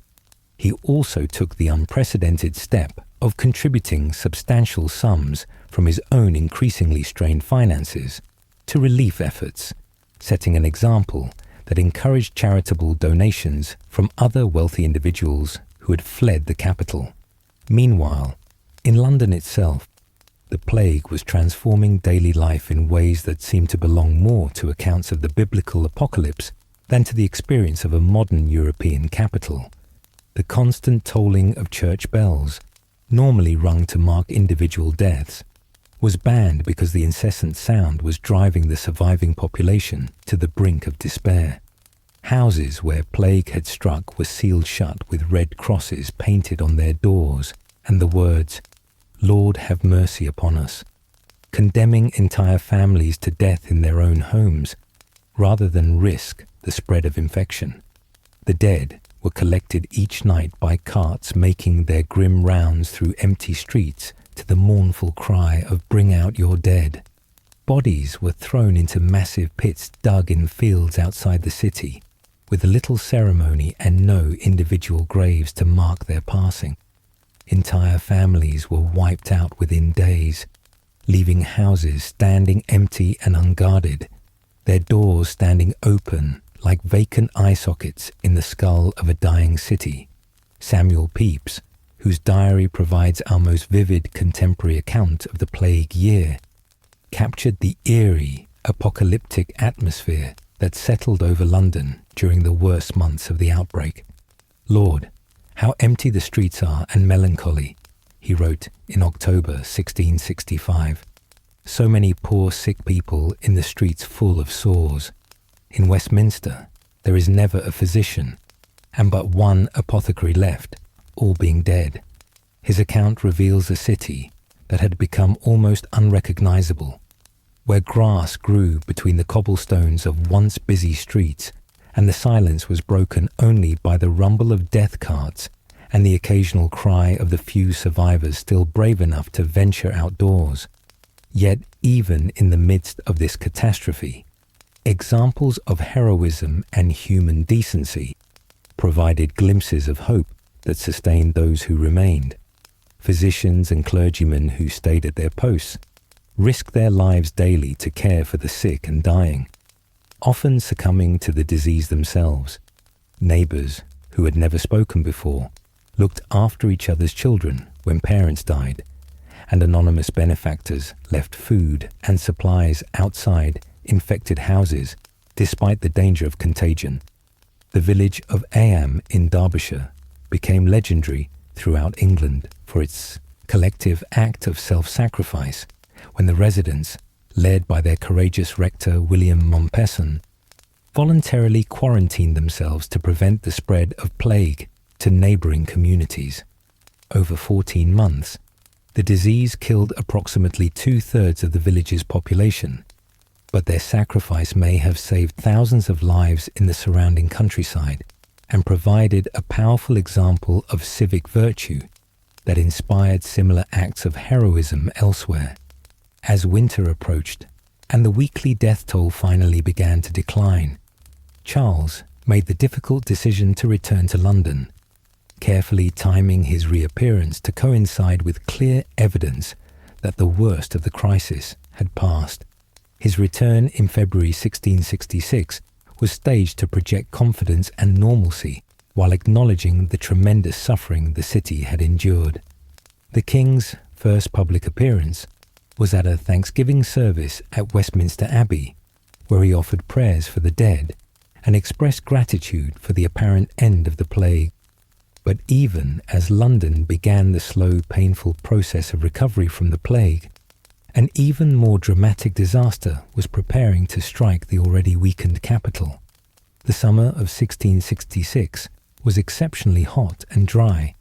He also took the unprecedented step of contributing substantial sums from his own increasingly strained finances to relief efforts, setting an example that encouraged charitable donations from other wealthy individuals who had fled the capital. Meanwhile, in London itself, the plague was transforming daily life in ways that seemed to belong more to accounts of the biblical apocalypse than to the experience of a modern European capital. The constant tolling of church bells, normally rung to mark individual deaths, was banned because the incessant sound was driving the surviving population to the brink of despair. Houses where plague had struck were sealed shut with red crosses painted on their doors and the words, "Lord, have mercy upon us," condemning entire families to death in their own homes rather than risk the spread of infection. The dead were collected each night by carts making their grim rounds through empty streets to the mournful cry of "Bring out your dead." Bodies were thrown into massive pits dug in fields outside the city, with little ceremony and no individual graves to mark their passing. Entire families were wiped out within days, leaving houses standing empty and unguarded, their doors standing open like vacant eye sockets in the skull of a dying city. Samuel Pepys, whose diary provides our most vivid contemporary account of the plague year, captured the eerie, apocalyptic atmosphere that settled over London during the worst months of the outbreak. "Lord, how empty the streets are and melancholy," he wrote in October 1665. "So many poor sick people in the streets full of sores. In Westminster there is never a physician, and but one apothecary left, all being dead." His account reveals a city that had become almost unrecognizable, where grass grew between the cobblestones of once busy streets, and the silence was broken only by the rumble of death carts and the occasional cry of the few survivors still brave enough to venture outdoors. Yet even in the midst of this catastrophe, examples of heroism and human decency provided glimpses of hope that sustained those who remained. Physicians and clergymen who stayed at their posts risked their lives daily to care for the sick and dying, often succumbing to the disease themselves. Neighbours, who had never spoken before, looked after each other's children when parents died, and anonymous benefactors left food and supplies outside infected houses despite the danger of contagion. The village of Am in Derbyshire became legendary throughout England for its collective act of self-sacrifice when the residents, led by their courageous rector William Mompesson, voluntarily quarantined themselves to prevent the spread of plague to neighbouring communities. Over 14 months, the disease killed approximately 2/3 of the village's population, but their sacrifice may have saved thousands of lives in the surrounding countryside and provided a powerful example of civic virtue that inspired similar acts of heroism elsewhere. As winter approached and the weekly death toll finally began to decline, Charles made the difficult decision to return to London, carefully timing his reappearance to coincide with clear evidence that the worst of the crisis had passed. His return in February 1666 was staged to project confidence and normalcy while acknowledging the tremendous suffering the city had endured. The king's first public appearance was at a Thanksgiving service at Westminster Abbey, where he offered prayers for the dead and expressed gratitude for the apparent end of the plague. But even as London began the slow, painful process of recovery from the plague, an even more dramatic disaster was preparing to strike the already weakened capital. The summer of 1666 was exceptionally hot and dry,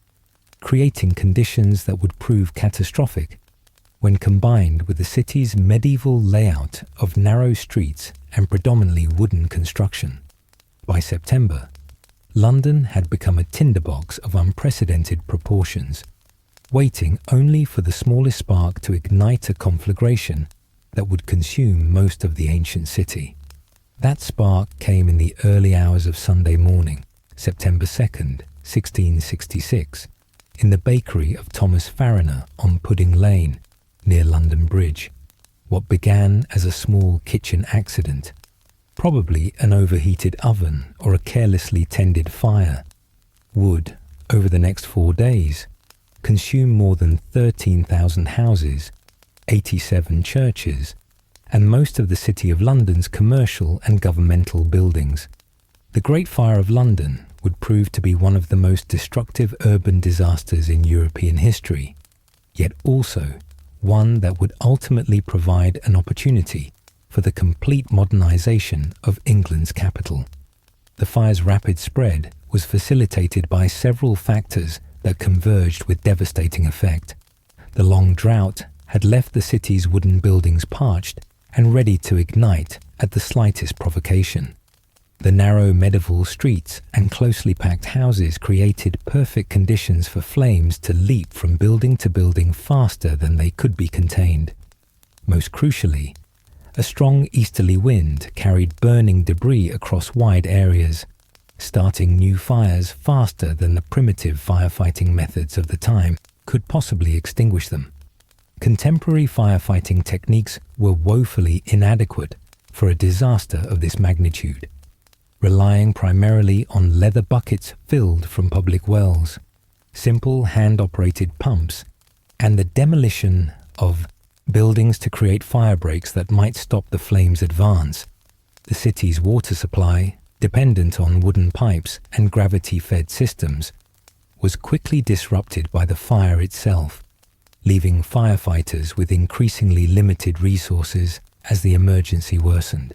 creating conditions that would prove catastrophic when combined with the city's medieval layout of narrow streets and predominantly wooden construction. By September, London had become a tinderbox of unprecedented proportions, waiting only for the smallest spark to ignite a conflagration that would consume most of the ancient city. That spark came in the early hours of Sunday morning, September 2nd, 1666, in the bakery of Thomas Fariner on Pudding Lane, near London Bridge. What began as a small kitchen accident, probably an overheated oven or a carelessly tended fire, would, over the next 4 days, consume more than 13,000 houses, 87 churches, and most of the City of London's commercial and governmental buildings. The Great Fire of London would prove to be one of the most destructive urban disasters in European history, yet also one that would ultimately provide an opportunity for the complete modernization of England's capital. The fire's rapid spread was facilitated by several factors that converged with devastating effect. The long drought had left the city's wooden buildings parched and ready to ignite at the slightest provocation. The narrow medieval streets and closely packed houses created perfect conditions for flames to leap from building to building faster than they could be contained. Most crucially, a strong easterly wind carried burning debris across wide areas, starting new fires faster than the primitive firefighting methods of the time could possibly extinguish them. Contemporary firefighting techniques were woefully inadequate for a disaster of this magnitude, relying primarily on leather buckets filled from public wells, simple hand-operated pumps, and the demolition of buildings to create fire breaks that might stop the flames' advance. The city's water supply, dependent on wooden pipes and gravity-fed systems, was quickly disrupted by the fire itself, leaving firefighters with increasingly limited resources as the emergency worsened.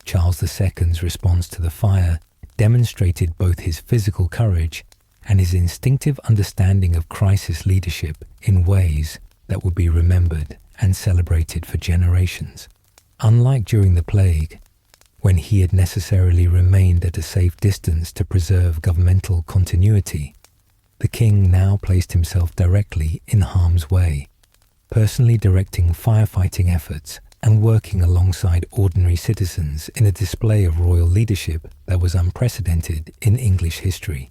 Charles II's response to the fire demonstrated both his physical courage and his instinctive understanding of crisis leadership in ways that would be remembered and celebrated for generations. Unlike during the plague, when he had necessarily remained at a safe distance to preserve governmental continuity, the king now placed himself directly in harm's way, personally directing firefighting efforts and working alongside ordinary citizens in a display of royal leadership that was unprecedented in English history.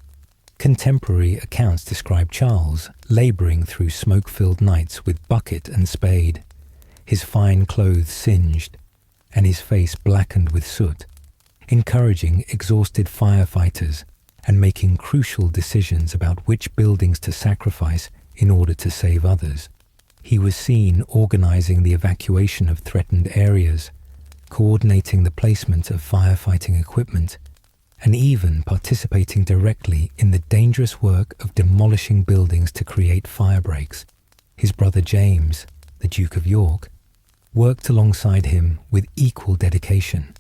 Contemporary accounts describe Charles labouring through smoke-filled nights with bucket and spade, his fine clothes singed and his face blackened with soot, encouraging exhausted firefighters and making crucial decisions about which buildings to sacrifice in order to save others. He was seen organising the evacuation of threatened areas, coordinating the placement of firefighting equipment, and even participating directly in the dangerous work of demolishing buildings to create fire breaks. His brother James, the Duke of York, worked alongside him with equal dedication,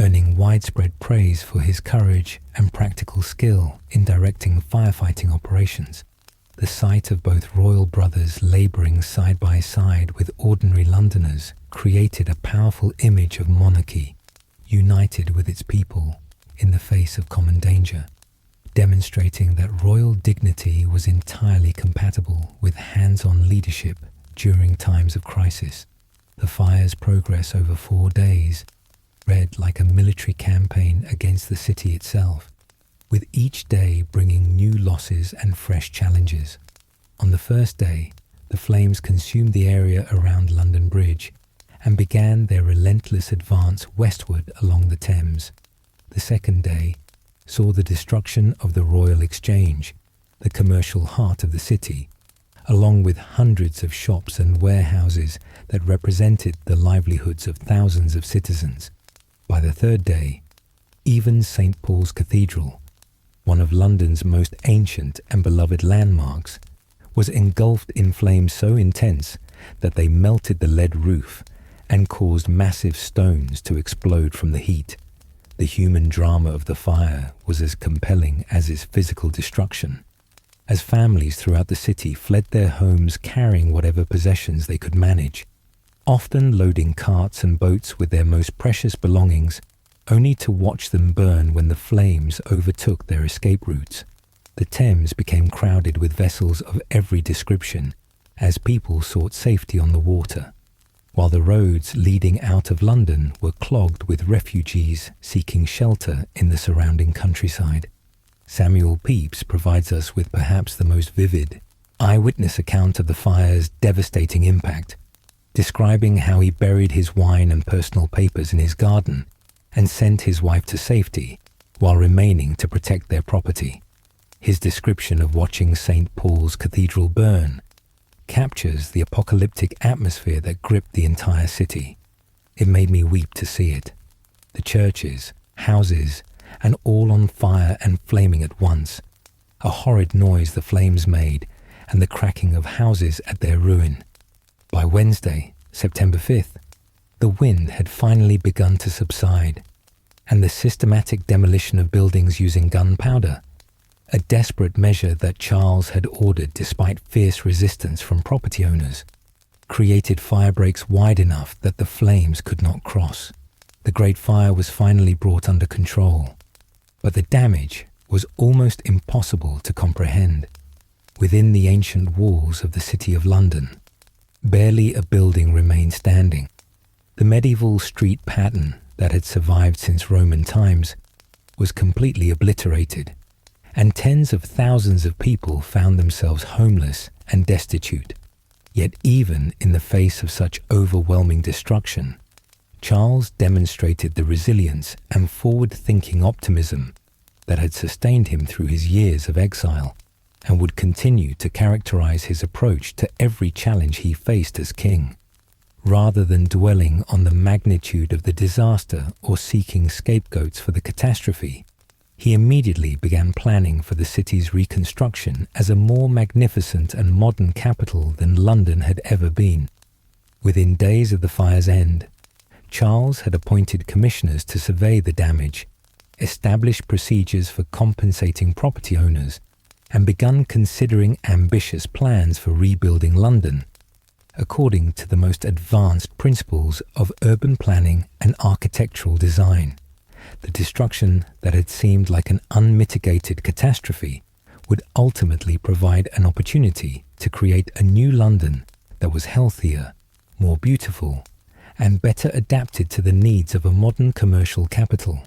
earning widespread praise for his courage and practical skill in directing firefighting operations. The sight of both royal brothers labouring side by side with ordinary Londoners created a powerful image of monarchy, united with its people in the face of common danger, demonstrating that royal dignity was entirely compatible with hands-on leadership during times of crisis. The fire's progress over 4 days read like a military campaign against the city itself, with each day bringing new losses and fresh challenges. On the first day, the flames consumed the area around London Bridge and began their relentless advance westward along the Thames. The second day saw the destruction of the Royal Exchange, the commercial heart of the city, along with hundreds of shops and warehouses that represented the livelihoods of thousands of citizens. By the third day, even St. Paul's Cathedral, one of London's most ancient and beloved landmarks, was engulfed in flames so intense that they melted the lead roof and caused massive stones to explode from the heat. The human drama of the fire was as compelling as its physical destruction, as families throughout the city fled their homes carrying whatever possessions they could manage, often loading carts and boats with their most precious belongings, only to watch them burn when the flames overtook their escape routes. The Thames became crowded with vessels of every description as people sought safety on the water, while the roads leading out of London were clogged with refugees seeking shelter in the surrounding countryside. Samuel Pepys provides us with perhaps the most vivid eyewitness account of the fire's devastating impact, describing how he buried his wine and personal papers in his garden and sent his wife to safety while remaining to protect their property. His description of watching St. Paul's Cathedral burn captures the apocalyptic atmosphere that gripped the entire city. It made me weep to see it. The churches, houses, and all on fire and flaming at once. A horrid noise the flames made, and the cracking of houses at their ruin. By Wednesday, September 5th, the wind had finally begun to subside, and the systematic demolition of buildings using gunpowder, a desperate measure that Charles had ordered despite fierce resistance from property owners, created fire breaks wide enough that the flames could not cross. The Great Fire was finally brought under control, but the damage was almost impossible to comprehend. Within the ancient walls of the City of London, barely a building remained standing. The medieval street pattern that had survived since Roman times was completely obliterated, and tens of thousands of people found themselves homeless and destitute. Yet even in the face of such overwhelming destruction, Charles demonstrated the resilience and forward-thinking optimism that had sustained him through his years of exile and would continue to characterize his approach to every challenge he faced as king. Rather than dwelling on the magnitude of the disaster or seeking scapegoats for the catastrophe, he immediately began planning for the city's reconstruction as a more magnificent and modern capital than London had ever been. Within days of the fire's end, Charles had appointed commissioners to survey the damage, established procedures for compensating property owners, and begun considering ambitious plans for rebuilding London, according to the most advanced principles of urban planning and architectural design. The destruction that had seemed like an unmitigated catastrophe would ultimately provide an opportunity to create a new London that was healthier, more beautiful, and better adapted to the needs of a modern commercial capital.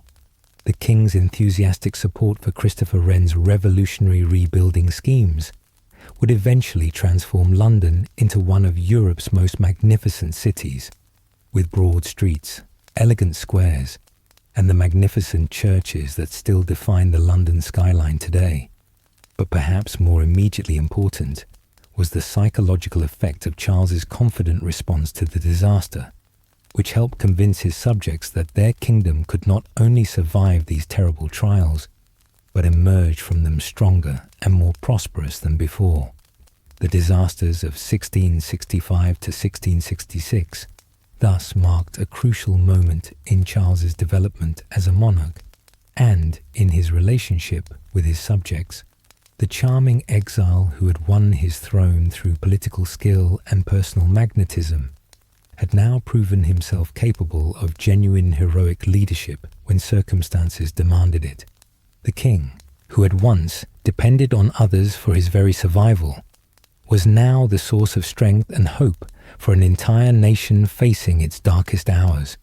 The King's enthusiastic support for Christopher Wren's revolutionary rebuilding schemes would eventually transform London into one of Europe's most magnificent cities, with broad streets, elegant squares, and the magnificent churches that still define the London skyline today. But perhaps more immediately important was the psychological effect of Charles's confident response to the disaster, which helped convince his subjects that their kingdom could not only survive these terrible trials, but emerge from them stronger and more prosperous than before. The disasters of 1665 to 1666 thus marked a crucial moment in Charles's development as a monarch and in his relationship with his subjects. The charming exile who had won his throne through political skill and personal magnetism had now proven himself capable of genuine heroic leadership when circumstances demanded it. The king, who had once depended on others for his very survival, was now the source of strength and hope for an entire nation facing its darkest hours.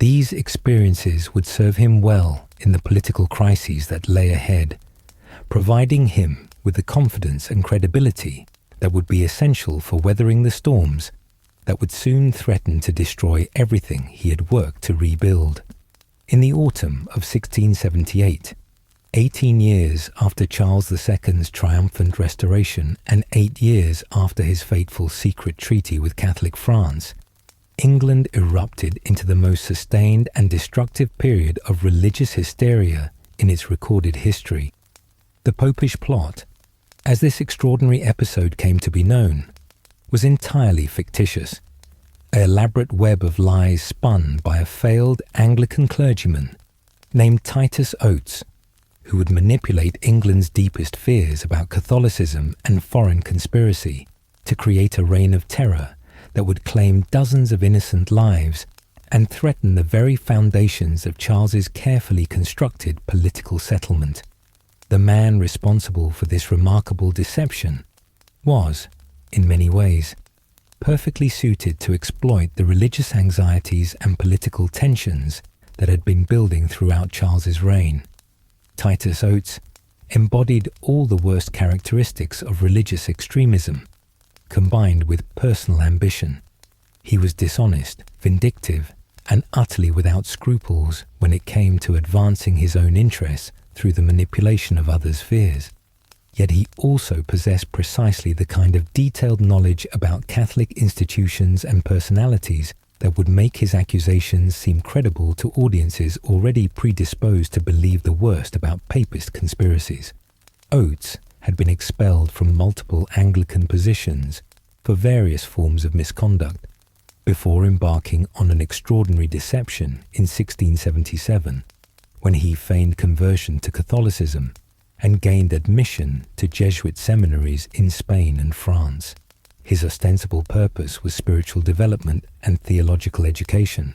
These experiences would serve him well in the political crises that lay ahead, providing him with the confidence and credibility that would be essential for weathering the storms that would soon threaten to destroy everything he had worked to rebuild. In the autumn of 1678, 18 years after Charles II's triumphant restoration and 8 years after his fateful secret treaty with Catholic France, England erupted into the most sustained and destructive period of religious hysteria in its recorded history. The Popish plot, as this extraordinary episode came to be known, was entirely fictitious, an elaborate web of lies spun by a failed Anglican clergyman named Titus Oates, who would manipulate England's deepest fears about Catholicism and foreign conspiracy to create a reign of terror that would claim dozens of innocent lives and threaten the very foundations of Charles's carefully constructed political settlement. The man responsible for this remarkable deception was, in many ways, perfectly suited to exploit the religious anxieties and political tensions that had been building throughout Charles's reign. Titus Oates embodied all the worst characteristics of religious extremism, combined with personal ambition. He was dishonest, vindictive, and utterly without scruples when it came to advancing his own interests through the manipulation of others' fears. Yet he also possessed precisely the kind of detailed knowledge about Catholic institutions and personalities that would make his accusations seem credible to audiences already predisposed to believe the worst about papist conspiracies. Oates had been expelled from multiple Anglican positions for various forms of misconduct before embarking on an extraordinary deception in 1677, when he feigned conversion to Catholicism and gained admission to Jesuit seminaries in Spain and France. His ostensible purpose was spiritual development and theological education,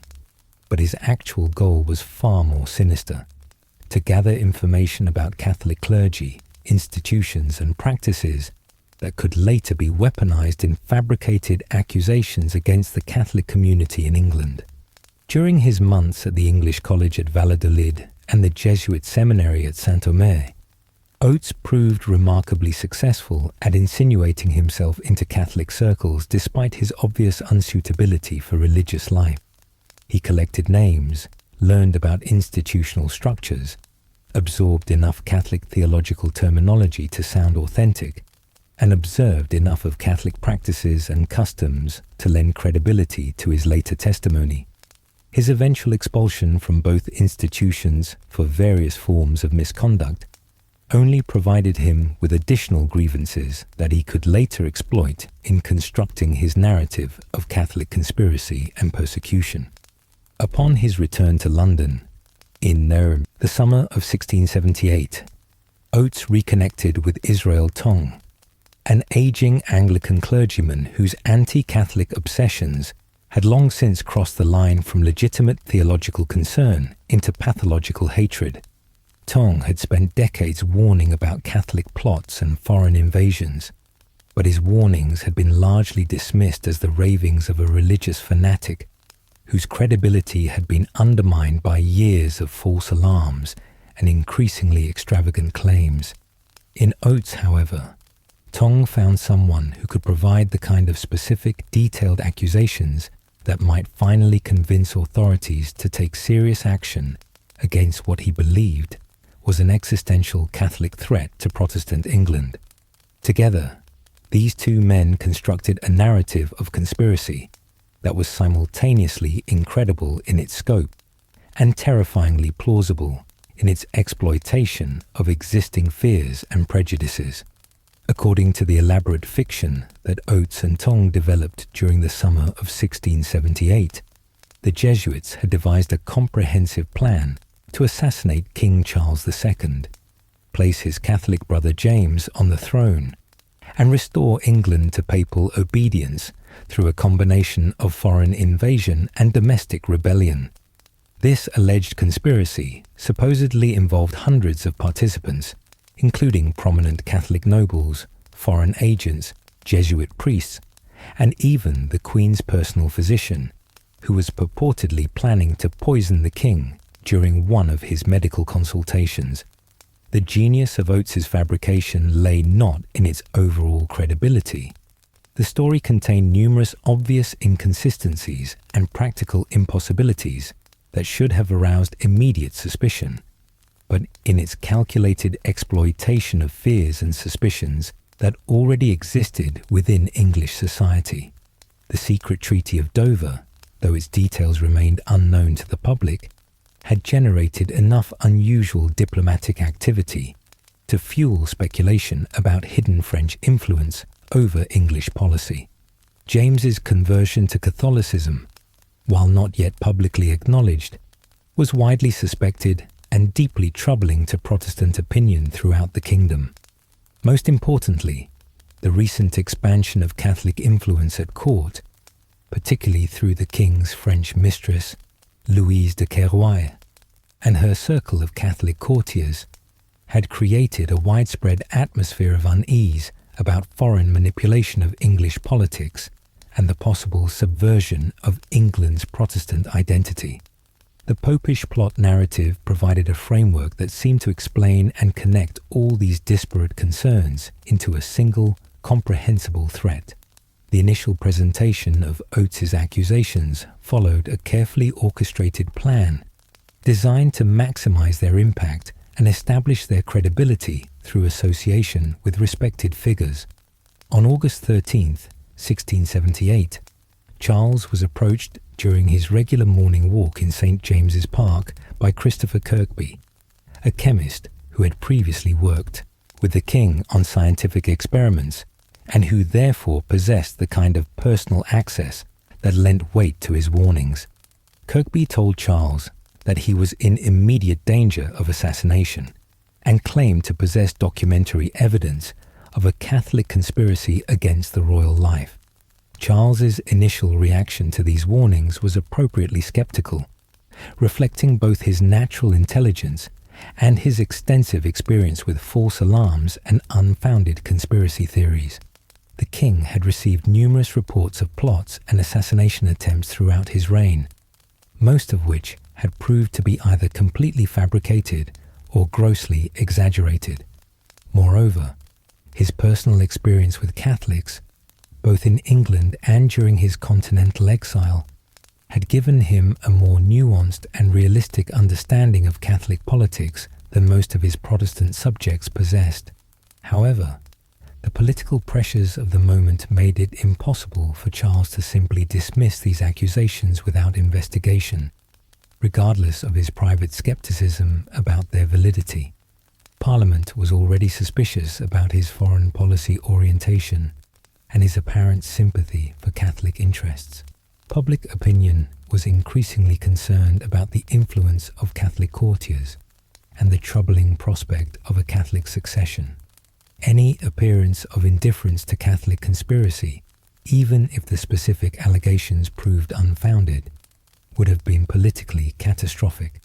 but his actual goal was far more sinister: to gather information about Catholic clergy, institutions, and practices that could later be weaponized in fabricated accusations against the Catholic community in England. During his months at the English College at Valladolid and the Jesuit seminary at Saint-Omer, Oates proved remarkably successful at insinuating himself into Catholic circles despite his obvious unsuitability for religious life. He collected names, learned about institutional structures, absorbed enough Catholic theological terminology to sound authentic, and observed enough of Catholic practices and customs to lend credibility to his later testimony. His eventual expulsion from both institutions for various forms of misconduct only provided him with additional grievances that he could later exploit in constructing his narrative of Catholic conspiracy and persecution. Upon his return to London, in the summer of 1678, Oates reconnected with Israel Tong, an aging Anglican clergyman whose anti-Catholic obsessions had long since crossed the line from legitimate theological concern into pathological hatred. Tong had spent decades warning about Catholic plots and foreign invasions, but his warnings had been largely dismissed as the ravings of a religious fanatic whose credibility had been undermined by years of false alarms and increasingly extravagant claims. In Oates, however, Tong found someone who could provide the kind of specific, detailed accusations that might finally convince authorities to take serious action against what he believed was an existential Catholic threat to Protestant England. Together, these two men constructed a narrative of conspiracy that was simultaneously incredible in its scope and terrifyingly plausible in its exploitation of existing fears and prejudices. According to the elaborate fiction that Oates and Tong developed during the summer of 1678, the Jesuits had devised a comprehensive plan to assassinate King Charles II, place his Catholic brother James on the throne, and restore England to papal obedience through a combination of foreign invasion and domestic rebellion. This alleged conspiracy supposedly involved hundreds of participants, including prominent Catholic nobles, foreign agents, Jesuit priests, and even the Queen's personal physician, who was purportedly planning to poison the king during one of his medical consultations. The genius of Oates's fabrication lay not in its overall credibility. The story contained numerous obvious inconsistencies and practical impossibilities that should have aroused immediate suspicion, but in its calculated exploitation of fears and suspicions that already existed within English society. The secret Treaty of Dover, though its details remained unknown to the public, had generated enough unusual diplomatic activity to fuel speculation about hidden French influence over English policy. James's conversion to Catholicism, while not yet publicly acknowledged, was widely suspected and deeply troubling to Protestant opinion throughout the kingdom. Most importantly, the recent expansion of Catholic influence at court, particularly through the king's French mistress, Louise de Kérouaille, and her circle of Catholic courtiers had created a widespread atmosphere of unease about foreign manipulation of English politics and the possible subversion of England's Protestant identity. The Popish plot narrative provided a framework that seemed to explain and connect all these disparate concerns into a single, comprehensible threat. The initial presentation of Oates's accusations followed a carefully orchestrated plan designed to maximize their impact and establish their credibility through association with respected figures. On August 13th, 1678, Charles was approached during his regular morning walk in St. James's Park by Christopher Kirkby, a chemist who had previously worked with the king on scientific experiments and who therefore possessed the kind of personal access that lent weight to his warnings. Kirkby told Charles that he was in immediate danger of assassination and claimed to possess documentary evidence of a Catholic conspiracy against the royal life. Charles's initial reaction to these warnings was appropriately skeptical, reflecting both his natural intelligence and his extensive experience with false alarms and unfounded conspiracy theories. The king had received numerous reports of plots and assassination attempts throughout his reign, most of which had proved to be either completely fabricated or grossly exaggerated. Moreover, his personal experience with Catholics, both in England and during his continental exile, had given him a more nuanced and realistic understanding of Catholic politics than most of his Protestant subjects possessed. However, the political pressures of the moment made it impossible for Charles to simply dismiss these accusations without investigation, regardless of his private skepticism about their validity. Parliament was already suspicious about his foreign policy orientation and his apparent sympathy for Catholic interests. Public opinion was increasingly concerned about the influence of Catholic courtiers and the troubling prospect of a Catholic succession. Any appearance of indifference to Catholic conspiracy, even if the specific allegations proved unfounded, would have been politically catastrophic.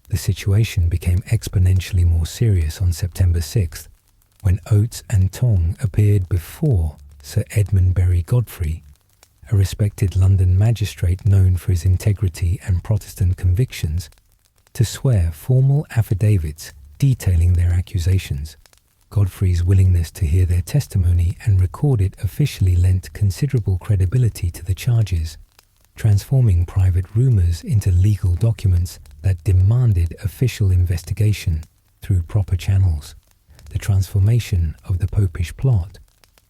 The situation became exponentially more serious on September 6th, when Oates and Tongue appeared before Sir Edmund Berry Godfrey, a respected London magistrate known for his integrity and Protestant convictions, to swear formal affidavits detailing their accusations. Godfrey's willingness to hear their testimony and record it officially lent considerable credibility to the charges, transforming private rumours into legal documents that demanded official investigation through proper channels. The transformation of the Popish plot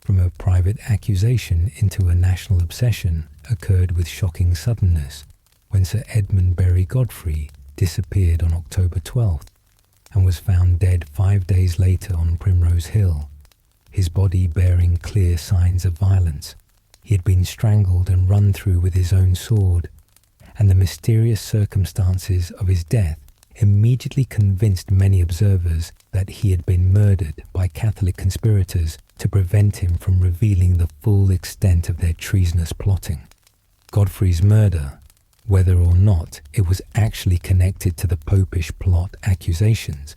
from a private accusation into a national obsession occurred with shocking suddenness when Sir Edmund Berry Godfrey disappeared on October 12th and was found dead 5 days later on Primrose Hill, his body bearing clear signs of violence. He had been strangled and run through with his own sword, and the mysterious circumstances of his death immediately convinced many observers that he had been murdered by Catholic conspirators to prevent him from revealing the full extent of their treasonous plotting. Godfrey's murder, whether or not it was actually connected to the Popish plot accusations,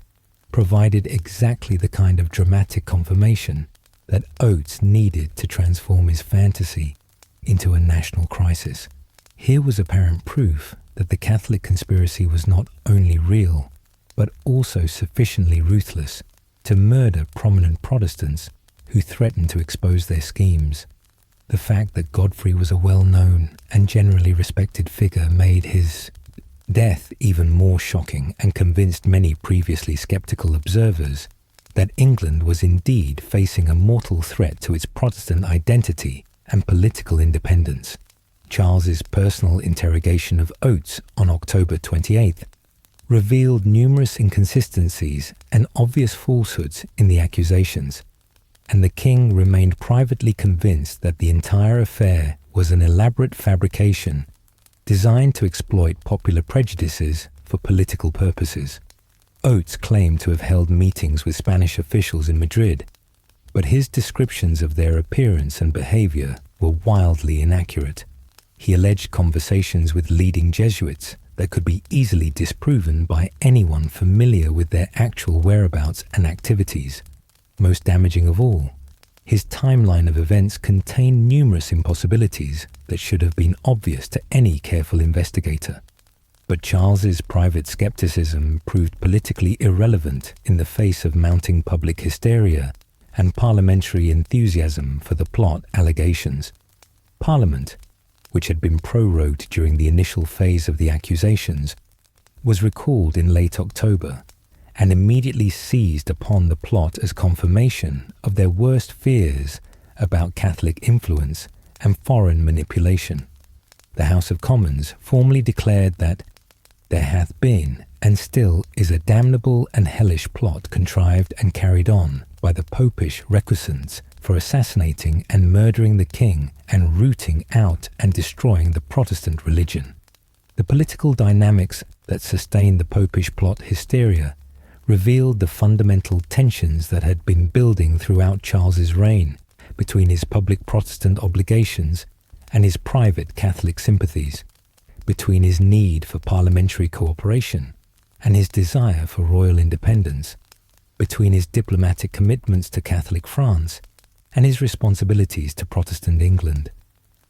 provided exactly the kind of dramatic confirmation that Oates needed to transform his fantasy into a national crisis. Here was apparent proof that the Catholic conspiracy was not only real, but also sufficiently ruthless to murder prominent Protestants who threatened to expose their schemes. The fact that Godfrey was a well-known and generally respected figure made his death even more shocking and convinced many previously skeptical observers that England was indeed facing a mortal threat to its Protestant identity and political independence. Charles's personal interrogation of Oates on October 28th revealed numerous inconsistencies and obvious falsehoods in the accusations, and the king remained privately convinced that the entire affair was an elaborate fabrication designed to exploit popular prejudices for political purposes. Oates claimed to have held meetings with Spanish officials in Madrid, but his descriptions of their appearance and behavior were wildly inaccurate. He alleged conversations with leading Jesuits that could be easily disproven by anyone familiar with their actual whereabouts and activities. Most damaging of all, his timeline of events contained numerous impossibilities that should have been obvious to any careful investigator. But Charles's private skepticism proved politically irrelevant in the face of mounting public hysteria and parliamentary enthusiasm for the plot allegations. Parliament, which had been prorogued during the initial phase of the accusations, was recalled in late October and immediately seized upon the plot as confirmation of their worst fears about Catholic influence and foreign manipulation. The House of Commons formally declared that there hath been and still is a damnable and hellish plot contrived and carried on by the popish recusants for assassinating and murdering the king and rooting out and destroying the Protestant religion. The political dynamics that sustained the popish plot hysteria revealed the fundamental tensions that had been building throughout Charles's reign between his public Protestant obligations and his private Catholic sympathies, between his need for parliamentary cooperation and his desire for royal independence, between his diplomatic commitments to Catholic France and his responsibilities to Protestant England.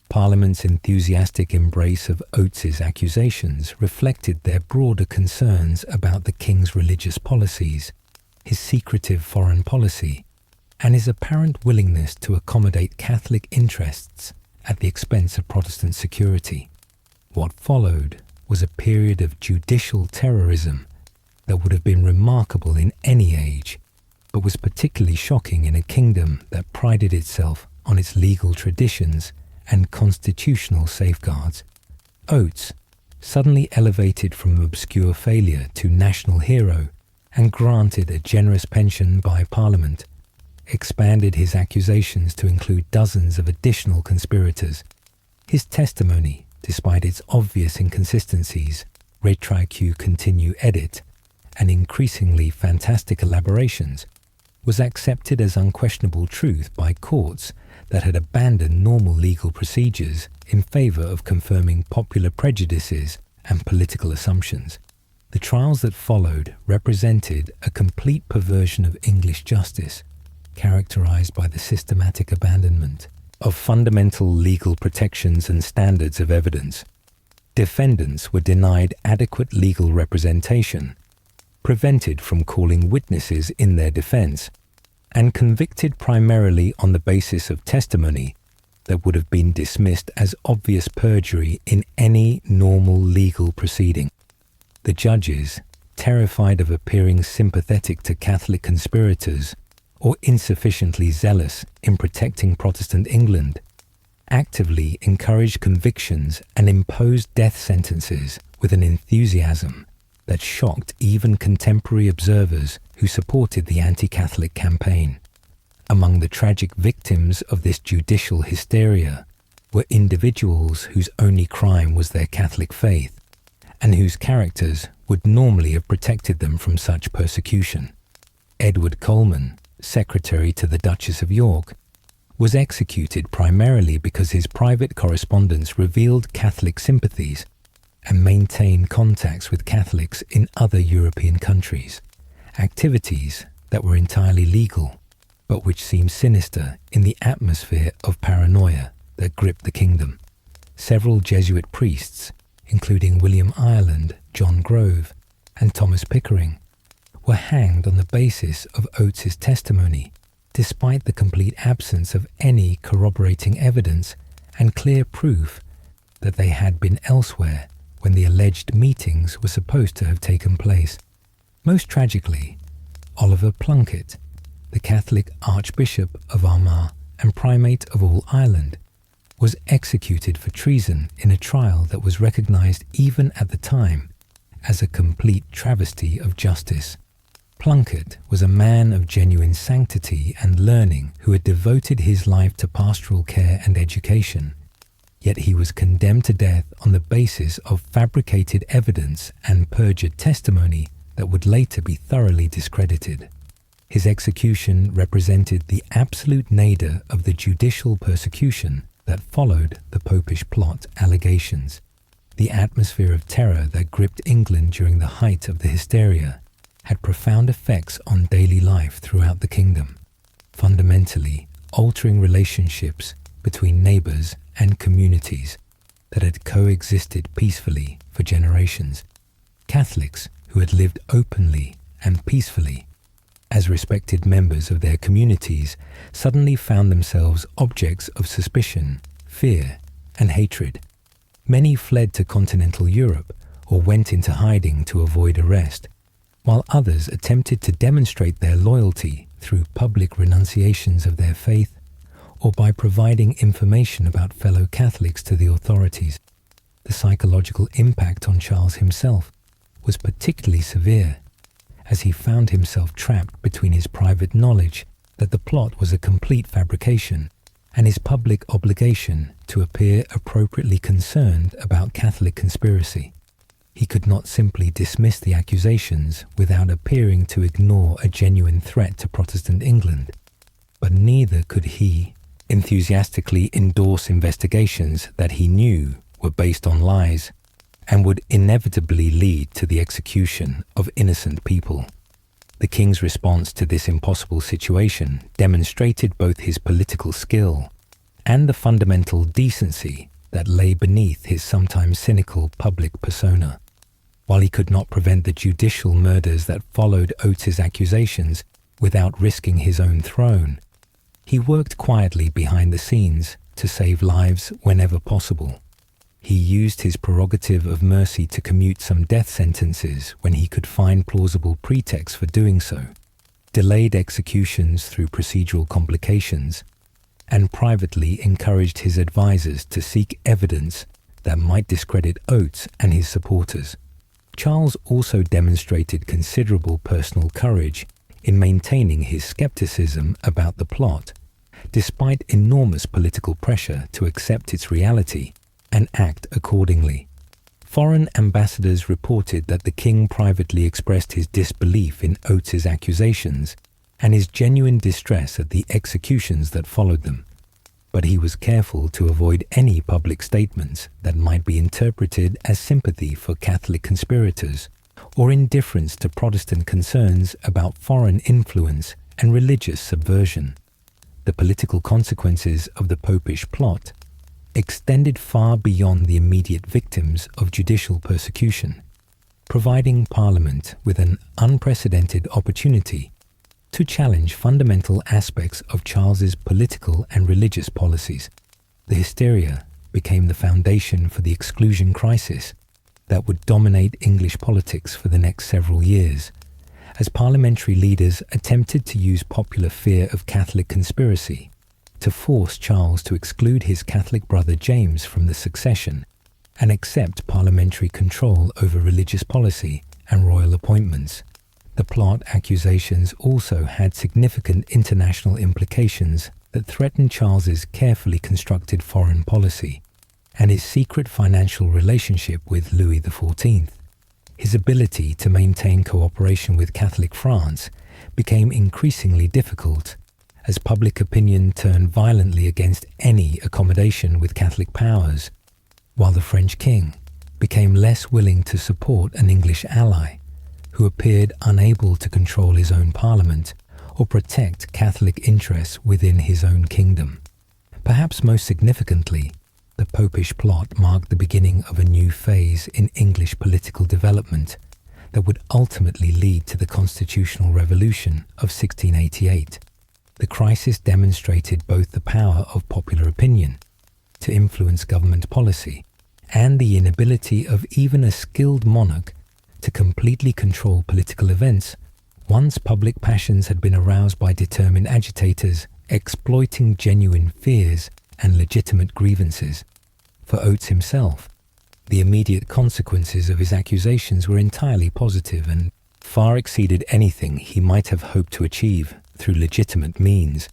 Parliament's enthusiastic embrace of Oates's accusations reflected their broader concerns about the king's religious policies, his secretive foreign policy, and his apparent willingness to accommodate Catholic interests at the expense of Protestant security. What followed was a period of judicial terrorism that would have been remarkable in any age, but was particularly shocking in a kingdom that prided itself on its legal traditions and constitutional safeguards. Oates, suddenly elevated from obscure failure to national hero and granted a generous pension by Parliament, expanded his accusations to include dozens of additional conspirators. His testimony, despite its obvious inconsistencies, retrique continue edit, and increasingly fantastic elaborations, was accepted as unquestionable truth by courts that had abandoned normal legal procedures in favour of confirming popular prejudices and political assumptions. The trials that followed represented a complete perversion of English justice, characterised by the systematic abandonment of fundamental legal protections and standards of evidence. Defendants were denied adequate legal representation, prevented from calling witnesses in their defence, and convicted primarily on the basis of testimony that would have been dismissed as obvious perjury in any normal legal proceeding. The judges, terrified of appearing sympathetic to Catholic conspirators or insufficiently zealous in protecting Protestant England, actively encouraged convictions and imposed death sentences with an enthusiasm that shocked even contemporary observers who supported the anti-Catholic campaign. Among the tragic victims of this judicial hysteria were individuals whose only crime was their Catholic faith, and whose characters would normally have protected them from such persecution. Edward Coleman, secretary to the Duchess of York, was executed primarily because his private correspondence revealed Catholic sympathies and maintained contacts with Catholics in other European countries, activities that were entirely legal, but which seemed sinister in the atmosphere of paranoia that gripped the kingdom. Several Jesuit priests, including William Ireland, John Grove, and Thomas Pickering, were hanged on the basis of Oates's testimony, despite the complete absence of any corroborating evidence and clear proof that they had been elsewhere when the alleged meetings were supposed to have taken place. Most tragically, Oliver Plunkett, the Catholic Archbishop of Armagh and Primate of all Ireland, was executed for treason in a trial that was recognised even at the time as a complete travesty of justice. Plunkett was a man of genuine sanctity and learning who had devoted his life to pastoral care and education, yet he was condemned to death on the basis of fabricated evidence and perjured testimony that would later be thoroughly discredited. His execution represented the absolute nadir of the judicial persecution that followed the popish plot allegations. The atmosphere of terror that gripped England during the height of the hysteria had profound effects on daily life throughout the kingdom, fundamentally altering relationships between neighbours and communities that had coexisted peacefully for generations. Catholics who had lived openly and peacefully as respected members of their communities suddenly found themselves objects of suspicion, fear, and hatred. Many fled to continental Europe or went into hiding to avoid arrest, while others attempted to demonstrate their loyalty through public renunciations of their faith or by providing information about fellow Catholics to the authorities. The psychological impact on Charles himself was particularly severe, as he found himself trapped between his private knowledge that the plot was a complete fabrication and his public obligation to appear appropriately concerned about Catholic conspiracy. He could not simply dismiss the accusations without appearing to ignore a genuine threat to Protestant England, but neither could he enthusiastically endorse investigations that he knew were based on lies and would inevitably lead to the execution of innocent people. The king's response to this impossible situation demonstrated both his political skill and the fundamental decency that lay beneath his sometimes cynical public persona. While he could not prevent the judicial murders that followed Oates's accusations without risking his own throne, he worked quietly behind the scenes to save lives whenever possible. He used his prerogative of mercy to commute some death sentences when he could find plausible pretexts for doing so, delayed executions through procedural complications, and privately encouraged his advisors to seek evidence that might discredit Oates and his supporters. Charles also demonstrated considerable personal courage in maintaining his skepticism about the plot, despite enormous political pressure to accept its reality and act accordingly. Foreign ambassadors reported that the king privately expressed his disbelief in Oates's accusations and his genuine distress at the executions that followed them, but he was careful to avoid any public statements that might be interpreted as sympathy for Catholic conspirators or indifference to Protestant concerns about foreign influence and religious subversion. The political consequences of the popish plot extended far beyond the immediate victims of judicial persecution, providing Parliament with an unprecedented opportunity to challenge fundamental aspects of Charles's political and religious policies. The hysteria became the foundation for the exclusion crisis that would dominate English politics for the next several years, as parliamentary leaders attempted to use popular fear of Catholic conspiracy to force Charles to exclude his Catholic brother James from the succession and accept parliamentary control over religious policy and royal appointments. The plot accusations also had significant international implications that threatened Charles's carefully constructed foreign policy and his secret financial relationship with Louis XIV. His ability to maintain cooperation with Catholic France became increasingly difficult as public opinion turned violently against any accommodation with Catholic powers, while the French king became less willing to support an English ally who appeared unable to control his own parliament or protect Catholic interests within his own kingdom. Perhaps most significantly, the popish plot marked the beginning of a new phase in English political development that would ultimately lead to the constitutional revolution of 1688. The crisis demonstrated both the power of popular opinion to influence government policy and the inability of even a skilled monarch to completely control political events once public passions had been aroused by determined agitators exploiting genuine fears and legitimate grievances. For Oates himself, the immediate consequences of his accusations were entirely positive and far exceeded anything he might have hoped to achieve through legitimate means.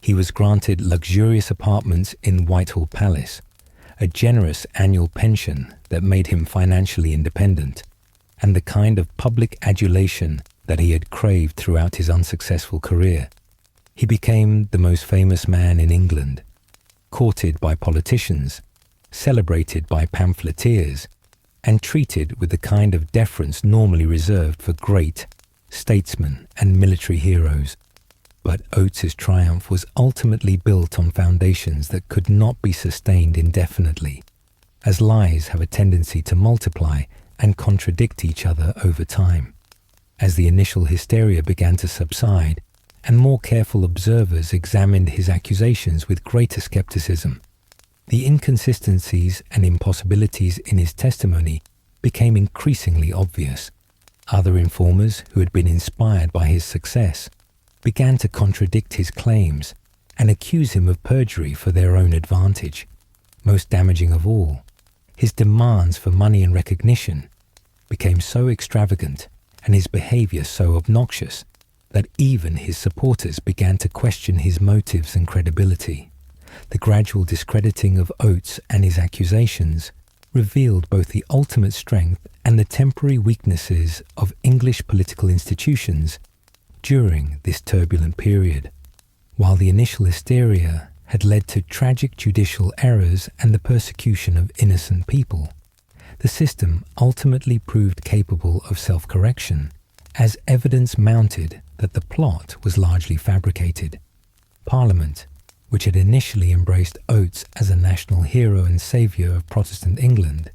He was granted luxurious apartments in Whitehall Palace, a generous annual pension that made him financially independent, and the kind of public adulation that he had craved throughout his unsuccessful career. He became the most famous man in England, courted by politicians, celebrated by pamphleteers, and treated with the kind of deference normally reserved for great statesmen and military heroes. But Oates's triumph was ultimately built on foundations that could not be sustained indefinitely, as lies have a tendency to multiply and contradict each other over time. As the initial hysteria began to subside, and more careful observers examined his accusations with greater skepticism, the inconsistencies and impossibilities in his testimony became increasingly obvious. Other informers who had been inspired by his success began to contradict his claims and accuse him of perjury for their own advantage. Most damaging of all, his demands for money and recognition became so extravagant and his behavior so obnoxious that even his supporters began to question his motives and credibility. The gradual discrediting of Oates and his accusations revealed both the ultimate strength and the temporary weaknesses of English political institutions during this turbulent period. While the initial hysteria had led to tragic judicial errors and the persecution of innocent people, the system ultimately proved capable of self-correction as evidence mounted that the plot was largely fabricated. Parliament, which had initially embraced Oates as a national hero and saviour of Protestant England,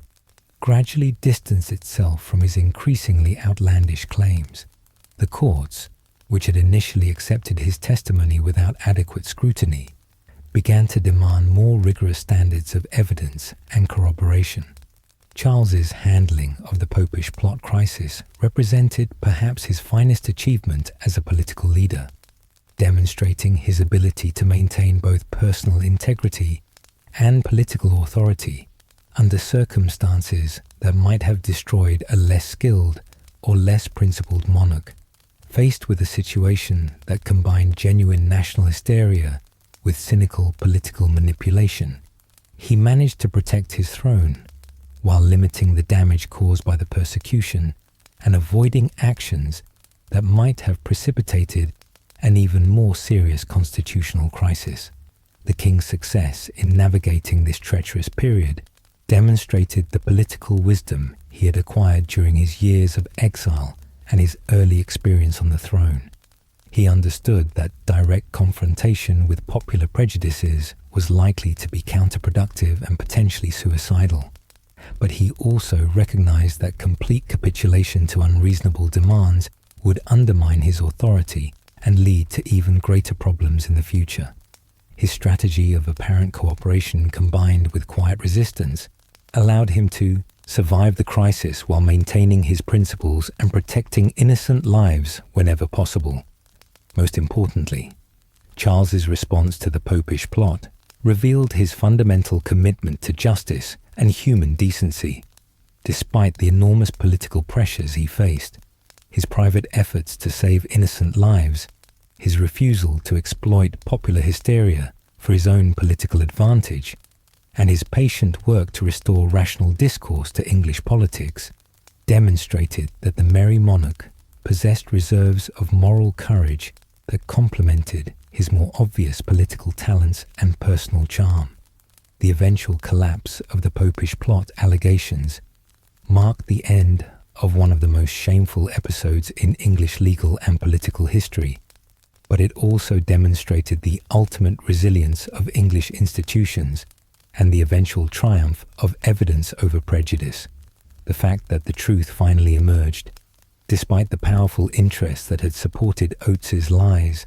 gradually distanced itself from his increasingly outlandish claims. The courts, which had initially accepted his testimony without adequate scrutiny, began to demand more rigorous standards of evidence and corroboration. Charles's handling of the Popish plot crisis represented perhaps his finest achievement as a political leader, demonstrating his ability to maintain both personal integrity and political authority under circumstances that might have destroyed a less skilled or less principled monarch. Faced with a situation that combined genuine national hysteria with cynical political manipulation, he managed to protect his throne while limiting the damage caused by the persecution and avoiding actions that might have precipitated an even more serious constitutional crisis. The king's success in navigating this treacherous period demonstrated the political wisdom he had acquired during his years of exile and his early experience on the throne. He understood that direct confrontation with popular prejudices was likely to be counterproductive and potentially suicidal. But he also recognized that complete capitulation to unreasonable demands would undermine his authority and lead to even greater problems in the future. His strategy of apparent cooperation combined with quiet resistance allowed him to survive the crisis while maintaining his principles and protecting innocent lives whenever possible. Most importantly, Charles's response to the Popish plot revealed his fundamental commitment to justice and human decency. Despite the enormous political pressures he faced, his private efforts to save innocent lives, his refusal to exploit popular hysteria for his own political advantage, and his patient work to restore rational discourse to English politics, demonstrated that the merry monarch possessed reserves of moral courage that complemented his more obvious political talents and personal charm. The eventual collapse of the Popish plot allegations marked the end of one of the most shameful episodes in English legal and political history, but it also demonstrated the ultimate resilience of English institutions and the eventual triumph of evidence over prejudice. The fact that the truth finally emerged, despite the powerful interests that had supported Oates's lies,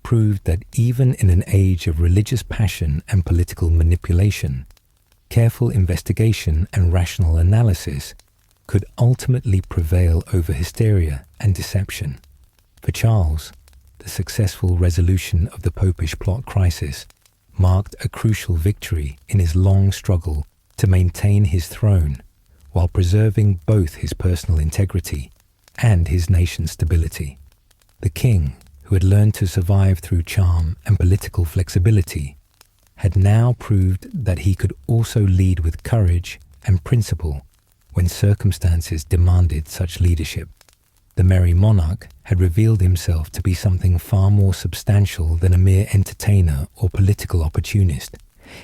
proved that even in an age of religious passion and political manipulation, careful investigation and rational analysis could ultimately prevail over hysteria and deception. For Charles, the successful resolution of the Popish plot crisis marked a crucial victory in his long struggle to maintain his throne while preserving both his personal integrity and his nation's stability. The king, who had learned to survive through charm and political flexibility, had now proved that he could also lead with courage and principle when circumstances demanded such leadership. The merry monarch had revealed himself to be something far more substantial than a mere entertainer or political opportunist.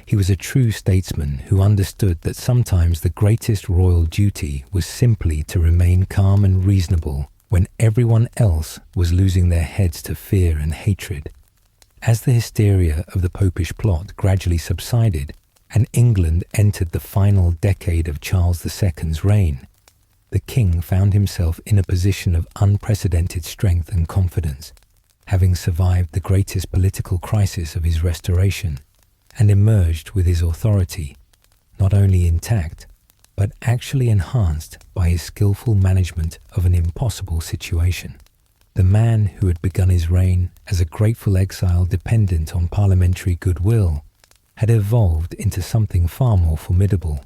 He was a true statesman who understood that sometimes the greatest royal duty was simply to remain calm and reasonable when everyone else was losing their heads to fear and hatred. As the hysteria of the Popish plot gradually subsided and England entered the final decade of Charles II's reign, the king found himself in a position of unprecedented strength and confidence, having survived the greatest political crisis of his restoration and emerged with his authority not only intact, but actually enhanced by his skillful management of an impossible situation. The man who had begun his reign as a grateful exile dependent on parliamentary goodwill had evolved into something far more formidable,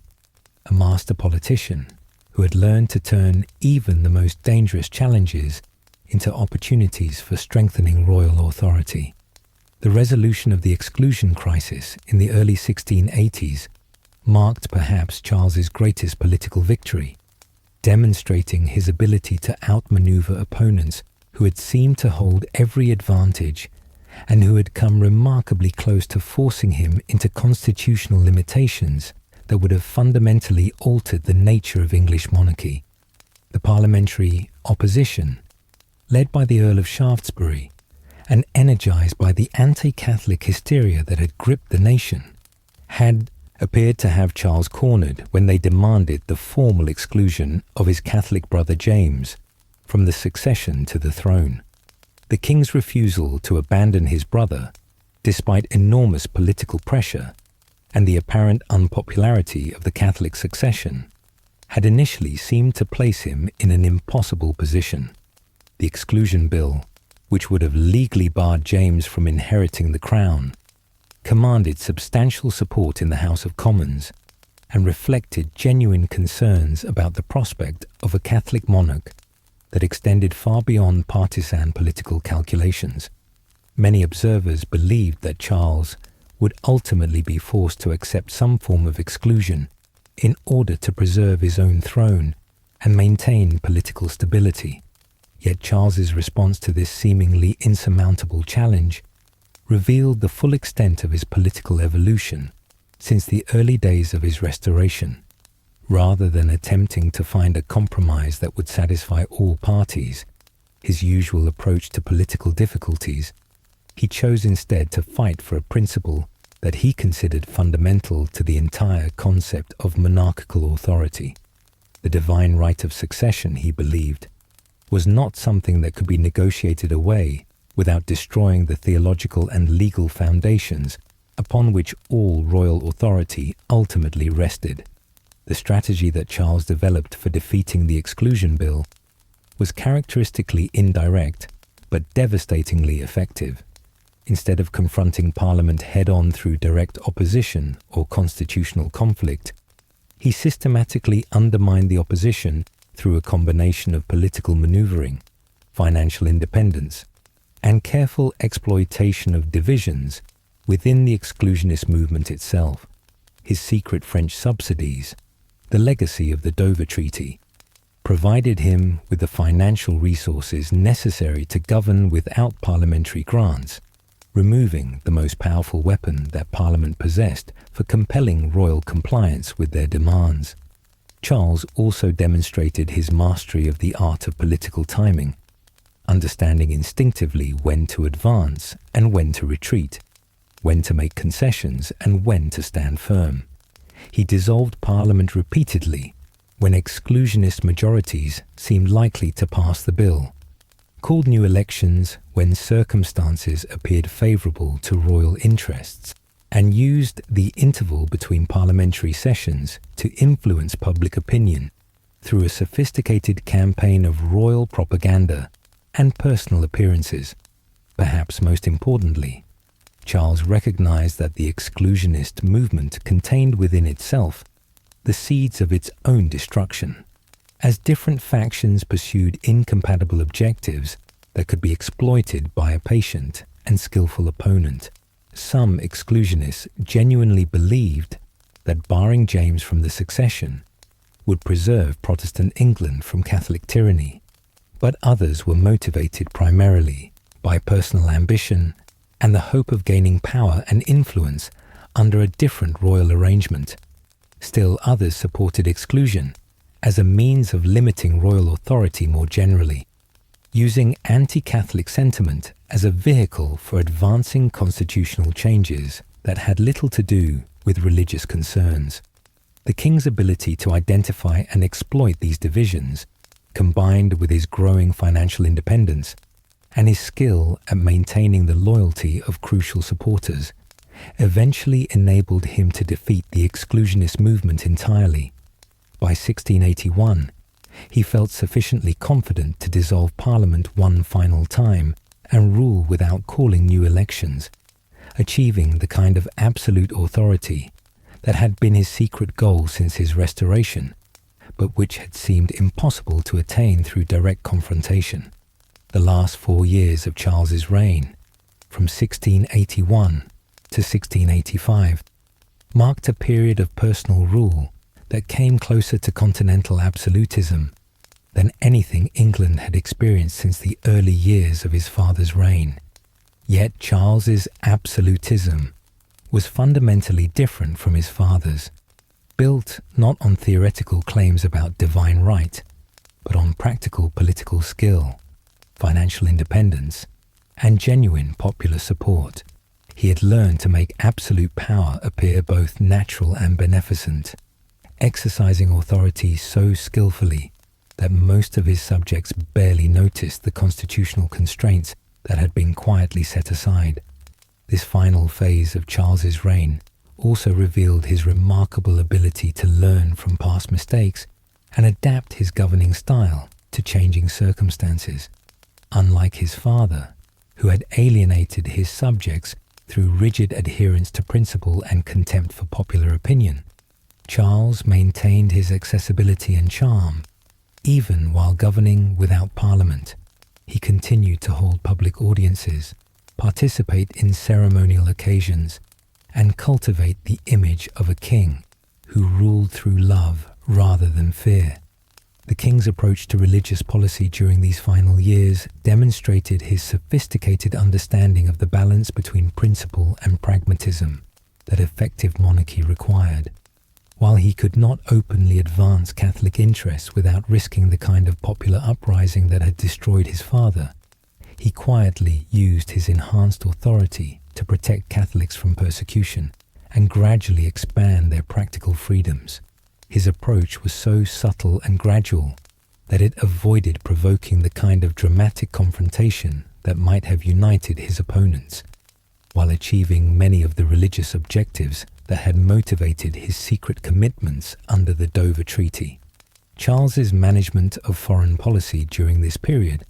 a master politician who had learned to turn even the most dangerous challenges into opportunities for strengthening royal authority. The resolution of the exclusion crisis in the early 1680s marked perhaps Charles's greatest political victory, demonstrating his ability to outmaneuver opponents who had seemed to hold every advantage and who had come remarkably close to forcing him into constitutional limitations that would have fundamentally altered the nature of English monarchy. The parliamentary opposition, led by the Earl of Shaftesbury, and energized by the anti-Catholic hysteria that had gripped the nation, had appeared to have Charles cornered when they demanded the formal exclusion of his Catholic brother James from the succession to the throne. The king's refusal to abandon his brother, despite enormous political pressure and the apparent unpopularity of the Catholic succession, had initially seemed to place him in an impossible position. The Exclusion Bill, which would have legally barred James from inheriting the crown, commanded substantial support in the House of Commons and reflected genuine concerns about the prospect of a Catholic monarch that extended far beyond partisan political calculations. Many observers believed that Charles would ultimately be forced to accept some form of exclusion in order to preserve his own throne and maintain political stability. Yet Charles's response to this seemingly insurmountable challenge revealed the full extent of his political evolution since the early days of his restoration. Rather than attempting to find a compromise that would satisfy all parties, his usual approach to political difficulties, he chose instead to fight for a principle that he considered fundamental to the entire concept of monarchical authority. The divine right of succession, he believed, was not something that could be negotiated away without destroying the theological and legal foundations upon which all royal authority ultimately rested. The strategy that Charles developed for defeating the Exclusion Bill was characteristically indirect but devastatingly effective. Instead of confronting Parliament head-on through direct opposition or constitutional conflict, he systematically undermined the opposition through a combination of political maneuvering, financial independence, and careful exploitation of divisions within the exclusionist movement itself. His secret French subsidies, the legacy of the Dover Treaty, provided him with the financial resources necessary to govern without parliamentary grants, removing the most powerful weapon that Parliament possessed for compelling royal compliance with their demands. Charles also demonstrated his mastery of the art of political timing, understanding instinctively when to advance and when to retreat, when to make concessions and when to stand firm. He dissolved Parliament repeatedly when exclusionist majorities seemed likely to pass the bill, called new elections when circumstances appeared favourable to royal interests, and used the interval between parliamentary sessions to influence public opinion through a sophisticated campaign of royal propaganda and personal appearances. Perhaps most importantly, Charles recognized that the exclusionist movement contained within itself the seeds of its own destruction. As different factions pursued incompatible objectives that could be exploited by a patient and skillful opponent, some exclusionists genuinely believed that barring James from the succession would preserve Protestant England from Catholic tyranny, but others were motivated primarily by personal ambition and the hope of gaining power and influence under a different royal arrangement. Still others supported exclusion as a means of limiting royal authority more generally, using anti-Catholic sentiment as a vehicle for advancing constitutional changes that had little to do with religious concerns. The king's ability to identify and exploit these divisions, combined with his growing financial independence and his skill at maintaining the loyalty of crucial supporters, eventually enabled him to defeat the exclusionist movement entirely. By 1681, he felt sufficiently confident to dissolve Parliament one final time and rule without calling new elections, achieving the kind of absolute authority that had been his secret goal since his restoration, but which had seemed impossible to attain through direct confrontation. The last 4 years of Charles's reign, from 1681 to 1685, marked a period of personal rule that came closer to continental absolutism than anything England had experienced since the early years of his father's reign. Yet Charles's absolutism was fundamentally different from his father's, built not on theoretical claims about divine right, but on practical political skill, financial independence, and genuine popular support. He had learned to make absolute power appear both natural and beneficent, exercising authority so skillfully that most of his subjects barely noticed the constitutional constraints that had been quietly set aside. This final phase of Charles's reign also revealed his remarkable ability to learn from past mistakes and adapt his governing style to changing circumstances. Unlike his father, who had alienated his subjects through rigid adherence to principle and contempt for popular opinion, Charles maintained his accessibility and charm. Even while governing without Parliament, he continued to hold public audiences, participate in ceremonial occasions, and cultivate the image of a king who ruled through love rather than fear. The king's approach to religious policy during these final years demonstrated his sophisticated understanding of the balance between principle and pragmatism that effective monarchy required. While he could not openly advance Catholic interests without risking the kind of popular uprising that had destroyed his father, he quietly used his enhanced authority to protect Catholics from persecution and gradually expand their practical freedoms. His approach was so subtle and gradual that it avoided provoking the kind of dramatic confrontation that might have united his opponents, while achieving many of the religious objectives that had motivated his secret commitments under the Dover Treaty. Charles's management of foreign policy during this period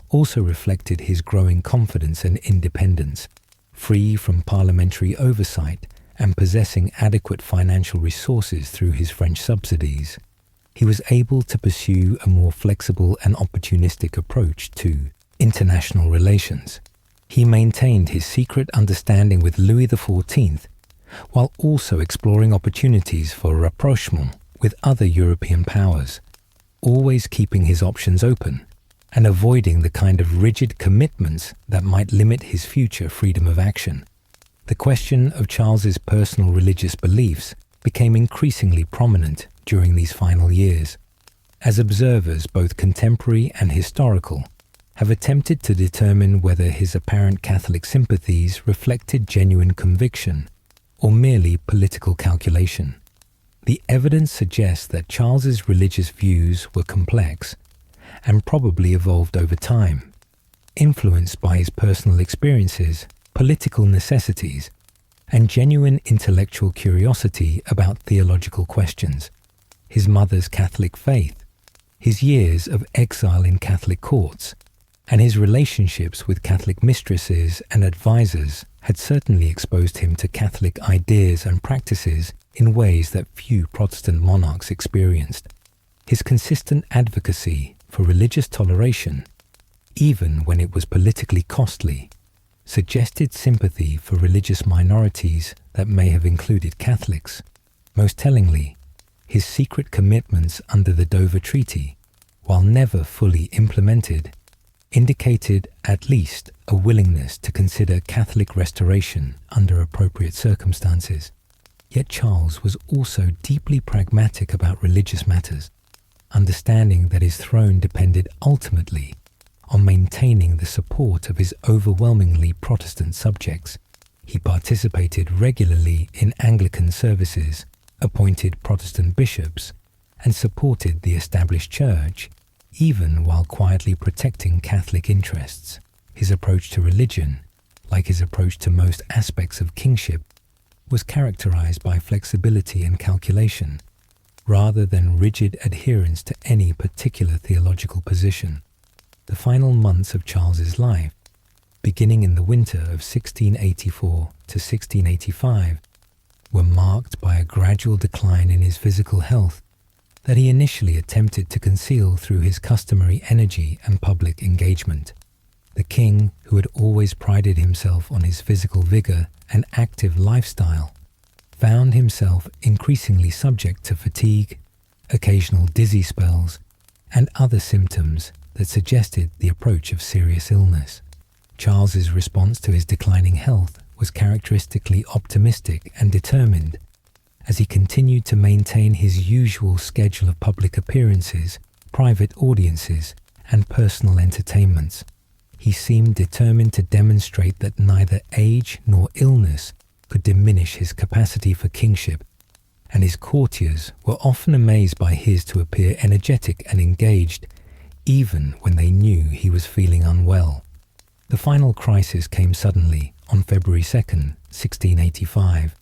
also reflected his growing confidence and independence. Free from parliamentary oversight and possessing adequate financial resources through his French subsidies, he was able to pursue a more flexible and opportunistic approach to international relations. He maintained his secret understanding with Louis XIV, while also exploring opportunities for rapprochement with other European powers, always keeping his options open and avoiding the kind of rigid commitments that might limit his future freedom of action. The question of Charles's personal religious beliefs became increasingly prominent during these final years, as observers, both contemporary and historical, have attempted to determine whether his apparent Catholic sympathies reflected genuine conviction or merely political calculation. The evidence suggests that Charles's religious views were complex and probably evolved over time, influenced by his personal experiences, political necessities, and genuine intellectual curiosity about theological questions. His mother's Catholic faith, his years of exile in Catholic courts, and his relationships with Catholic mistresses and advisors had certainly exposed him to Catholic ideas and practices in ways that few Protestant monarchs experienced. His consistent advocacy for religious toleration, even when it was politically costly, suggested sympathy for religious minorities that may have included Catholics. Most tellingly, his secret commitments under the Dover Treaty, while never fully implemented, indicated at least a willingness to consider Catholic restoration under appropriate circumstances. Yet Charles was also deeply pragmatic about religious matters, understanding that his throne depended ultimately on maintaining the support of his overwhelmingly Protestant subjects. He participated regularly in Anglican services, appointed Protestant bishops, and supported the established church, even while quietly protecting Catholic interests. His approach to religion, like his approach to most aspects of kingship, was characterized by flexibility and calculation, rather than rigid adherence to any particular theological position. The final months of Charles's life, beginning in the winter of 1684 to 1685, were marked by a gradual decline in his physical health that he initially attempted to conceal through his customary energy and public engagement. The king, who had always prided himself on his physical vigor and active lifestyle, found himself increasingly subject to fatigue, occasional dizzy spells, and other symptoms that suggested the approach of serious illness. Charles's response to his declining health was characteristically optimistic and determined, as he continued to maintain his usual schedule of public appearances, private audiences, and personal entertainments. He seemed determined to demonstrate that neither age nor illness could diminish his capacity for kingship, and his courtiers were often amazed by his to appear energetic and engaged, even when they knew he was feeling unwell. The final crisis came suddenly on February 2nd, 1685,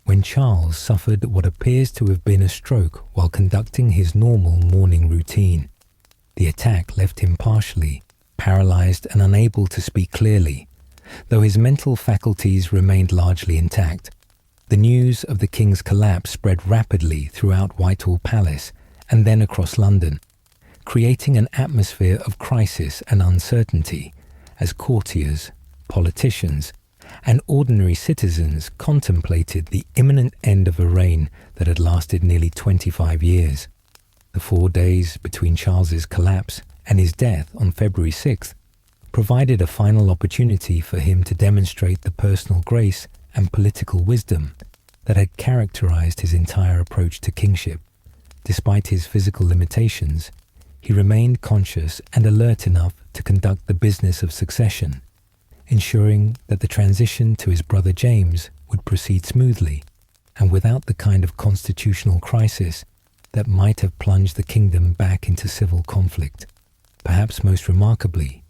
when Charles suffered what appears to have been a stroke while conducting his normal morning routine. The attack left him partially paralyzed and unable to speak clearly, though his mental faculties remained largely intact. The news of the king's collapse spread rapidly throughout Whitehall Palace and then across London, creating an atmosphere of crisis and uncertainty as courtiers, politicians, and ordinary citizens contemplated the imminent end of a reign that had lasted nearly 25 years. The 4 days between Charles's collapse and his death on February 6th provided a final opportunity for him to demonstrate the personal grace and political wisdom that had characterized his entire approach to kingship. Despite his physical limitations, he remained conscious and alert enough to conduct the business of succession, ensuring that the transition to his brother James would proceed smoothly and without the kind of constitutional crisis that might have plunged the kingdom back into civil conflict. Perhaps most remarkably,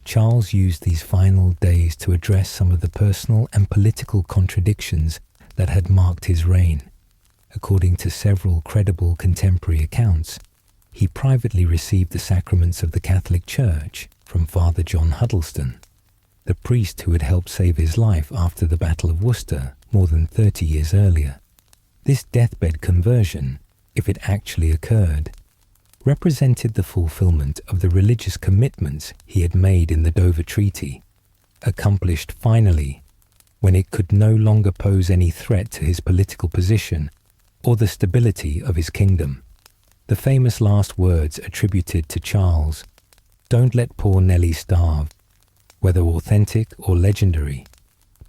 Charles used these final days to address some of the personal and political contradictions that had marked his reign. According to several credible contemporary accounts, he privately received the sacraments of the Catholic Church from Father John Huddleston, the priest who had helped save his life after the Battle of Worcester more than 30 years earlier. This deathbed conversion, if it actually occurred, represented the fulfillment of the religious commitments he had made in the Dover Treaty, accomplished finally when it could no longer pose any threat to his political position or the stability of his kingdom. The famous last words attributed to Charles, "Don't let poor Nellie starve," whether authentic or legendary,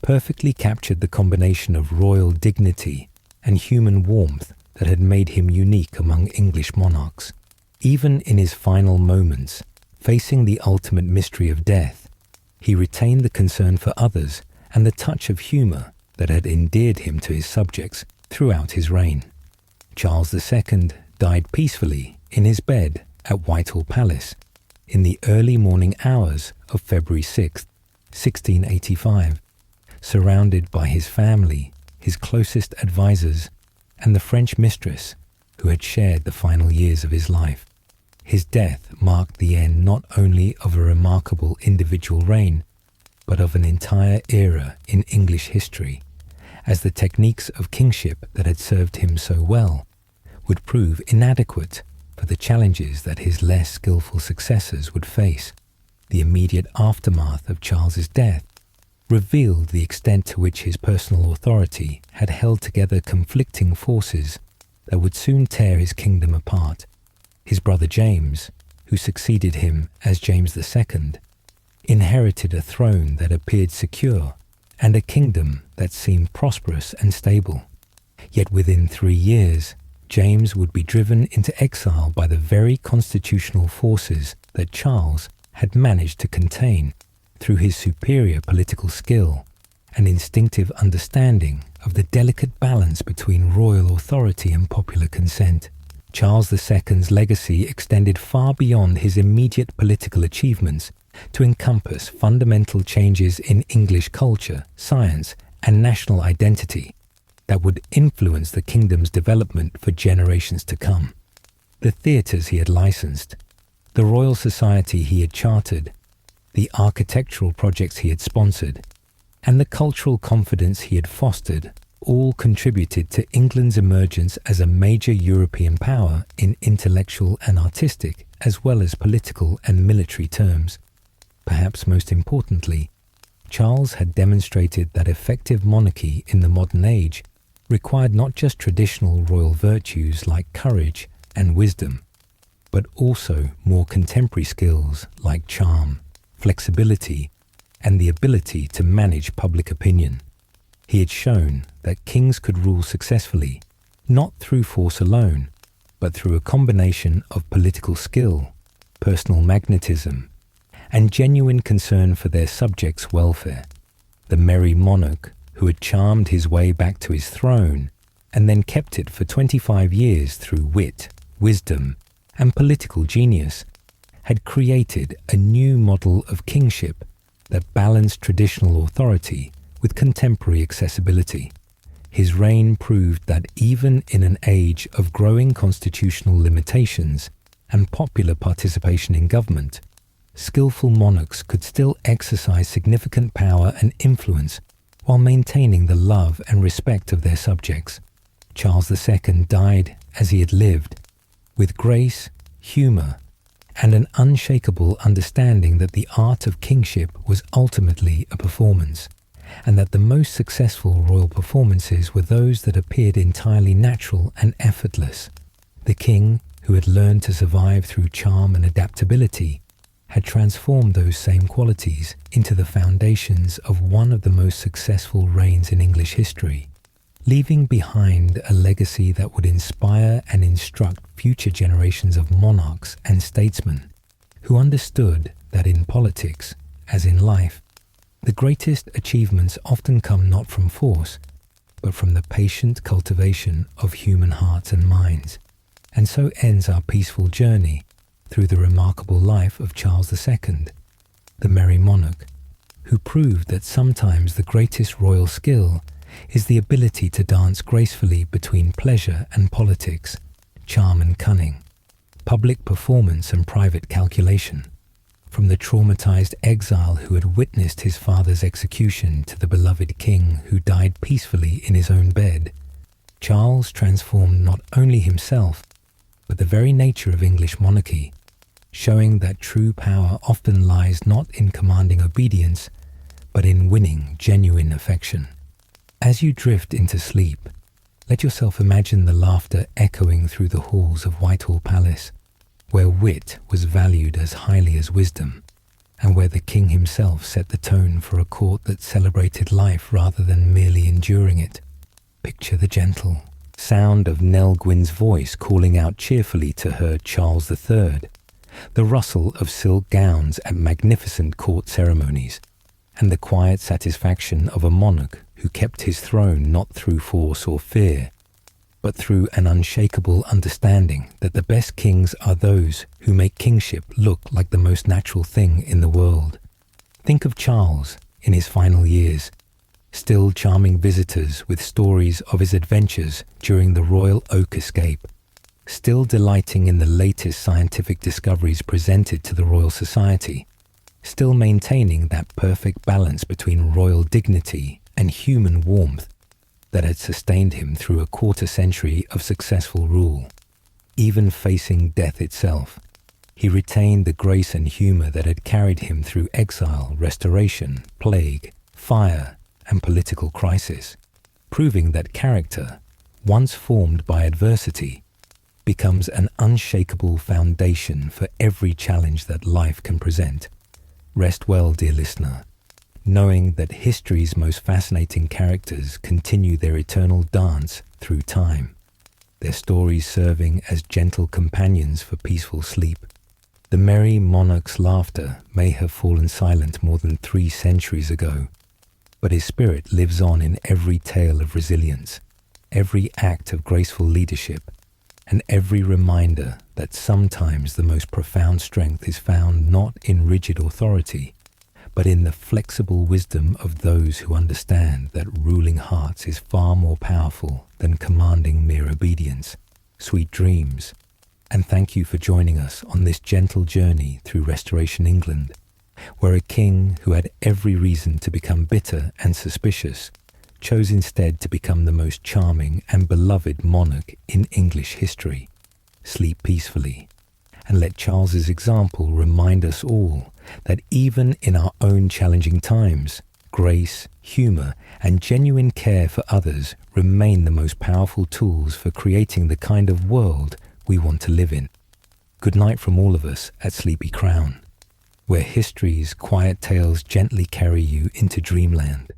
perfectly captured the combination of royal dignity and human warmth that had made him unique among English monarchs. Even in his final moments, facing the ultimate mystery of death, he retained the concern for others and the touch of humour that had endeared him to his subjects throughout his reign. Charles II died peacefully in his bed at Whitehall Palace in the early morning hours of February 6, 1685, surrounded by his family, his closest advisors, and the French mistress who had shared the final years of his life. His death marked the end not only of a remarkable individual reign, but of an entire era in English history, as the techniques of kingship that had served him so well would prove inadequate for the challenges that his less skillful successors would face. The immediate aftermath of Charles's death revealed the extent to which his personal authority had held together conflicting forces that would soon tear his kingdom apart. His brother James, who succeeded him as James II, inherited a throne that appeared secure and a kingdom that seemed prosperous and stable. Yet within 3 years, James would be driven into exile by the very constitutional forces that Charles had managed to contain through his superior political skill and instinctive understanding of the delicate balance between royal authority and popular consent. Charles II's legacy extended far beyond his immediate political achievements to encompass fundamental changes in English culture, science, and national identity that would influence the kingdom's development for generations to come. The theatres he had licensed, the Royal Society he had chartered, the architectural projects he had sponsored, and the cultural confidence he had fostered all contributed to England's emergence as a major European power in intellectual and artistic, as well as political and military terms. Perhaps most importantly, Charles had demonstrated that effective monarchy in the modern age required not just traditional royal virtues like courage and wisdom, but also more contemporary skills like charm, flexibility, and the ability to manage public opinion. He had shown that kings could rule successfully, not through force alone, but through a combination of political skill, personal magnetism, and genuine concern for their subjects' welfare. The merry monarch, who had charmed his way back to his throne and then kept it for 25 years through wit, wisdom, and political genius, had created a new model of kingship that balanced traditional authority with contemporary accessibility. His reign proved that even in an age of growing constitutional limitations and popular participation in government, skillful monarchs could still exercise significant power and influence while maintaining the love and respect of their subjects. Charles II died as he had lived, with grace, humour, and an unshakable understanding that the art of kingship was ultimately a performance, and that the most successful royal performances were those that appeared entirely natural and effortless. The king, who had learned to survive through charm and adaptability, had transformed those same qualities into the foundations of one of the most successful reigns in English history, leaving behind a legacy that would inspire and instruct future generations of monarchs and statesmen who understood that in politics, as in life, the greatest achievements often come not from force, but from the patient cultivation of human hearts and minds. And so ends our peaceful journey through the remarkable life of Charles II, the merry monarch, who proved that sometimes the greatest royal skill is the ability to dance gracefully between pleasure and politics, charm and cunning, public performance and private calculation. From the traumatized exile who had witnessed his father's execution to the beloved king who died peacefully in his own bed, Charles transformed not only himself, but the very nature of English monarchy, showing that true power often lies not in commanding obedience, but in winning genuine affection. As you drift into sleep, let yourself imagine the laughter echoing through the halls of Whitehall Palace, where wit was valued as highly as wisdom, and where the king himself set the tone for a court that celebrated life rather than merely enduring it. Picture the gentle sound of Nell Gwyn's voice calling out cheerfully to her Charles III, the rustle of silk gowns at magnificent court ceremonies, and the quiet satisfaction of a monarch who kept his throne not through force or fear, but through an unshakable understanding that the best kings are those who make kingship look like the most natural thing in the world. Think of Charles in his final years, still charming visitors with stories of his adventures during the Royal Oak escape, still delighting in the latest scientific discoveries presented to the Royal Society, still maintaining that perfect balance between royal dignity and human warmth that had sustained him through a quarter-century of successful rule. Even facing death itself, he retained the grace and humour that had carried him through exile, restoration, plague, fire, and political crisis, proving that character, once formed by adversity, becomes an unshakable foundation for every challenge that life can present. Rest well, dear listener, knowing that history's most fascinating characters continue their eternal dance through time, their stories serving as gentle companions for peaceful sleep. The merry monarch's laughter may have fallen silent more than 3 centuries ago, but his spirit lives on in every tale of resilience, every act of graceful leadership, and every reminder that sometimes the most profound strength is found not in rigid authority, but in the flexible wisdom of those who understand that ruling hearts is far more powerful than commanding mere obedience. Sweet dreams, and thank you for joining us on this gentle journey through Restoration England, where a king who had every reason to become bitter and suspicious chose instead to become the most charming and beloved monarch in English history. Sleep peacefully, and let Charles's example remind us all that even in our own challenging times, grace, humour, and genuine care for others remain the most powerful tools for creating the kind of world we want to live in. Good night from all of us at Sleepy Crown, where history's quiet tales gently carry you into dreamland.